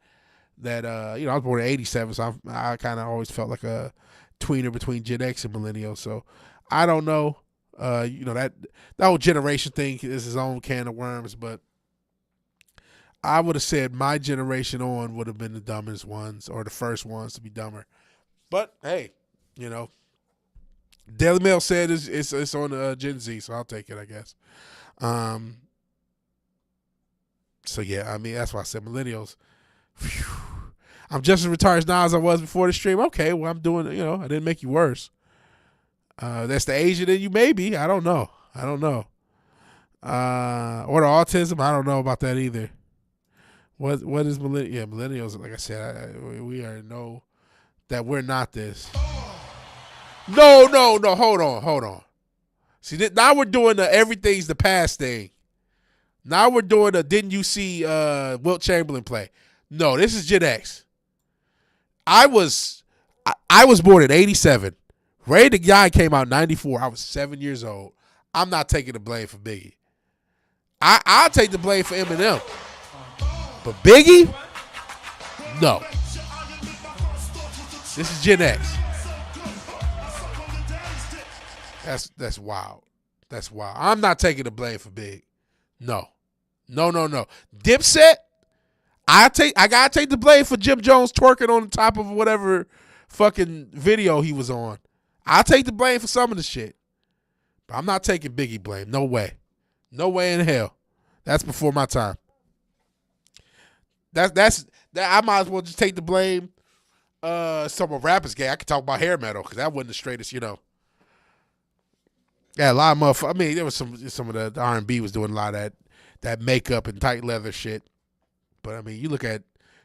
that I was born in 87, so I kind of always felt like a tweener between Gen X and millennials. So I don't know. That whole generation thing is its own can of worms, but I would have said my generation on would have been the dumbest ones or the first ones to be dumber. But hey, Daily Mail said it's on Gen Z, so I'll take it, I guess. So yeah, I mean that's why I said millennials. Whew. I'm just as retarded now as I was before the stream. Okay, well I'm doing. I didn't make you worse. That's the Asian in you, maybe. I don't know. Or the autism. I don't know about that either. What is millennials? Yeah, millennials. Like I said, we already know that we're not this. No. Hold on. See, now we're doing the everything's the past thing. Now we're doing the didn't you see Wilt Chamberlain play? No, this is Gen X. I was born in 87. Ray the Guy came out in 94. I was 7 years old. I'm not taking the blame for Biggie. I'll take the blame for Eminem. But Biggie? No. This is Gen X. That's wild. That's wild. I'm not taking the blame for Big. No. Dipset? I gotta take the blame for Jim Jones twerking on the top of whatever fucking video he was on. I'll take the blame for some of the shit. But I'm not taking Biggie blame. No way. No way in hell. That's before my time. That I might as well just take the blame. Some of rappers gay. I could talk about hair metal because that wasn't the straightest, Yeah, a lot of motherfuckers. I mean, there was some of the R&B was doing a lot of that makeup and tight leather shit. But I mean, you look at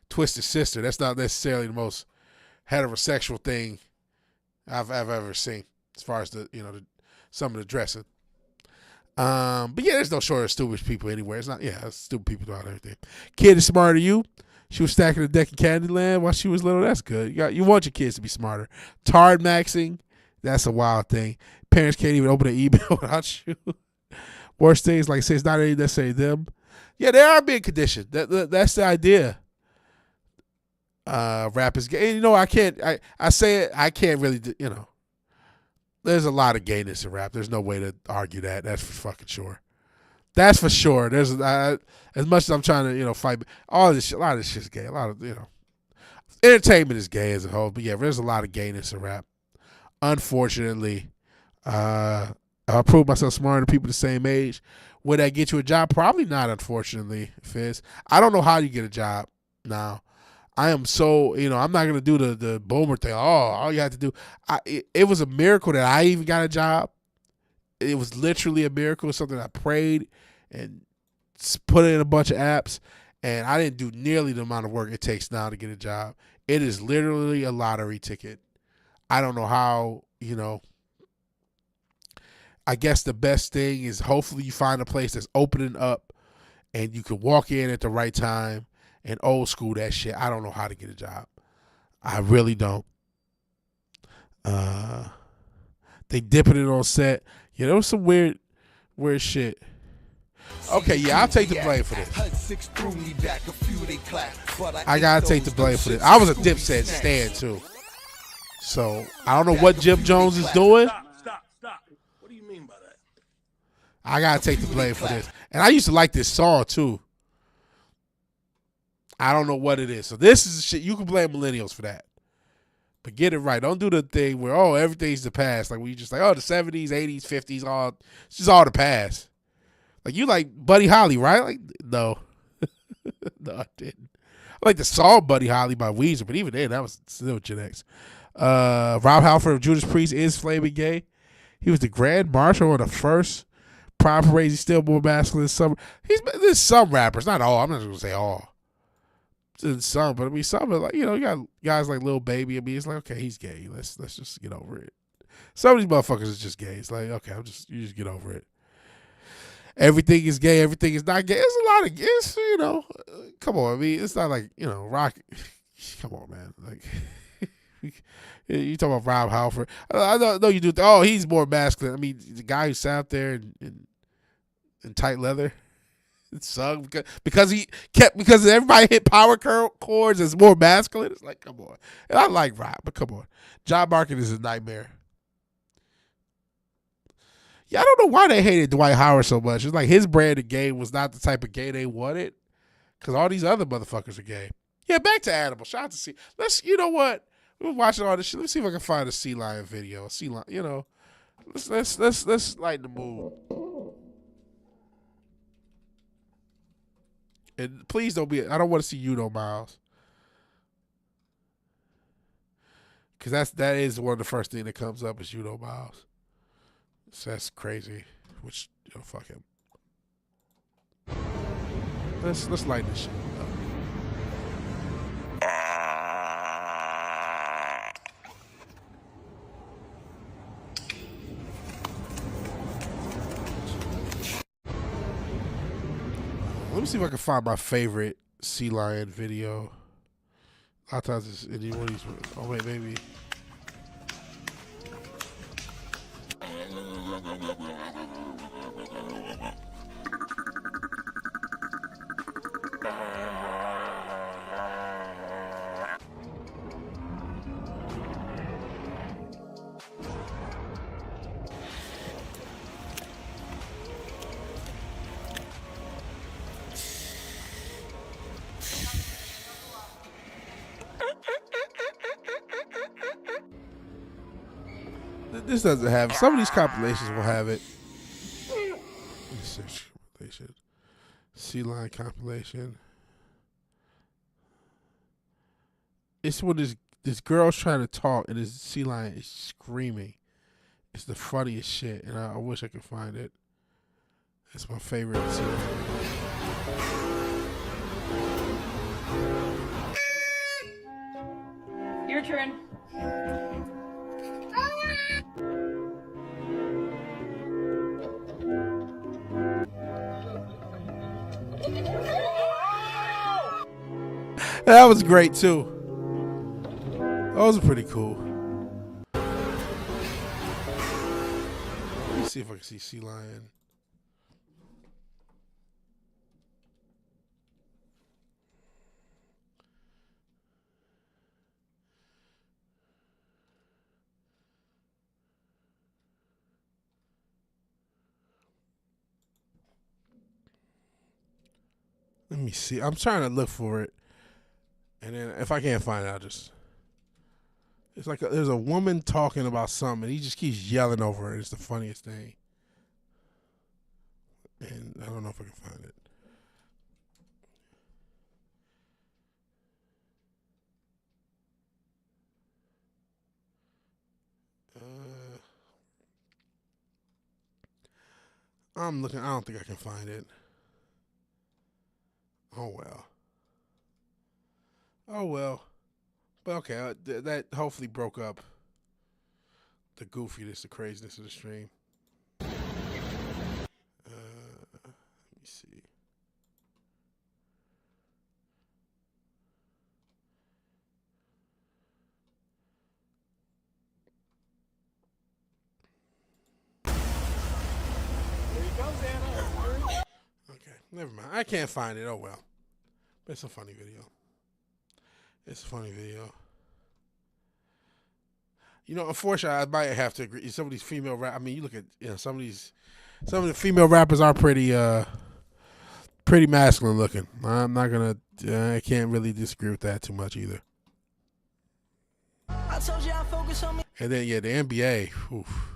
Twisted Sister. That's not necessarily the most heterosexual thing I've ever seen, as far as some of the dressing. But yeah, there's no shortage of stupid people anywhere. It's not. Yeah, stupid people throughout everything. Kid is smarter than you. She was stacking the deck in Candyland while she was little. That's good. You want your kids to be smarter. Tard maxing. That's a wild thing. Parents can't even open an email without you. Worst things, like I say, it's not necessarily them. Yeah, they are being conditioned. That's the idea. Rap is gay. And, I say it, I can't really, there's a lot of gayness in rap. There's no way to argue that. That's for fucking sure. That's for sure. There's as much as I'm trying to, fight, all this shit, a lot of this shit's gay. A lot of, entertainment is gay as a whole. But yeah, there's a lot of gayness in rap. Unfortunately, I prove myself smarter than people the same age. Would that get you a job? Probably not, unfortunately, Fizz. I don't know how you get a job now. I am so, I'm not going to do the boomer thing. Oh, all you have to do. It was a miracle that I even got a job. It was literally a miracle. Something I prayed and put in a bunch of apps, and I didn't do nearly the amount of work it takes now to get a job. It is literally a lottery ticket. I don't know how, I guess the best thing is hopefully you find a place that's opening up and you can walk in at the right time and old school that shit. I don't know how to get a job. I really don't. They dipping it on set. Yeah, there was some weird shit. Okay, yeah, I'll take the blame for this. I gotta take the blame for this. I was a Dipset stan too. So I don't know what Jim Jones is doing. Stop. What do you mean by that? I gotta take the blame for this. And I used to like this song too. I don't know what it is. So this is shit. You can blame millennials for that. But get it right. Don't do the thing where, oh, everything's the past. Like, we just like, oh, the 70s, 80s, 50s, it's just all the past. Like, you like Buddy Holly, right? Like, no. No, I didn't. I like the song Buddy Holly by Weezer, but even then, that was still Gen X. Rob Halford of Judas Priest is flaming gay. He was the Grand Marshal on the first Pride Parade. He's still more masculine than some. There's some rappers, not all. I'm not going to say all. Some, but I mean, some are like, you got guys like Lil Baby. I mean, it's like, okay, he's gay. Let's just get over it. Some of these motherfuckers is just gay. It's like, okay, you just get over it. Everything is gay. Everything is not gay. It's a lot of gays, come on. I mean, it's not like, rock. Come on, man. Like, you talking about Rob Halford. I know you do. Oh, he's more masculine. I mean, the guy who sat out there in tight leather. It sung because everybody hit power chords. It's more masculine. It's like, come on. And I like rap, but come on. Job market is a nightmare. Yeah, I don't know why they hated Dwight Howard so much. It's like his brand of gay was not the type of gay they wanted, because all these other motherfuckers are gay. Yeah, back to Animal. Shout out to C. You know what? We're watching all this shit. Let's see if I can find a Sea Lion video. Sea Lion, let's lighten the mood. And please don't be. I don't want to see Uno Miles, because that is one of the first thing that comes up is Uno Miles. So that's crazy. Which fuck him. Let's lighten this shit up. Let me see if I can find my favorite Sea Lion video. A lot of times it's any one of these. Oh wait, maybe. This doesn't have. Some of these compilations will have it. Compilation. Sea Lion compilation. It's when this girl's trying to talk and this sea lion is screaming. It's the funniest shit, and I wish I could find it. It's my favorite sea lion. Your turn. That was great too. Those are pretty cool. Let me see if I can see Sea Lion. Let me see. I'm trying to look for it. And then if I can't find it, it's like there's a woman talking about something, and he just keeps yelling over it. It's the funniest thing. And I don't know if I can find it. I'm looking. I don't think I can find it. Oh well. Oh well. But okay, that hopefully broke up the goofiness, the craziness of the stream. Let me see. Never mind. I can't find it. Oh well. But it's a funny video. It's a funny video. You know, unfortunately, I might have to agree. Some of these female rap. I mean, you look at some of the female rappers are pretty masculine looking. I'm not gonna. I can't really disagree with that too much either. I told you I focus on me. And then the NBA. Oof.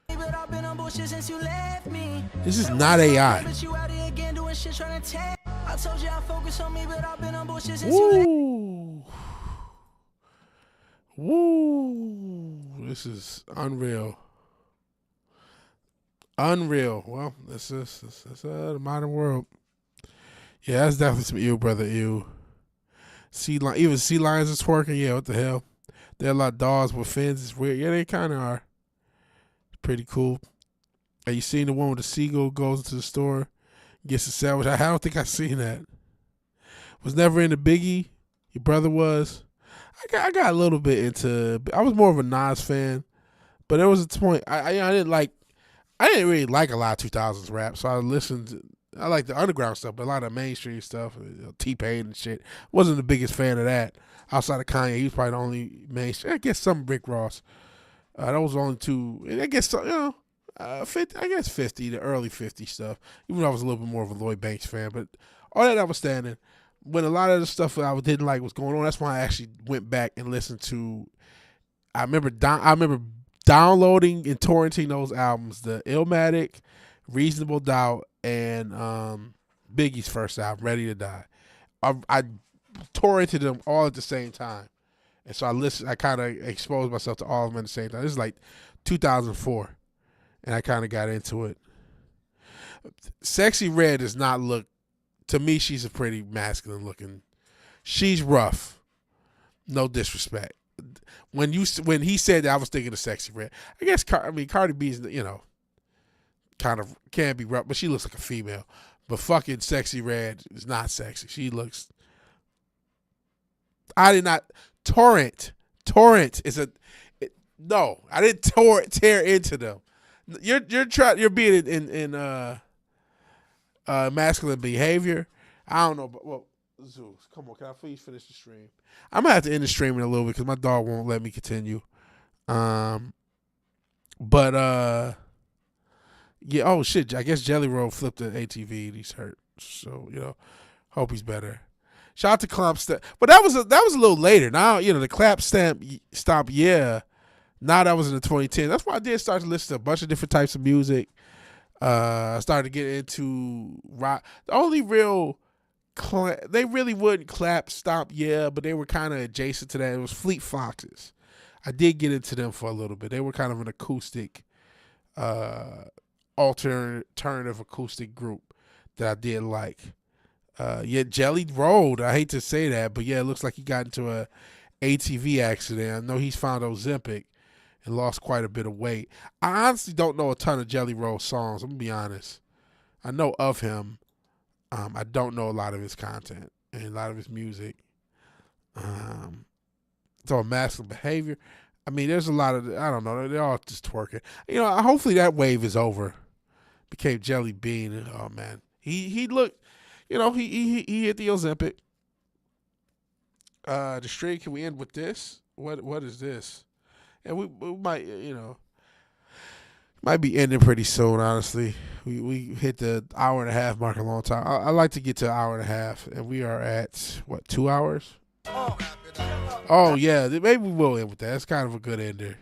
But I've been on bullshit since you left me. This is not AI. But you out here again doing shit trying to tell. I told you I focus on me, but I've been on bullshit since you left me. Woo! This is unreal. Unreal. Well, this is the modern world. Yeah, that's definitely some ew, brother. Ew. Even sea lions is twerking. Yeah, what the hell? They're a lot of dogs with fins. It's weird. Yeah, they kind of are. It's pretty cool. Have you seen the one where the seagull goes into the store, gets a sandwich? I don't think I've seen that. Was never into Biggie. Your brother was. I got a little bit into. I was more of a Nas fan, but there was a point I didn't really like a lot of 2000s rap. So I listened. I like the underground stuff, but a lot of mainstream stuff, T-Pain and shit. Wasn't the biggest fan of that. Outside of Kanye, he was probably the only mainstream. I guess some Rick Ross. Those were only two. And I guess 50. I guess 50, the early 50 stuff. Even though I was a little bit more of a Lloyd Banks fan, but all that notwithstanding, when a lot of the stuff that I didn't like was going on, that's why I actually went back and listened to. I remember downloading and torrenting those albums, the Illmatic, Reasonable Doubt, and Biggie's first album, Ready to Die. I torrented them all at the same time, and so I kind of exposed myself to all of them at the same time. This is like 2004, and I kind of got into it. Sexy Red does not look. To me, she's a pretty masculine looking. She's rough. No disrespect. When he said that, I was thinking of Sexy Red. I guess Cardi B's kind of can be rough, but she looks like a female. But fucking Sexy Red is not sexy. She looks. I did not torrent. Torrent is no. I didn't tear into them. You're being in masculine behavior. I don't know, but well, Zeus, come on, can I please finish the stream? I'm gonna have to end the stream in a little bit because my dog won't let me continue. Yeah. Oh shit. I guess Jelly Roll flipped the ATV and he's hurt. So hope he's better. Shout out to Clap Stamp, but that was a little later. Now the Clap Stamp stop. Yeah. Now that was in the 2010s. That's why I did start to listen to a bunch of different types of music. I started to get into rock. The only real, they really wouldn't clap, stomp, yeah, but they were kind of adjacent to that. It was Fleet Foxes. I did get into them for a little bit. They were kind of an acoustic, alternative acoustic group that I did like. Jelly Rolled. I hate to say that, but yeah, it looks like he got into a ATV accident. I know he's found Ozempic and lost quite a bit of weight. I honestly don't know a ton of Jelly Roll songs. I'm going to be honest. I know of him. I don't know a lot of his content and a lot of his music. So masculine behavior. I mean, there's a lot of, I don't know, they're all just twerking. Hopefully that wave is over. Became Jelly Bean. Oh, man. He looked, he hit the Ozempic. The stream, can we end with this? What is this? And we might, might be ending pretty soon, honestly. We hit the hour and a half mark a long time. I like to get to an hour and a half, and we are at, 2 hours? Oh, yeah, maybe we will end with that. That's kind of a good ender.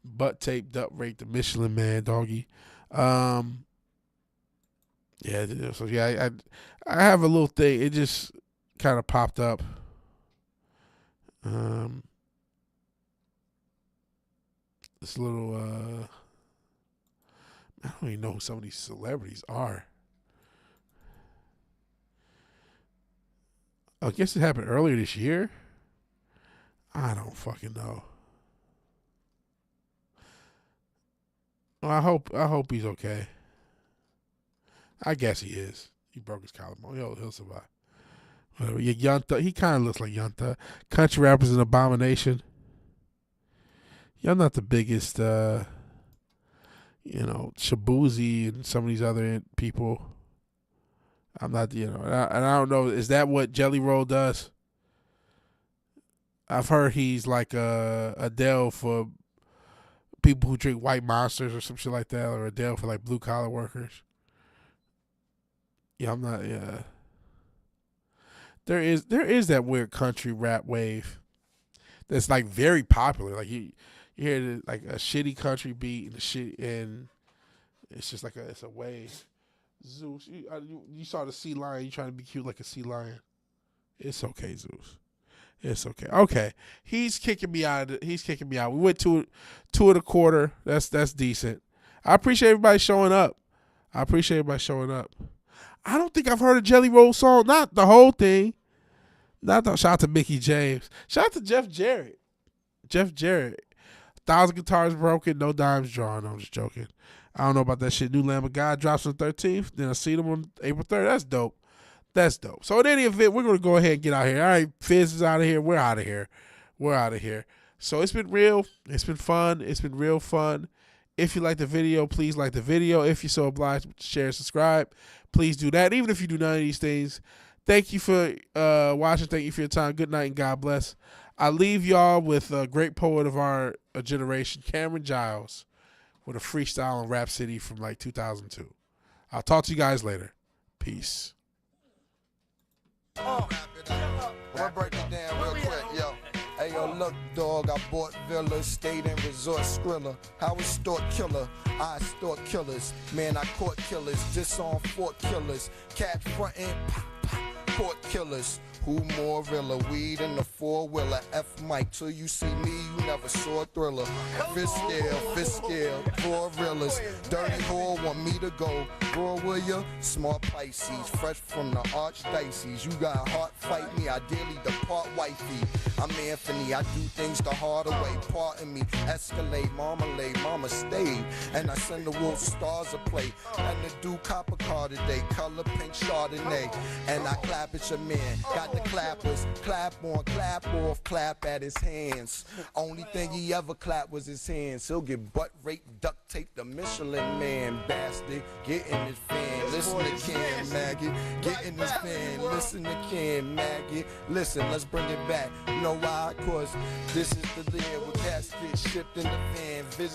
Butt taped up, rate the Michelin Man, doggy. I have a little thing. It just kind of popped up. This little, I don't even know who some of these celebrities are. I guess it happened earlier this year. I don't fucking know. Well, I hope he's okay. I guess he is. He broke his collarbone. He'll survive. Whatever. Young Thug, he kind of looks like Young Thug. Country rapper's an abomination. I'm not the biggest, Shabuzi and some of these other people. I'm not, and I don't know. Is that what Jelly Roll does? I've heard he's like Adele for people who drink White Monsters or some shit like that, or Adele for like blue collar workers. Yeah, I'm not. Yeah, there is that weird country rap wave that's like very popular. Like you hear like a shitty country beat and it's just like it's a wave. Zeus, you saw the sea lion. You trying to be cute like a sea lion. It's okay, Zeus. It's okay. Okay, he's kicking me out. He's kicking me out. We went two and a quarter. That's decent. I appreciate everybody showing up. I don't think I've heard a Jelly Roll song. Not the whole thing. Shout out to Mickey James. Shout out to Jeff Jarrett. 1,000 guitars broken, no dimes drawn. I'm just joking. I don't know about that shit. New Lamb of God drops on the 13th. Then I see them on April 3rd. That's dope. So in any event, we're going to go ahead and get out here. All right, Fizz is out of here. We're out of here. So it's been real. It's been fun. It's been real fun. If you like the video, please like the video. If you're so obliged, share, subscribe. Please do that. Even if you do none of these things. Thank you for watching. Thank you for your time. Good night and God bless. I leave y'all with a great poet of our generation, Cameron Giles, with a freestyle on Rhapsody from like 2002. I'll talk to you guys later. Peace. I'm gonna break it down real quick, yo. Hey, yo, look, dog, I bought villas, stayed in resort Skrilla. I was store killer, I stalk killers. Man, I caught killers, disarmed fort killers. Cat frontin', pop, pop, court killers. Who more realer? Weed in the four-wheeler. F Mike, till you see me, you never saw a thriller. Fist scale, four reelers. Dirty whore want me to go. Bro, will ya? Smart Pisces, fresh from the archdiocese. You got heart, fight me, ideally depart wifey. I'm Anthony, I do things the harder way. Pardon me, escalate, marmalade, mama stayed. And I send the wolf stars a play. And the dude copper car today, color pink Chardonnay. And I clap at your man, got the clappers, clap on, clap off, clap at his hands. Only thing he ever clapped was his hands. He'll get butt raped, duct tape the Michelin man, bastard. Get in his fan, listen to Ken Maggie. Get in his fan, listen to Ken Maggie. Listen, let's bring it back. You know why? Cause this is the year where cats get shipped in the van. Visit